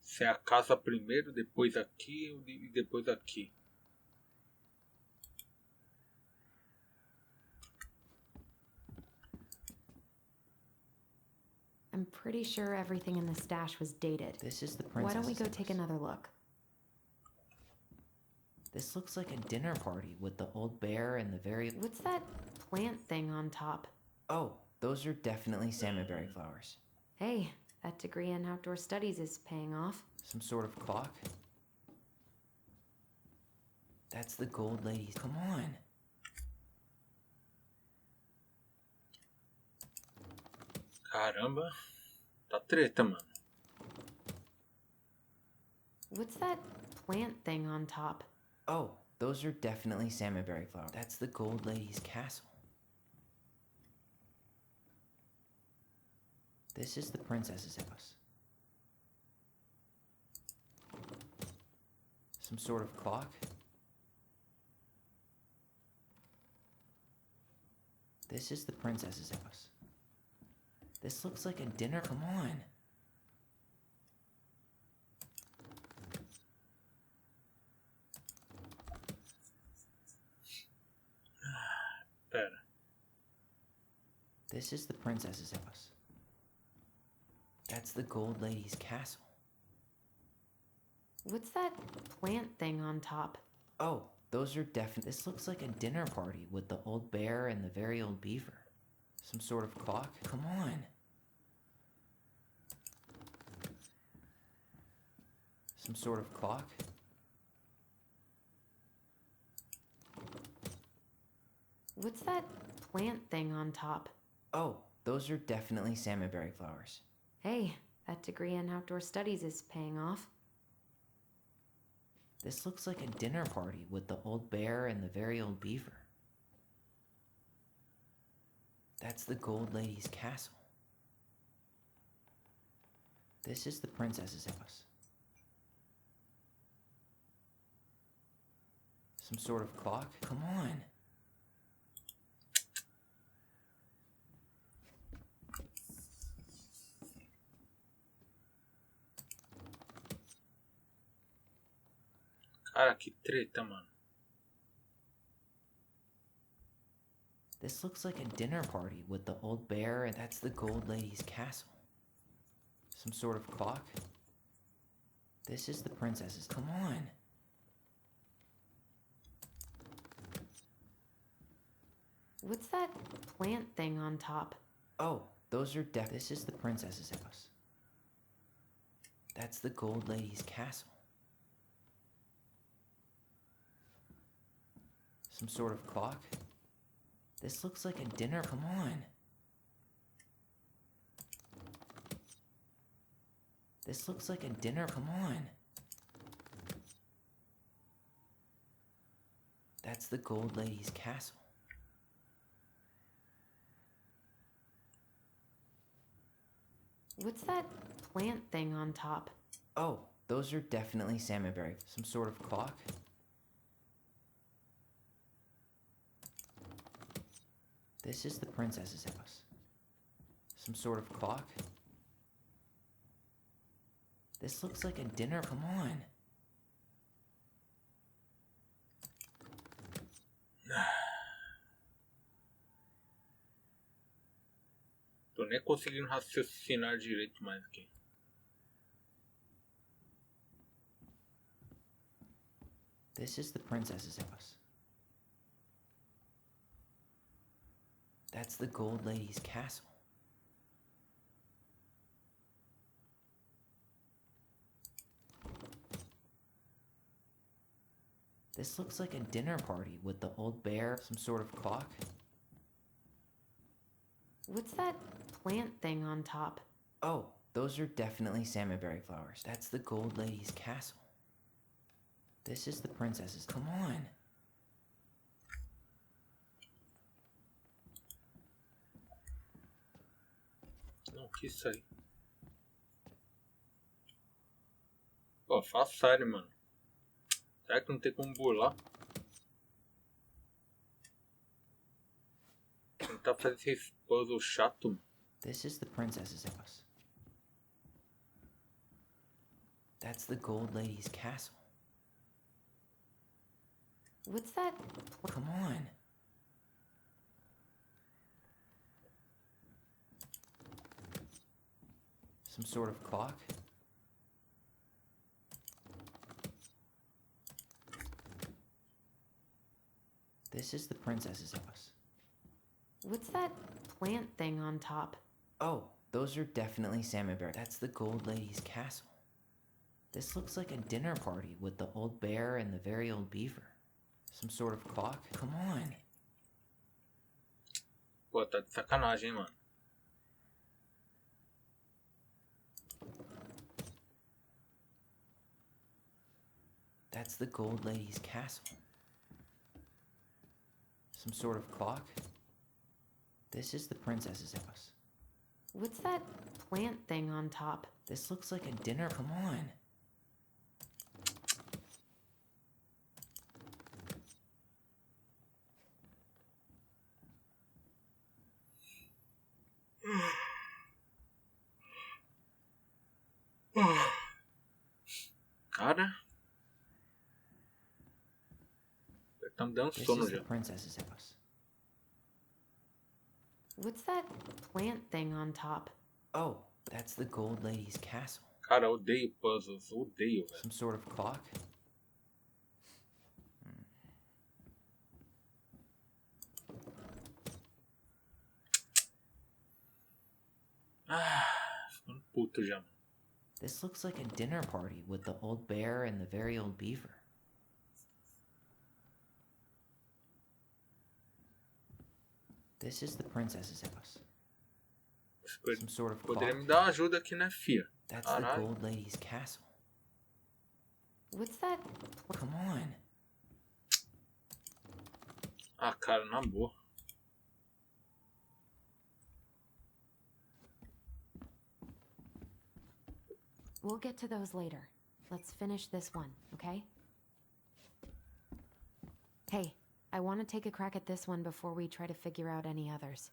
Se é a casa primeiro, depois aqui e depois aqui. I'm pretty sure everything in the stash was dated. This is the princess's Why don't we go house. take another look? This looks like a dinner party with the old bear and the very... What's that plant thing on top? Oh, those are definitely salmonberry flowers. Hey, that degree in outdoor studies is paying off. Some sort of clock? That's the gold lady's... Come on. Caramba. Tá treta, mano. What's that plant thing on top? Oh, those are definitely salmonberry flowers. That's the gold lady's castle. This is the princess's house. Some sort of clock? This is the princess's house. This looks like a dinner. Come on. Pera. This is the princess's house. That's the gold lady's castle. What's that plant thing on top? Oh, those are definitely... This looks like a dinner party with the old bear and the very old beaver. Some sort of clock? Come on. Some sort of clock? What's that plant thing on top? Oh, those are definitely salmonberry flowers. Hey, that degree in outdoor studies is paying off. This looks like a dinner party with the old bear and the very old beaver. That's the gold lady's castle. This is the princess's house. Some sort of clock? Come on. Cara, que treta, mano. This looks like a dinner party with the old bear, and that's the gold lady's castle. Some sort of clock? This is the princess's. Come on. What's that plant thing on top? Oh, those are This is the princess's house. That's the gold lady's castle. Some sort of clock? This looks like a dinner. Come on. This looks like a dinner. Come on. That's the gold lady's castle. What's that plant thing on top? Oh, those are definitely salmonberry. Some sort of clock? This is the princess's house. Some sort of clock? This looks like a dinner. Come on. Tô nem conseguindo raciocinar direito mais aqui. This is the princess's house. That's the gold lady's castle. This looks like a dinner party with the old bear. Some sort of clock? What's that plant thing on top? Oh, those are definitely salmonberry flowers. That's the gold lady's castle. This is the princess's. Come on. Não, que isso aí. Pô, fala sério, mano. Será que não tem como burlar? Tentar fazer esse puzzle chato. This is the princess's house. That's the gold lady's castle. What's that? Come on. Some sort of clock? This is the princess's house. What's that plant thing on top? Oh, those are definitely salmonberry. That's the gold lady's castle. This looks like a dinner party with the old bear and the very old beaver. Some sort of clock? Come on. Pô, tá de sacanagem, hein, mano. That's the gold lady's castle. Some sort of clock? This is the princess's house. What's that plant thing on top. This looks like a dinner. Come on. Cara, tá me dando This sono is the já. princess's house. What's that plant thing on top? Oh, that's the gold lady's castle. Cara, eu odeio puzzles, eu odeio, velho. Some sort of clock? Ficando puto já, mano. This looks like a dinner party with the old bear and the very old beaver. This is the princess's house. Some sort of clock. Poderia me dar uma ajuda aqui, né, fia? That's the gold lady's castle. What's that? Come on. Ah, cara, na boa. We'll get to those later. Let's finish this one, okay? Hey, I want to take a crack at this one before we try to figure out any others.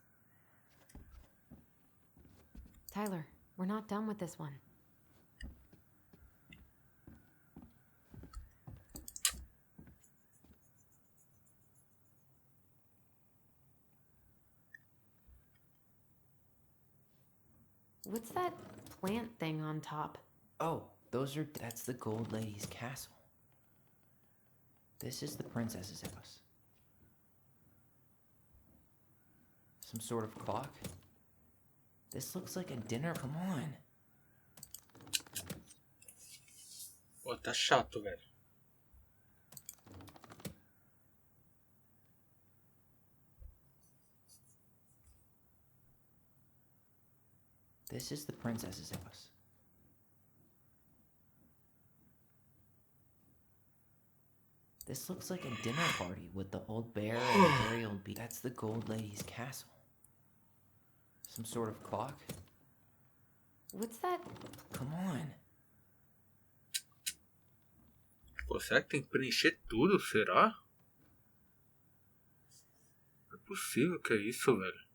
Tyler, we're not done with this one. What's that plant thing on top? Oh, that's the gold lady's castle. This is the princess's house. Some sort of clock? This looks like a dinner. Come on. Pô, tá chato, velho. This is the princess's house. This looks like a dinner party with the old bear and the very old beaver. That's the gold lady's castle. Some sort of clock? What's that? Come on. Pô, será que tem que preencher tudo? Será? Não é possível que é isso, velho.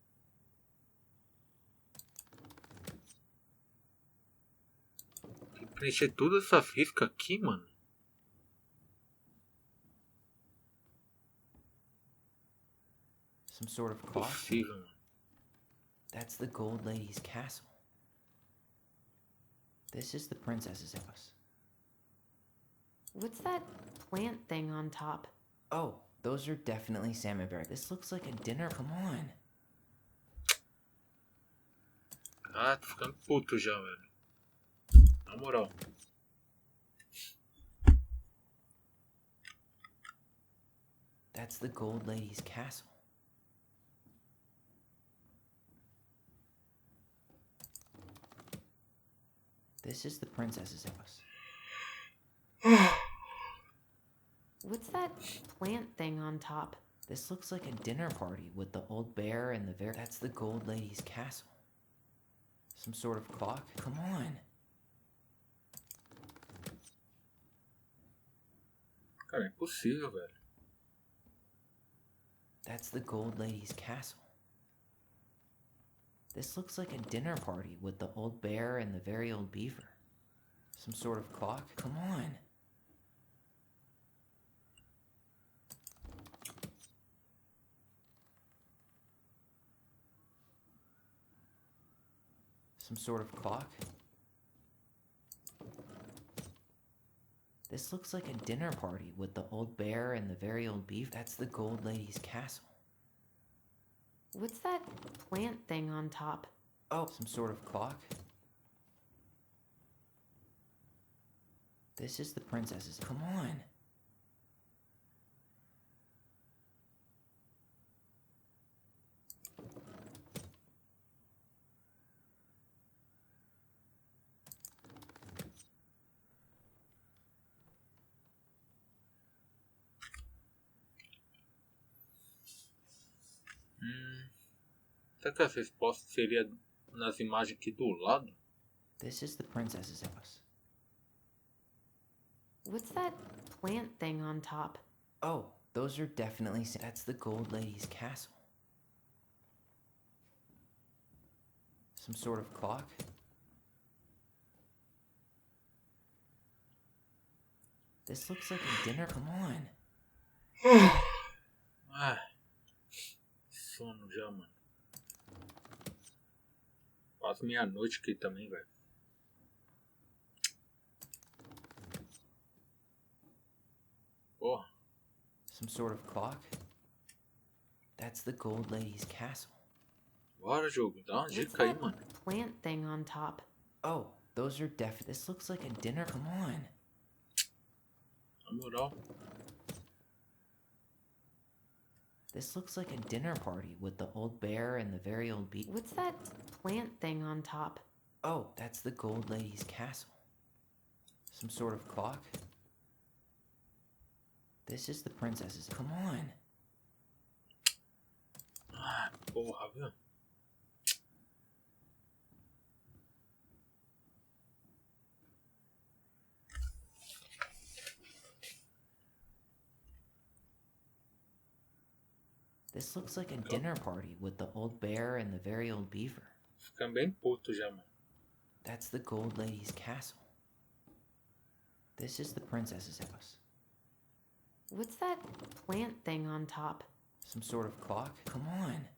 Tem que preencher todas essas riscas aqui, mano. Some sort of clock? Possível, mano. That's the gold lady's castle. This is the princess's house. What's that plant thing on top? Oh, those are definitely salmon berries. This looks like a dinner. Come on. Ah, tô ficando puto já, velho. Na moral. That's the gold lady's castle. This is the princess's house. What's that plant thing on top? This looks like a dinner party with the old bear and the very... That's the gold lady's castle. Some sort of clock? Come on. Cara, é impossível, velho. That's the gold lady's castle. This looks like a dinner party with the old bear and the very old beaver. Some sort of clock? Come on. Some sort of clock? This looks like a dinner party with the old bear and the very old beaver. That's the gold lady's castle. What's that plant thing on top? Oh, some sort of clock? This is the princess's. Come on. Será que a resposta seria nas imagens aqui do lado. This is the princess's house. What's that plant thing on top? Oh, those are definitely... That's the gold lady's castle. Some sort of clock? This looks like a dinner. Come on. Ah, sono já, mano. Quase meia-noite aqui também, velho. Porra. Some sort of clock? That's the gold lady's castle. Bora, jogo. Dá uma What's dica aí, that mano. plant thing on top? Oh, those are This looks like a dinner. Come on. Na moral. This looks like a dinner party with the old bear and the very old bee. What's that plant thing on top? Oh, that's the gold lady's castle. Some sort of clock? This is the princess's. Come on. Ah, porra, viu? This looks like a dinner party with the old bear and the very old beaver. Fica bem puto já, mano. That's the gold lady's castle. This is the princess's house. What's that plant thing on top? Some sort of clock? Come on.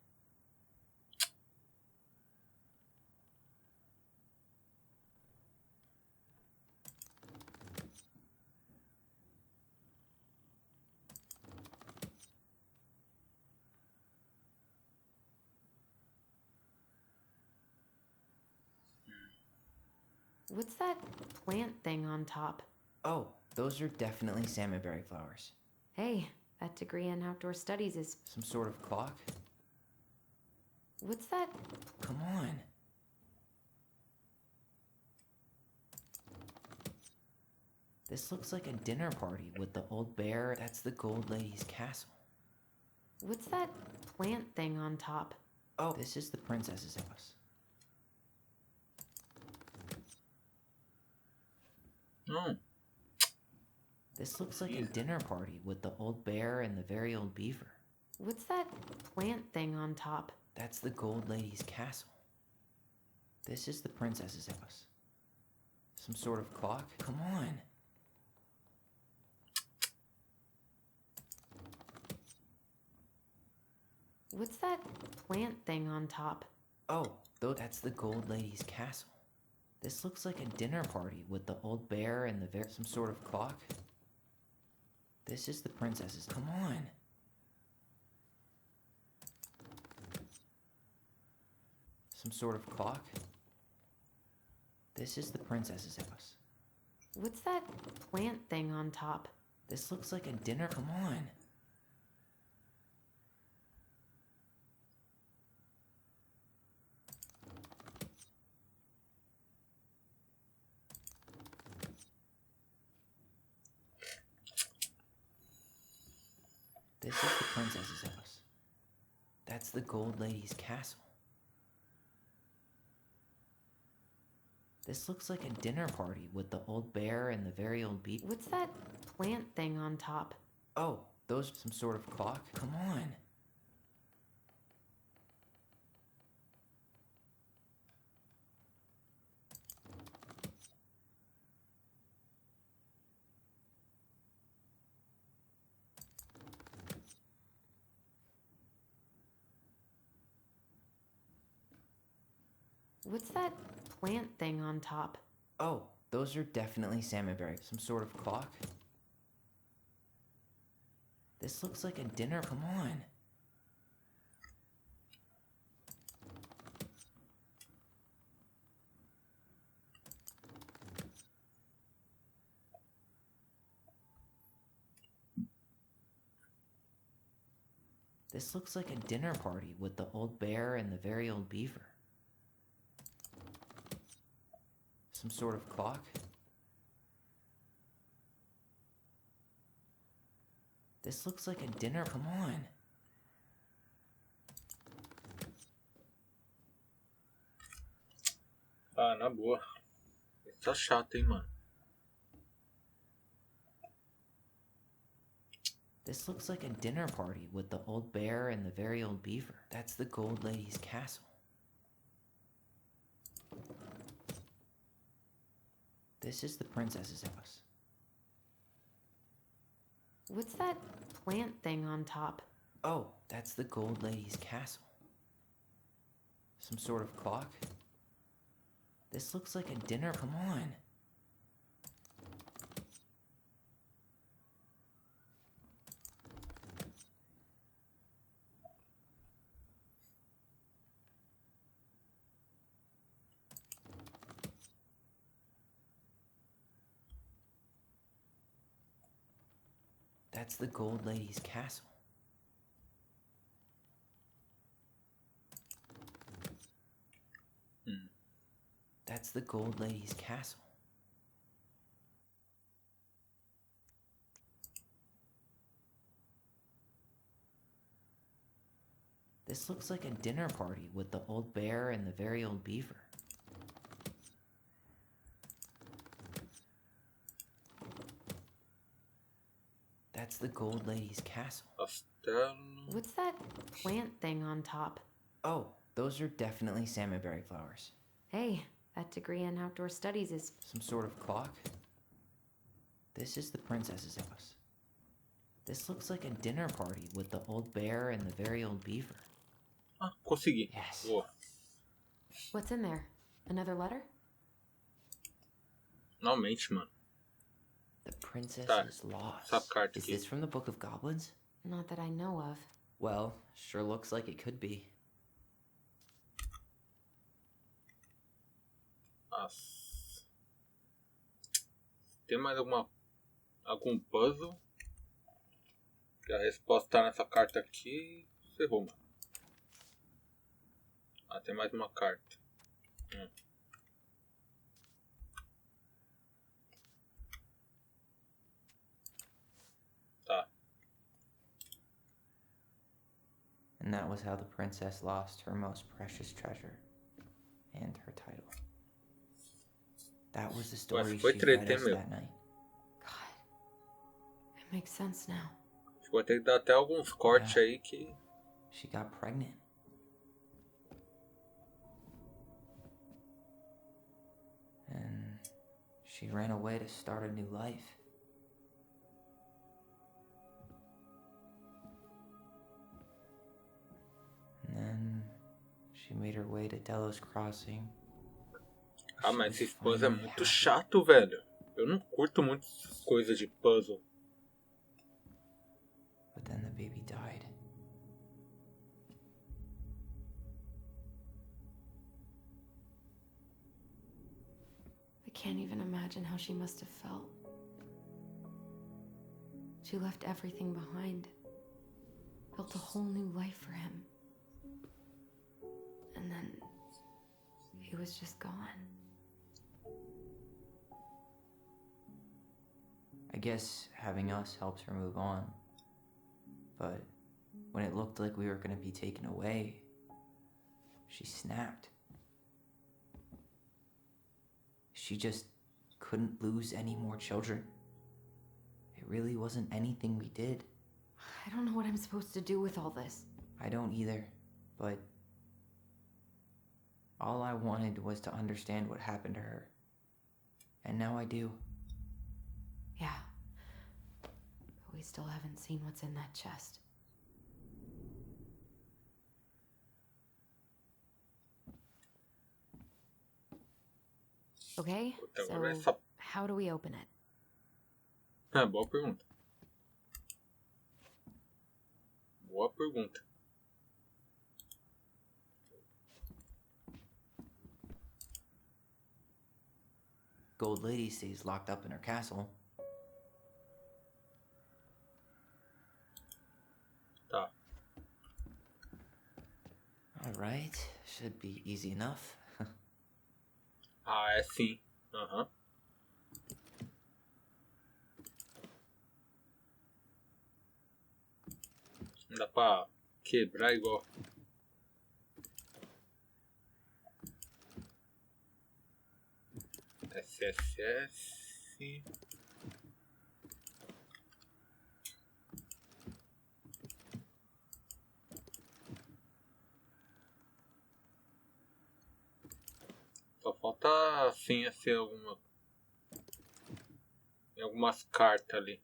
What's that plant thing on top? Oh, those are definitely salmonberry flowers. Hey, that degree in outdoor studies is... Some sort of clock? What's that? Come on. This looks like a dinner party with the old bear. That's the gold lady's castle. What's that plant thing on top? Oh, this is the princess's house. Não. This looks like a dinner party with the old bear and the very old beaver. What's that plant thing on top? That's the gold lady's castle. This is the princess's house. Some sort of clock? Come on. What's that plant thing on top? Oh, that's the gold lady's castle. This looks like a dinner party with the old bear and the some sort of clock. This is the princess's. Come on. Some sort of clock. This is the princess's house. What's that plant thing on top? This looks like a dinner. Come on. This is the princess's house. That's the gold lady's castle. This looks like a dinner party with the old bear and the very old bee. What's that plant thing on top? Oh, those some sort of clock? Come on. What's that plant thing on top? Oh, those are definitely salmonberry. Some sort of clock? This looks like a dinner. Come on. This looks like a dinner party with the old bear and the very old beaver. Some sort of clock? This looks like a dinner. Come on. Ah, na boa. Isso tá chato, hein, mano. This looks like a dinner party with the old bear and the very old beaver. That's the Gold Lady's castle. This is the princess's house. What's that plant thing on top? Oh, that's the Gold Lady's castle. Some sort of clock? This looks like a dinner. Come on. That's the Gold Lady's castle. That's the Gold Lady's castle. This looks like a dinner party with the old bear and the very old beaver. That's the Gold Lady's castle. What's that plant thing on top? Oh, those are definitely salmonberry flowers. Hey, that degree in outdoor studies is... Some sort of clock? This is the princess's house. This looks like a dinner party with the old bear and the very old beaver. Ah, consegui. Yes. Boa. What's in there? Another letter? Finalmente, mano. The princess is lost. Essa carta Is aqui. this from the Book of Goblins? Not that I know of. Well, sure looks like it could be. Nossa. Tem mais algum puzzle? Que a resposta tá nessa carta aqui. Ferrou, mano. Ah, tem mais uma carta. Tá. And that was how the princess lost her most precious treasure and her title. That was the story foi she treta, read hein, us meu? that night. It makes sense now. Acho que vou ter que dar até alguns cortes aí que... She got pregnant. And she ran away to start a new life. And then she made her way to Delos Crossing. Ah, mas esse puzzle é muito chato, velho. Eu não curto muito essas coisas de puzzle. But then the baby died. I can't even imagine how she must have felt. She left everything behind. Built a whole new life for him. And then he was just gone. I guess having us helped her move on. But when it looked like we were going to be taken away, she snapped. She just couldn't lose any more children. It really wasn't anything we did. I don't know what I'm supposed to do with all this. I don't either, but all I wanted was to understand what happened to her. And now I do. Yeah. But we still haven't seen what's in that chest. Okay, so how do we open it? Ah, boa pergunta. Boa pergunta. Gold Lady stays locked up in her castle. Tá. Alright, should be easy enough. Ah, é sim. Aham. Não dá pra quebrar igual. SSS. Só falta a senha ser alguma. Tem algumas cartas ali.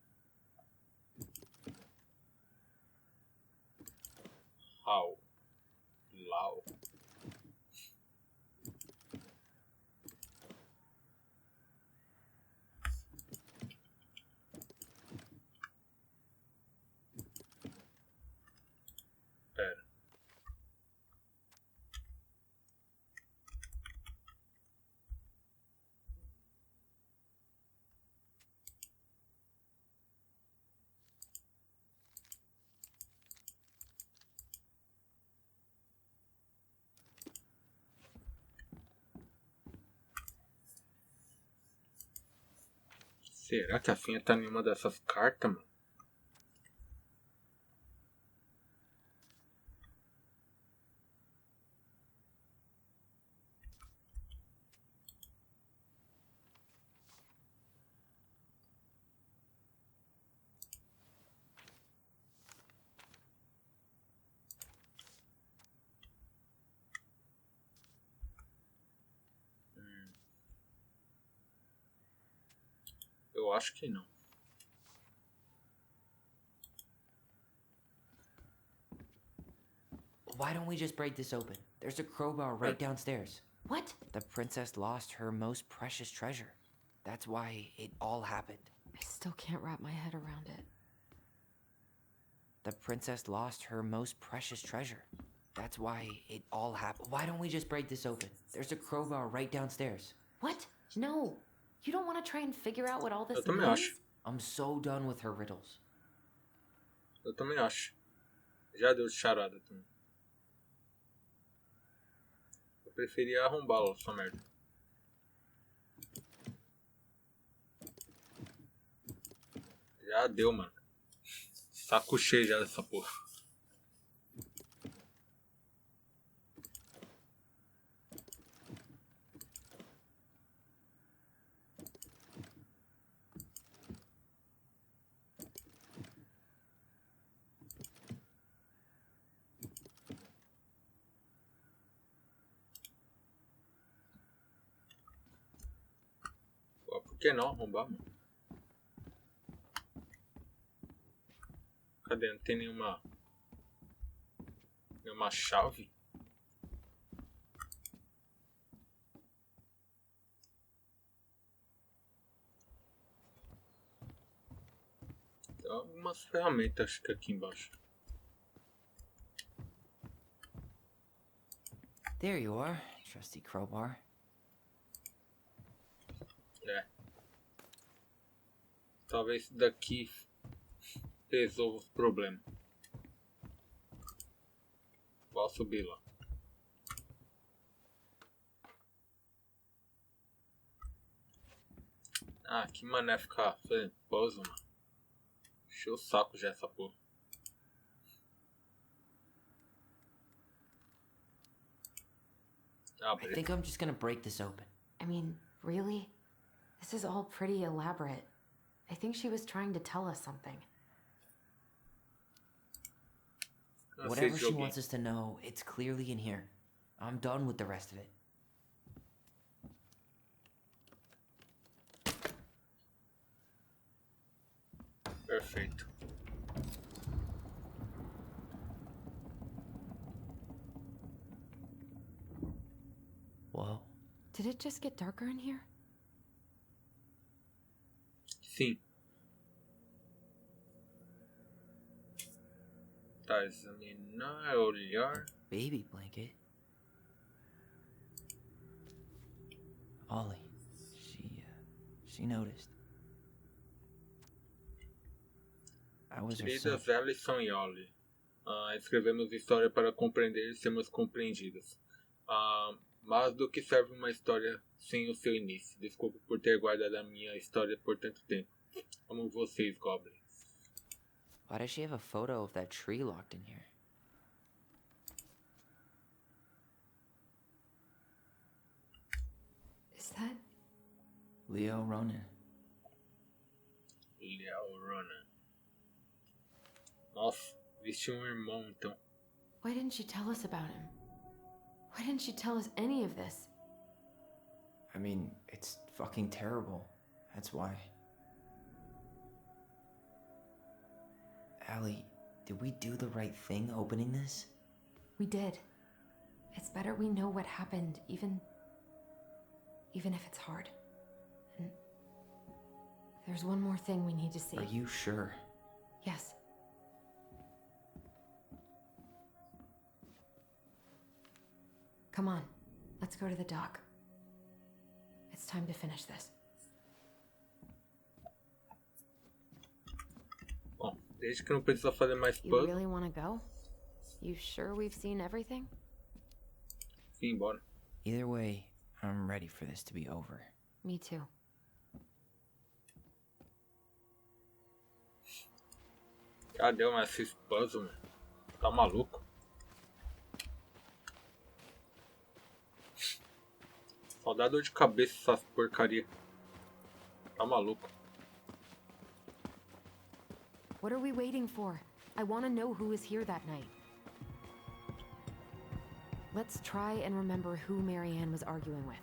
How? Lau. Pera. Será que a senha tá em uma dessas cartas, mano? Eu acho que não. Why don't we just break this open? There's a crowbar right downstairs. What? The princess lost her most precious treasure. That's why it all happened. I still can't wrap my head around it. The princess lost her most precious treasure. That's why it all happened. Why don't we just break this open? There's a crowbar right downstairs. What? No. You don't want to try and figure out what all this Eu também means? acho. I'm so done with her riddles. Eu também acho. Já deu de charada também. Eu preferia arrombá-lo, essa merda. Já deu, mano. Saco cheio já dessa porra. Pô, por que não arrombar, mano? Cadê? Não tem nenhuma chave? Tem algumas ferramentas, acho que aqui embaixo. There you are, trusty crowbar. É. Talvez daqui resolva os problemas. Vou subir lá. Ah, que mané ficar fazendo pose, mano. Encheu o saco já essa porra. I think I'm just gonna break this open. I mean, really? This is all pretty elaborate. I think she was trying to tell us something. Whatever she wants us to know, it's clearly in here. I'm done with the rest of it. Perfeito. Whoa. Did it just get darker in here? Sim. Tá, examinar, olhar. Baby blanket. Ollie, she noticed. I was her son. Queridas Alison e Ollie, escrevemos história para compreender e sermos compreendidas. Mas do que serve uma história sem o seu início? Desculpe por ter guardado a minha história por tanto tempo. Amo vocês, goblins. Why does she have a photo of that tree locked in here? Is that Leo Ronan. Leo Ronan. Nossa, existe irmão então. Why didn't she tell us about him? Why didn't she tell us any of this? I mean, it's fucking terrible. That's why. Allie, did we do the right thing opening this? We did. It's better we know what happened, even if it's hard. And there's one more thing we need to see. Are you sure? Yes. Come on, let's go to the dock. It's time to finish this. Bom, desde que não precisa fazer mais You puzzle. really want to go? You sure we've seen everything? Sim, bora. Either way, I'm ready for this to be over. Me too. Cadê esses puzzles, mano? Tá maluco? Só dá dor de cabeça essas porcaria. Tá maluco. What are we waiting for? I want to know who was here that night. Let's try and remember who Marianne was arguing with.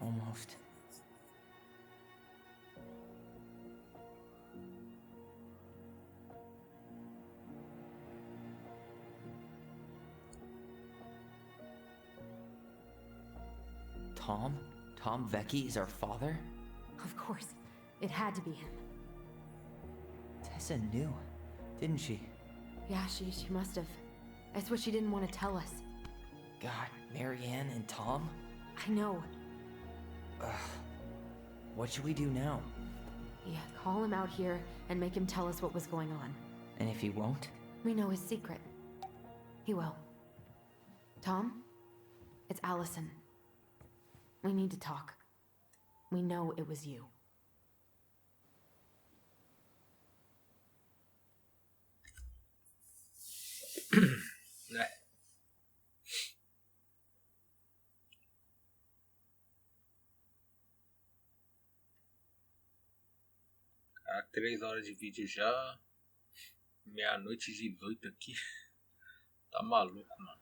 Almost. Tom? Tom Vecchi is our father? Of course. It had to be him. Tessa knew, didn't she? Yeah, she must have. That's what she didn't want to tell us. God, Marianne and Tom? I know. Ugh. What should we do now? Yeah, call him out here and make him tell us what was going on. And if he won't? We know his secret. He will. Tom? It's Allison. We need to talk. We know it was you. Cara, 3 horas de vídeo já. Meia-noite e 18 aqui. Tá maluco, mano.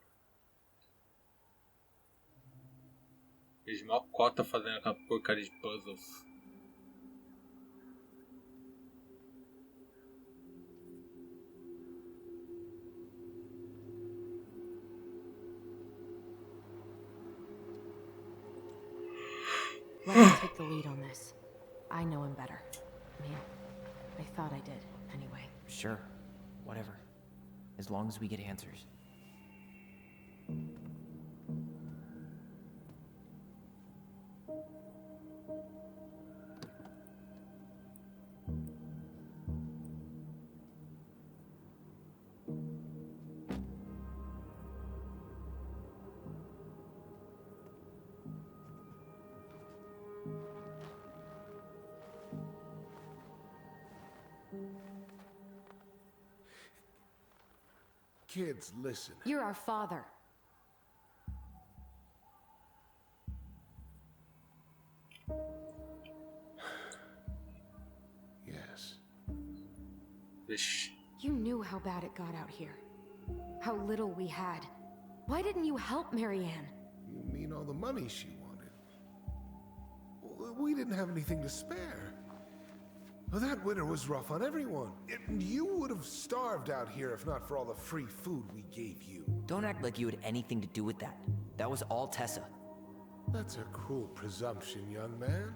Vejo maior cota fazendo aquela porcaria de puzzles. Let him take the lead on this. I know him better. I mean, I thought I did, anyway. Sure. Whatever. As long as we get answers. Kids, listen. You're our father. Yes. You knew how bad it got out here. How little we had. Why didn't you help Marianne? You mean all the money she wanted? We didn't have anything to spare. Well, that winter was rough on everyone. You would have starved out here if not for all the free food we gave you. Don't act like you had anything to do with that. That was all Tessa. That's a cruel presumption, young man.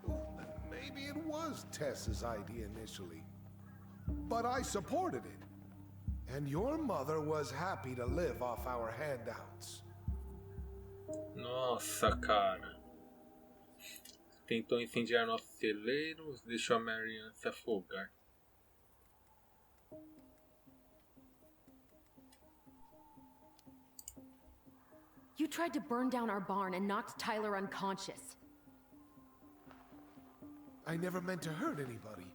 Well, maybe it was Tessa's idea initially. But I supported it. And your mother was happy to live off our handouts. Nossa, cara. Tentou incendiar nossos celeiros, deixou a Marianne se afogar. You tried to burn down our barn and knocked Tyler unconscious. I never meant to hurt anybody.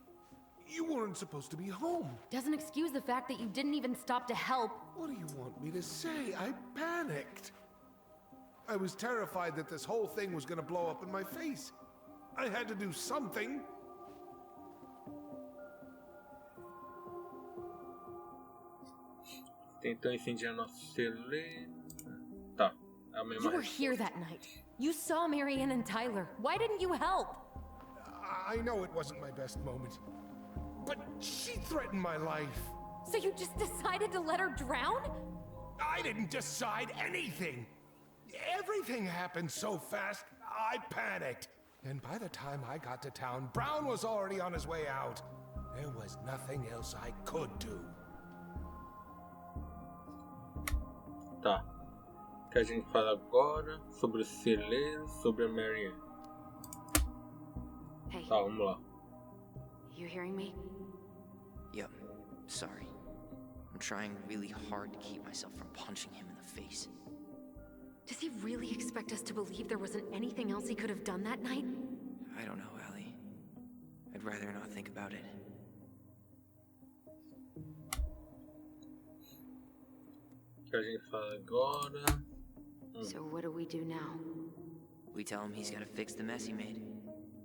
You weren't supposed to be home. Doesn't excuse the fact that you didn't even stop to help. What do you want me to say? I panicked. I was terrified that this whole thing was gonna blow up in my face. I had to do something. Tentou incendiar nosso celeiro. Tá, é a mesma You were resposta. here that night. You saw Marianne and Tyler. Why didn't you help? I know it wasn't my best moment, but she threatened my life. So you just decided to let her drown? I didn't decide anything. Everything happened so fast, I panicked. And by the time I got to town, Brown was already on his way out. There was nothing else I could do. Tá. O que a gente fala agora sobre o celeiro, sobre a Marianne. Hey. Tá, vamos lá. You hearing me? Yep, sorry. I'm trying really hard to keep myself from punching him in the face. Does he really expect us to believe there wasn't anything else he could have done that night? I don't know, Allie. I'd rather not think about it. O que a gente fala agora. So what do we do now? We tell him he's gotta fix the mess he made,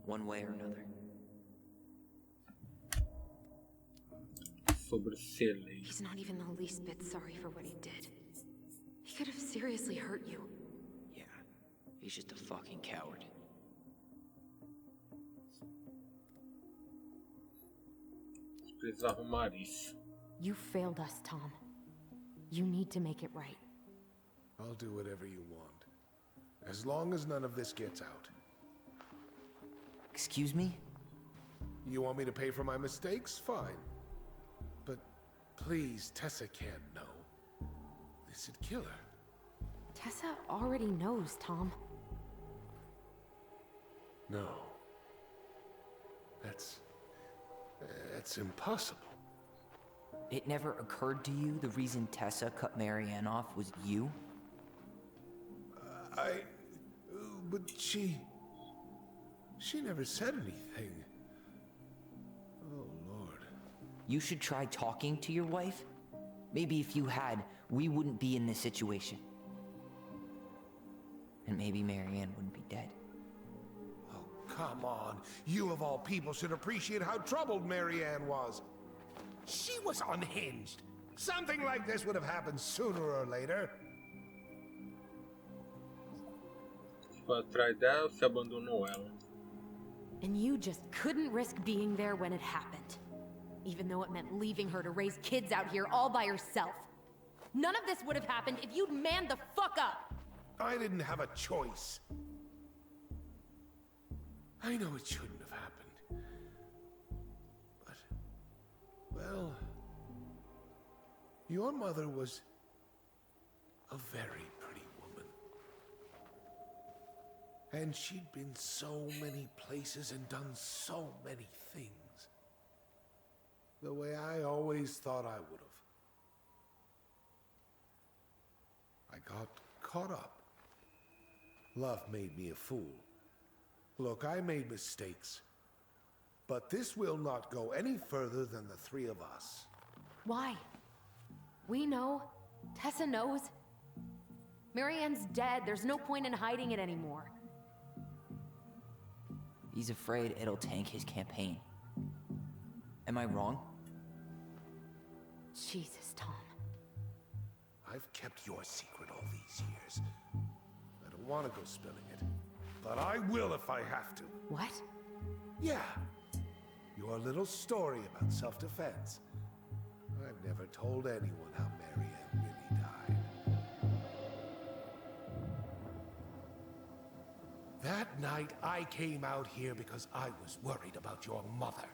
one way or another. Sobre o celeiro. He's not even the least bit sorry for what he did. He could have seriously hurt you. Yeah, he's just a fucking coward. Precisa arrumar isso. You failed us, Tom. You need to make it right. I'll do whatever you want, as long as none of this gets out. Excuse me? You want me to pay for my mistakes? Fine. But please, Tessa can't know. This'd kill her. Tessa already knows, Tom. No. That's impossible. It never occurred to you the reason Tessa cut Marianne off was you? But she never said anything. Oh, Lord. You should try talking to your wife. Maybe if you had, we wouldn't be in this situation. And maybe Marianne wouldn't be dead. Oh, come on. You of all people should appreciate how troubled Marianne was. She was unhinged. Something like this would have happened sooner or later. Foi atrás dela, se abandonou ela. And you just couldn't risk being there when it happened. Even though it meant leaving her to raise kids out here all by herself. None of this would have happened if you'd manned the fuck up! I didn't have a choice. I know it shouldn't have happened. But, well, your mother was a very pretty woman. And she'd been so many places and done so many things. The way I always thought I would have. I got caught up. Love made me a fool. Look, I made mistakes. But this will not go any further than the three of us. Why? We know. Tessa knows. Marianne's dead. There's no point in hiding it anymore. He's afraid it'll tank his campaign. Am I wrong? Jesus, Tom. I've kept your secret all these years. I don't want to go spilling it, but I will if I have to. What? Yeah. Your little story about self-defense. I've never told anyone how Marianne really died. That night, I came out here because I was worried about your mother.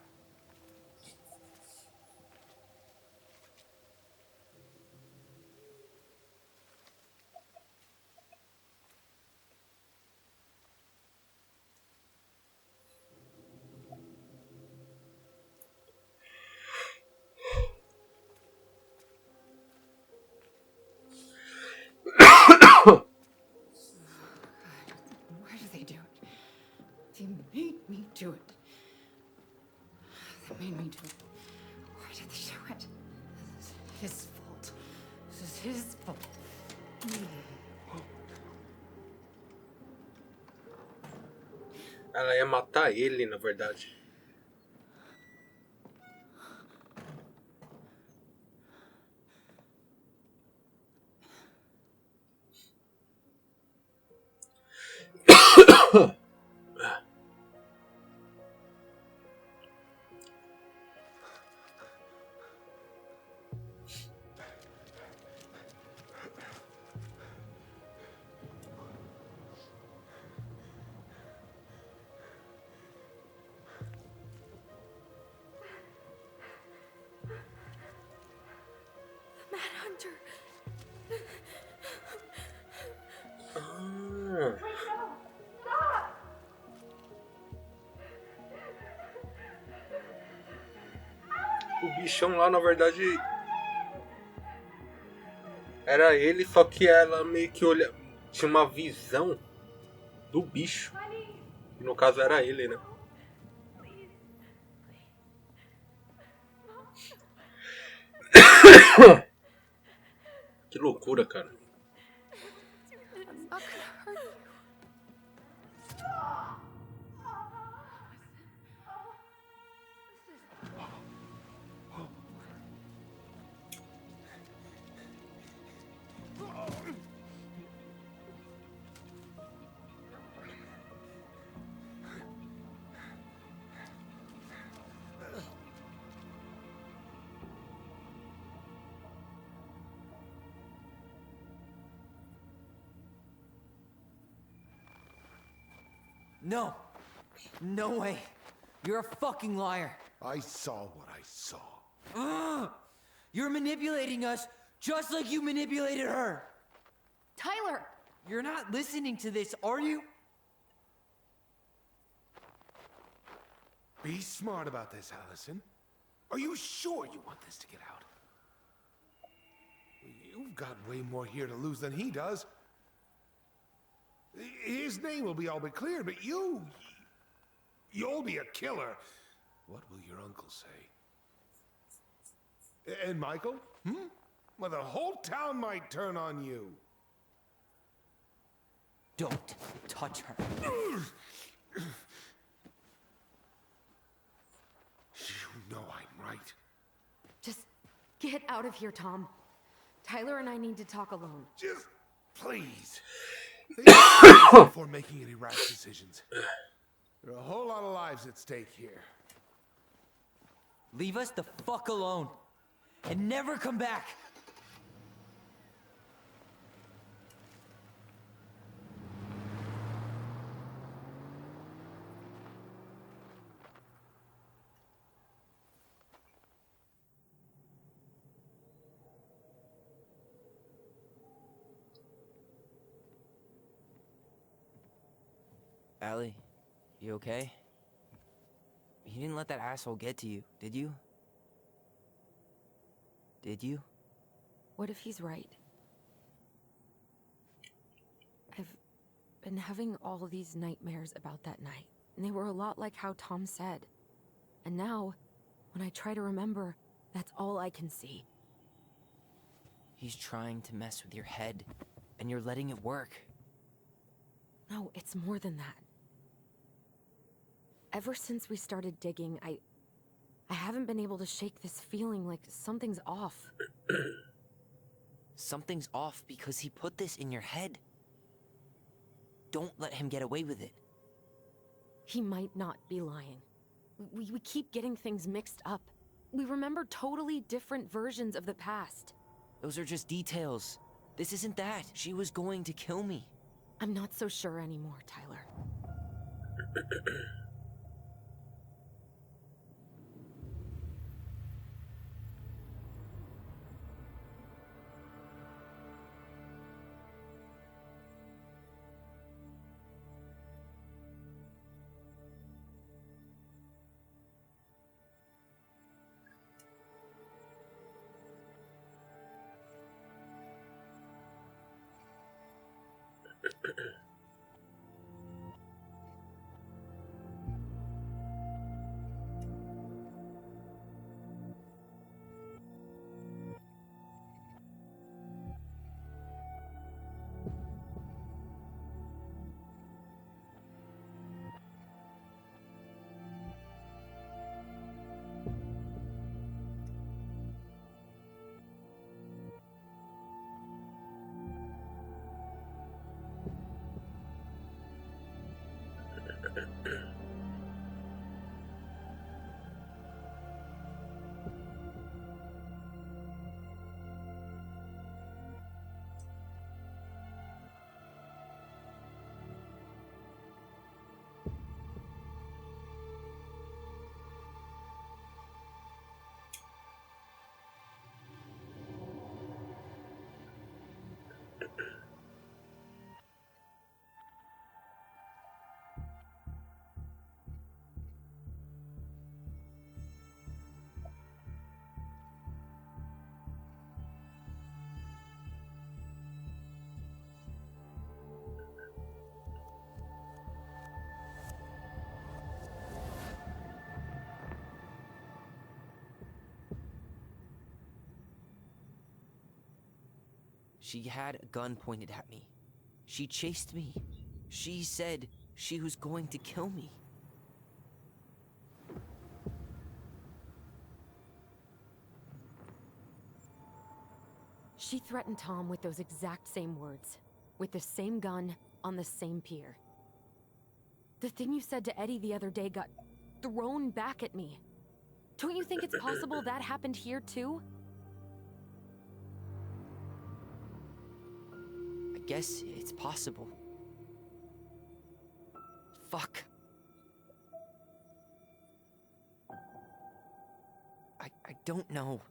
They made me do it. They made me do it. Why did they do it? This is his fault. This is his fault. Ela ia matar ele, na verdade. Manhunter. O bichão lá, na verdade, era ele, só que ela meio que tinha uma visão do bicho. E no caso era ele, né? Que loucura, cara. I'm not gonna hurt you. No. No way. You're a fucking liar. I saw what I saw. You're manipulating us just like you manipulated her. Tyler! You're not listening to this, are you? Be smart about this, Allison. Are you sure you want this to get out? You've got way more here to lose than he does. His name will be all but clear, but you'll be a killer. What will your uncle say? And Michael? Well, the whole town might turn on you. Don't touch her. You know I'm right. Just get out of here, Tom. Tyler and I need to talk alone. Just please. Before making any rash decisions. There are a whole lot of lives at stake here. Leave us the fuck alone. And never come back. Allie, you okay? You didn't let that asshole get to you, did you? Did you? What if he's right? I've been having all these nightmares about that night, and they were a lot like how Tom said. And now, when I try to remember, that's all I can see. He's trying to mess with your head, and you're letting it work. No, it's more than that. Ever since we started digging, I haven't been able to shake this feeling like something's off. Something's off because he put this in your head. Don't let him get away with it. He might not be lying. We keep getting things mixed up. We remember totally different versions of the past. Those are just details. This isn't that. She was going to kill me. I'm not so sure anymore, Tyler. She had a gun pointed at me. She chased me. She said she was going to kill me. She threatened Tom with those exact same words, with the same gun, on the same pier. The thing you said to Eddie the other day got thrown back at me. Don't you think it's possible that happened here too? I guess it's possible. Fuck. I don't know.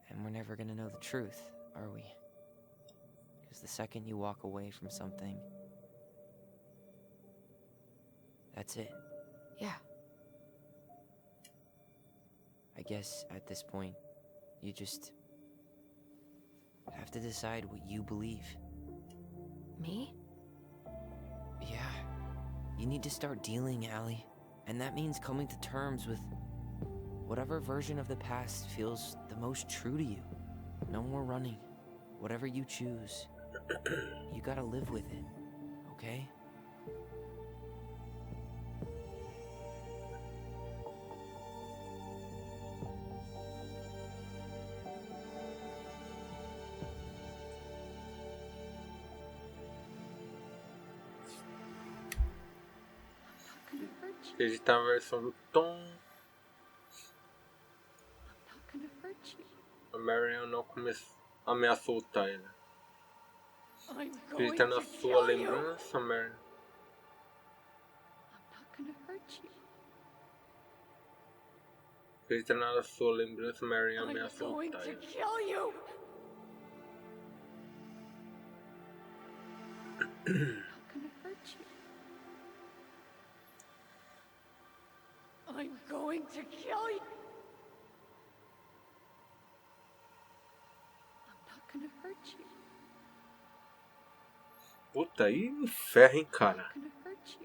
And we're never gonna know the truth, are we? Because the second you walk away from something, that's it. Yeah. I guess at this point, you just have to decide what you believe. Me? Yeah. You need to start dealing, Allie. And that means coming to terms with whatever version of the past feels the most true to you. No more running. Whatever you choose, you gotta live with it, okay? Editar a versão do Tom. A Marion não ameaçou o Tyler. Acredita na sua lembrança, Marion. Acredita na sua lembrança, Marion ameaçou o Tyler. I'm going to kill you. I'm not gonna hurt you. Puta, aí me ferra, hein, cara. I'm not gonna hurt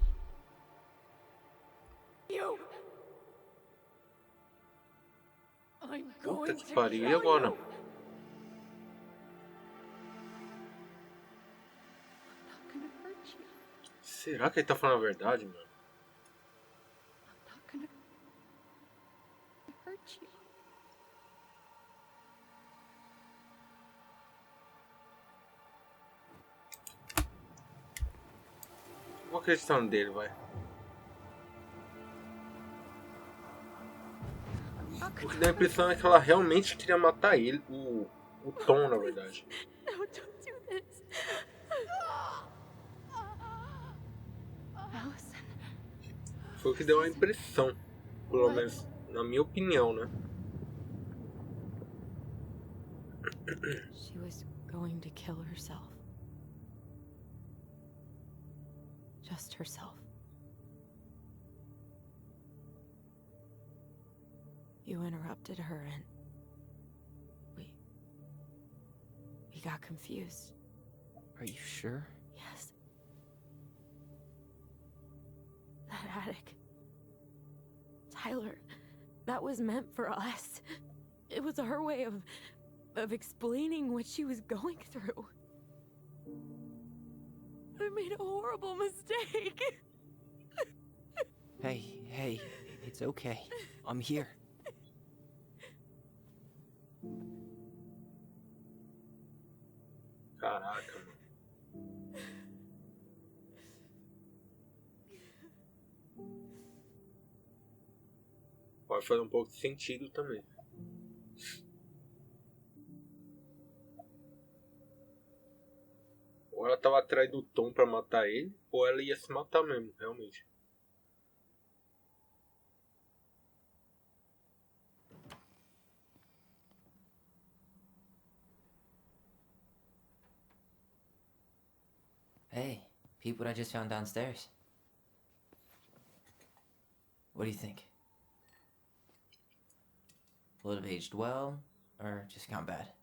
you. I'm Puta going que to pariu, e kill agora? you. I'm not gonna hurt you. Será que ele tá falando a verdade, mano? I'm not gonna hurt you. Vou acreditar no dele, vai. O que dá a impressão é que ela realmente queria matar ele, o Tom, na verdade. No, don't do this. Allison. Foi o que deu a impressão, pelo menos na minha opinião, né? She was going to kill herself. Just herself. You interrupted her and we got confused. Are you sure? Yes. That attic. Tyler, that was meant for us. It was her way of explaining what she was going through. I made a horrible mistake. Hey, it's okay. I'm here. Caraca, mano. Pode fazer um pouco de sentido também. Ou ela tava atrás do Tom pra matar ele, ou ela ia se matar mesmo, realmente. Hey, peep what I just found downstairs. What do you think? Will it have aged well, or just gone bad?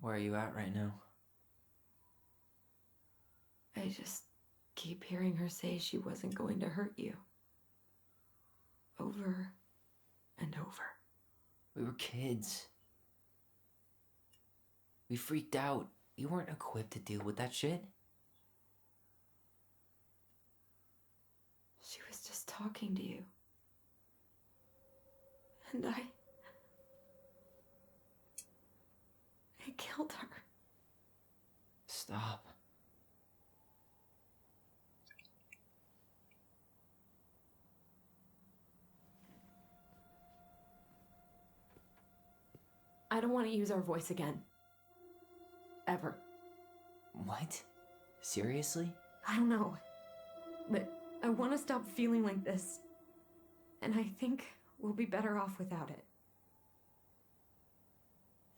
Where are you at right now? keep hearing her say she wasn't going to hurt you. Over and over. We were kids. We freaked out. You weren't equipped to deal with that shit. She was just talking to you. And I killed her. Stop. I don't want to use our voice again. Ever. What? Seriously? I don't know. But I want to stop feeling like this. And I think we'll be better off without it.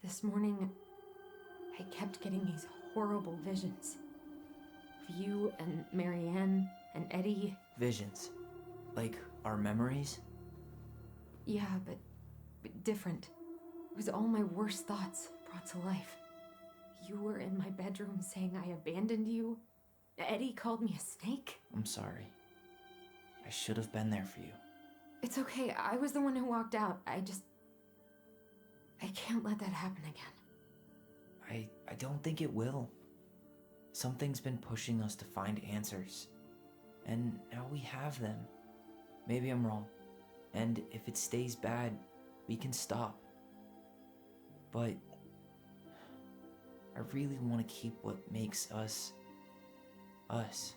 This morning, I kept getting these horrible visions. Of you and Marianne and Eddie. Visions? Like our memories? Yeah, but different. It was all my worst thoughts brought to life. You were in my bedroom saying I abandoned you. Eddie called me a snake. I'm sorry. I should have been there for you. It's okay. I was the one who walked out. I can't let that happen again. I don't think it will. Something's been pushing us to find answers. And now we have them. Maybe I'm wrong. And if it stays bad, we can stop. But I really want to keep what makes us, us.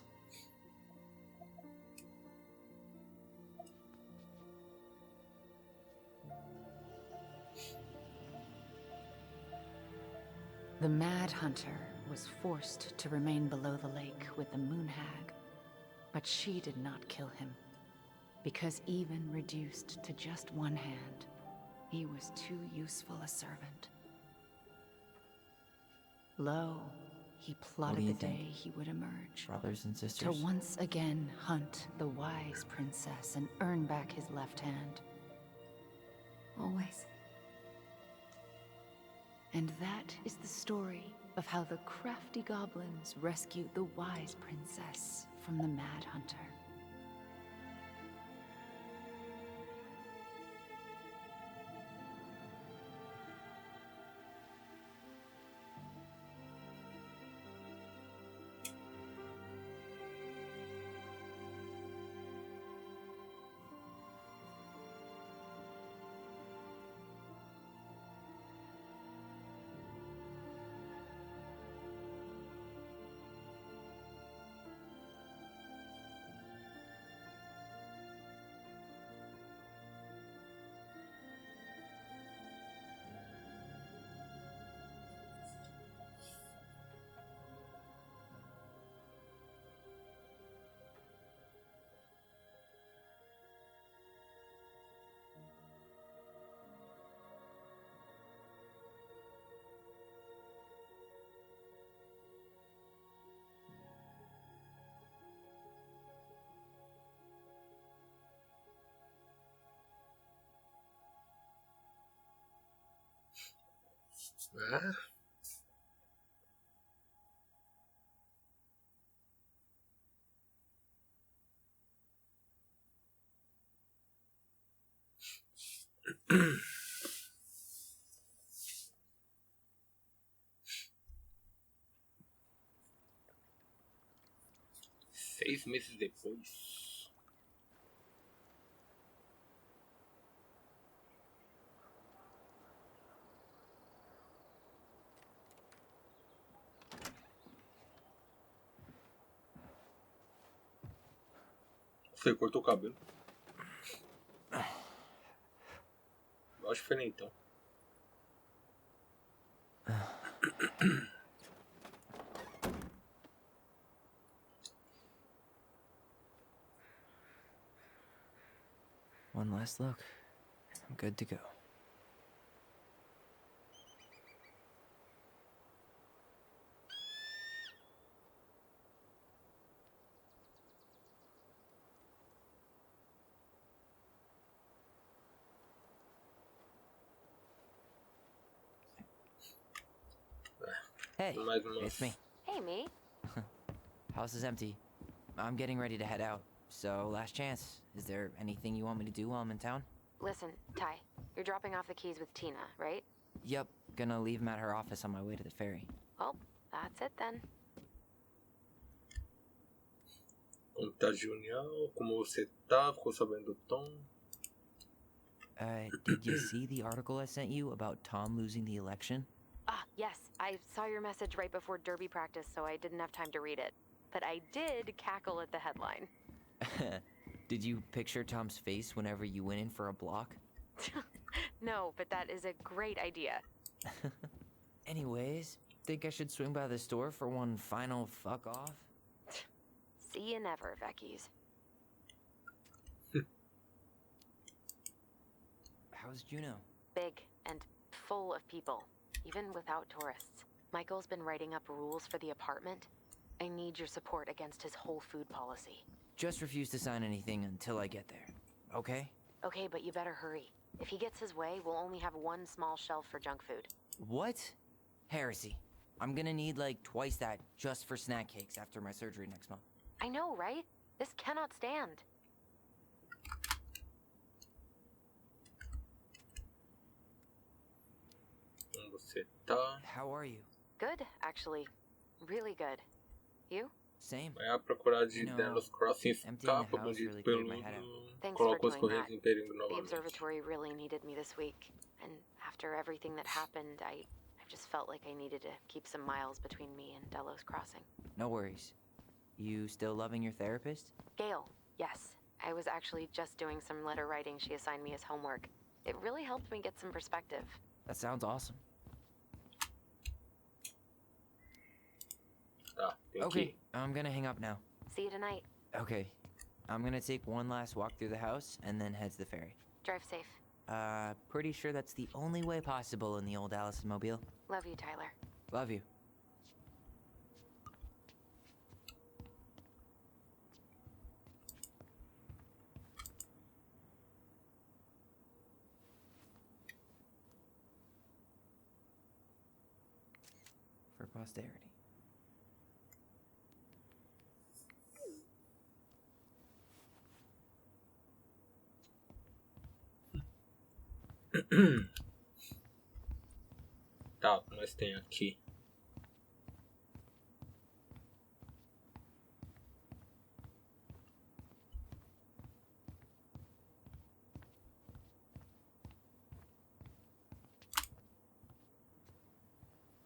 The Mad Hunter was forced to remain below the lake with the Moon Hag, but she did not kill him, because even reduced to just one hand, he was too useful a servant. Lo, he plotted the day he would emerge. Brothers and sisters? To once again hunt the wise princess and earn back his left hand. Always. And that is the story of how the crafty goblins rescued the wise princess from the Mad Hunter. Seis meses depois. Você cortou o cabelo? Eu acho que foi nem então. One last look. I'm good to go. Hey, it's me. Hey, me. House is empty. I'm getting ready to head out. So, last chance. Is there anything you want me to do while I'm in town? Listen, Ty, you're dropping off the keys with Tina, right? Yep, gonna leave them at her office on my way to the ferry. Well, that's it then. Como tá, Junior? Como você tá? Ficou sabendo do Tom? Did you see the article I sent you about Tom losing the election? Ah, yes. I saw your message right before derby practice, so I didn't have time to read it. But I did cackle at the headline. Did you picture Tom's face whenever you went in for a block? No, but that is a great idea. Anyways, think I should swing by the store for one final fuck off? See you never, Vecchies. How's Juno? Big and full of people, even without tourists. Michael's been writing up rules for the apartment. I need your support against his whole food policy. Just refuse to sign anything until I get there, okay? Okay, but you better hurry. If he gets his way, we'll only have one small shelf for junk food. What? Heresy. I'm gonna need like twice that just for snack cakes after my surgery next month. I know, right? This cannot stand. Como você tá? How are you? Good, actually. Really good. You? Same. Vai a procurar de You know, Delos Crossing emptying the escapa, house bandido really cleared my peludo. head out. Thanks for Coloca os doing correios that. em perigo The novamente. observatory really needed me this week. And after everything that happened, I just felt like I needed to keep some miles between me and Delos Crossing. No worries. You still loving your therapist? Gail, yes. I was actually just doing some letter writing she assigned me as homework. It really helped me get some perspective. That sounds awesome. Tá, tem que Okay, ir. I'm gonna hang up now. See you tonight. Okay. I'm gonna take one last walk through the house and then head to the ferry. Drive safe. Pretty sure that's the only way possible in the old Allison mobile. Love you, Tyler. Love you. For posterity. Tá, o que nós tem aqui?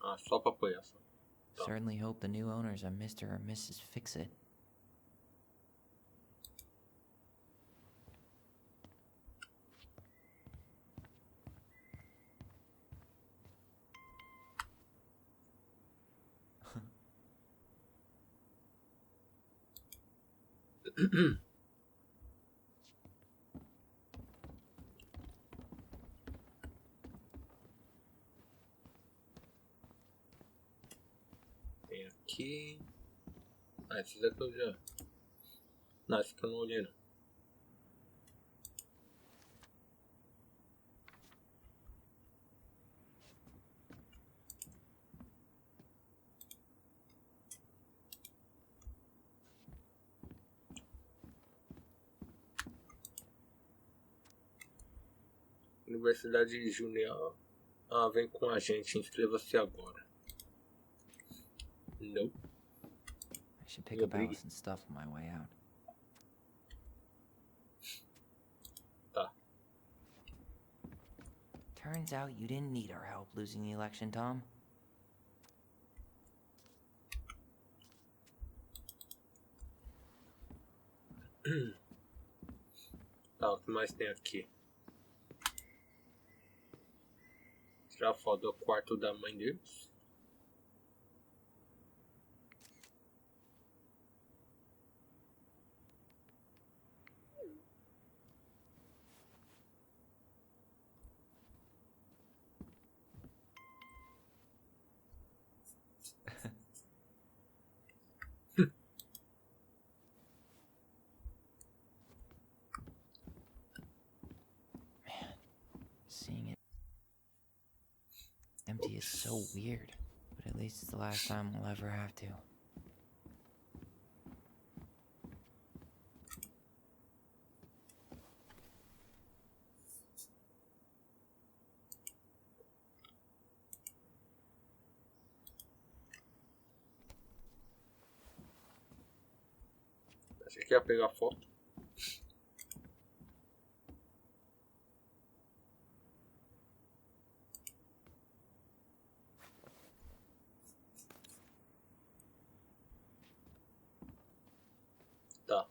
Ah, só pra apoiar. Só. Tá. Certainly hope the new owners are Mr. or Mrs. Fix-It. Tem aqui. Ah, esses aqui eu já. Não, esse aqui eu não olhei não. Universidade Junior. Ah, vem com a gente, inscreva-se agora. Nope. I should pick up Allison's stuff on my way out. Tá. Turns out you didn't need our help losing the election, Tom. Tá, o que mais tem aqui? Tirar foto do quarto da mãe deles. Seeing it empty is so weird, but at least it's the last time we'll ever have to. Achei que ia pegar foto. Tá.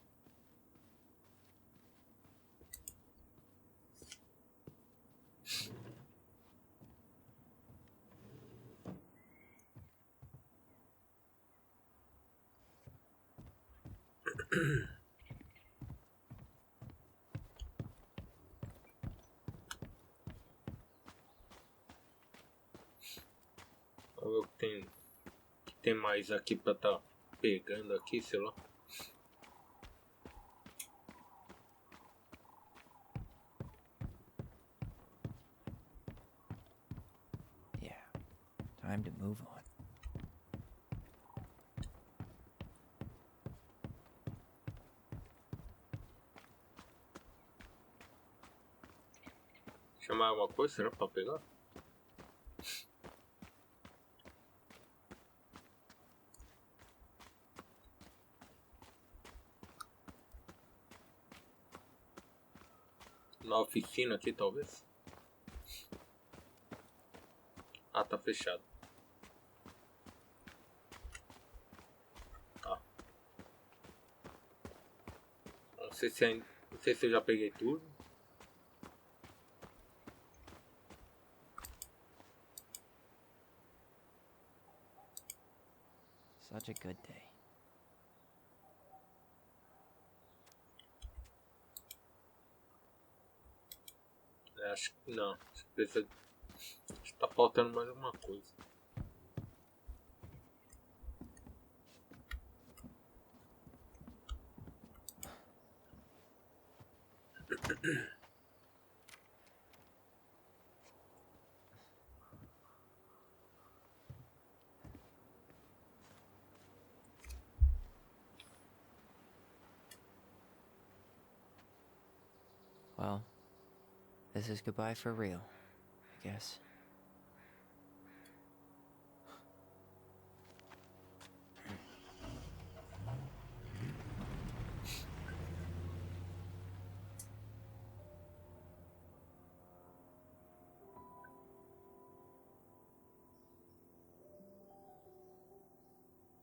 Vamos ver o que tem mais aqui pra tá pegando aqui, sei lá. Yeah, time to move on. Chamar alguma coisa, será pra pegar? Na oficina aqui, talvez. Ah, tá fechado. Tá. Não sei se eu já peguei tudo. Such a good day. Acho que não. Acho que tá faltando mais alguma coisa. Well, this is goodbye for real, I guess.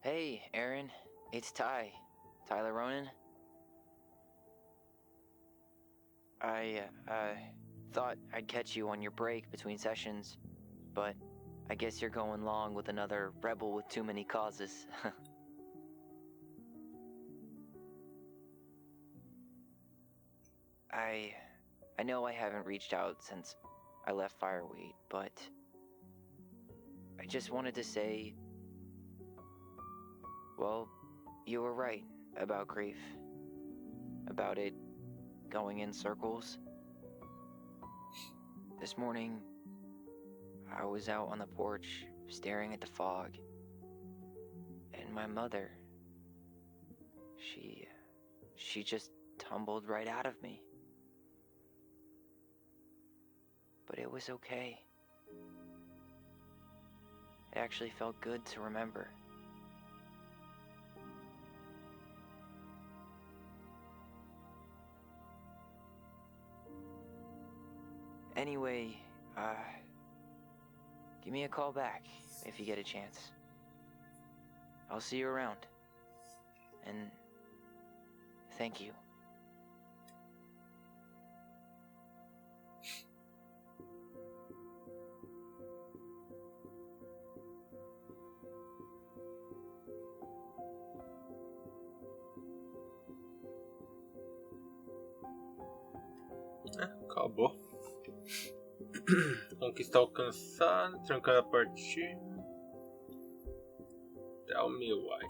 Hey, Aaron. It's Ty. Tyler Ronan. I thought I'd catch you on your break between sessions, but I guess you're going along with another rebel with too many causes. I know I haven't reached out since I left Fireweed, but I just wanted to say, well, you were right about grief. About it going in circles. This morning, I was out on the porch staring at the fog, and my mother, she just tumbled right out of me. But it was okay. It actually felt good to remember. Anyway, give me a call back if you get a chance. I'll see you around. And thank you. Acabou. Conquista alcançada, trancar a partida. Tell me why.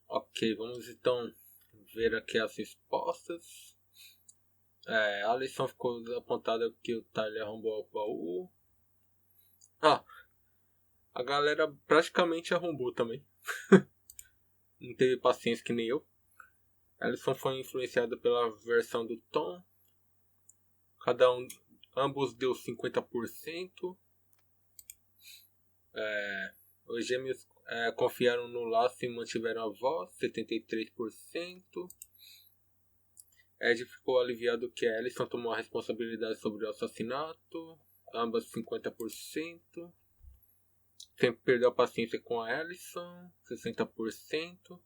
Ok, vamos então ver aqui as respostas. A lição ficou apontada que o Tyler arrombou o baú. A galera praticamente arrombou também. Não teve paciência que nem eu. A lição foi influenciada pela versão do Tom. Ambos deu 50%. Os gêmeos Confiaram no laço e mantiveram a voz, 73%. Ed ficou aliviado que a Allison tomou a responsabilidade sobre o assassinato, ambas 50%. Sempre perdeu a paciência com a Allison, 60%.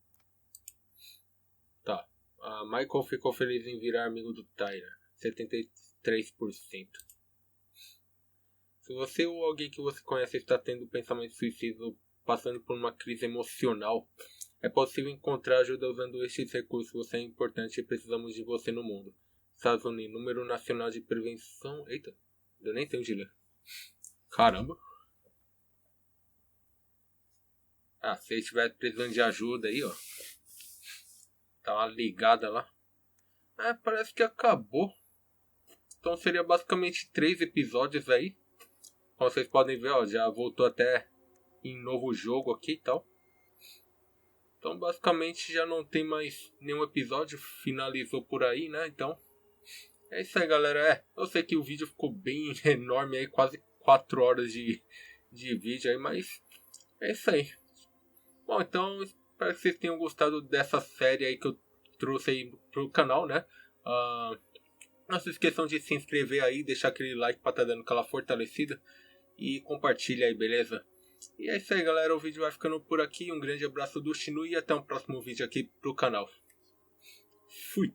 Tá. A Michael ficou feliz em virar amigo do Tyler, 73%. Se você ou alguém que você conhece está tendo pensamento suicida ou passando por uma crise emocional, é possível encontrar ajuda usando estes recursos. Você é importante e precisamos de você no mundo. Estados Unidos, Número Nacional de Prevenção... Eita, eu nem tenho de ler. Caramba. Se você estiver precisando de ajuda aí, ó. Tá uma ligada lá. Parece que acabou. Então seria basicamente 3 episódios aí. Como vocês podem ver, ó, já voltou até em novo jogo aqui e tal. Então basicamente já não tem mais nenhum episódio. Finalizou por aí, né? Então é isso aí, galera. Eu sei que o vídeo ficou bem enorme aí. Quase 4 horas de vídeo aí. Mas é isso aí. Bom, então espero que vocês tenham gostado dessa série aí que eu trouxe aí pro canal, né? Não se esqueçam de se inscrever aí, deixar aquele like pra tá dando aquela fortalecida e compartilha aí, beleza? E é isso aí, galera, o vídeo vai ficando por aqui. Um grande abraço do Shinu e até um próximo vídeo aqui pro canal. Fui!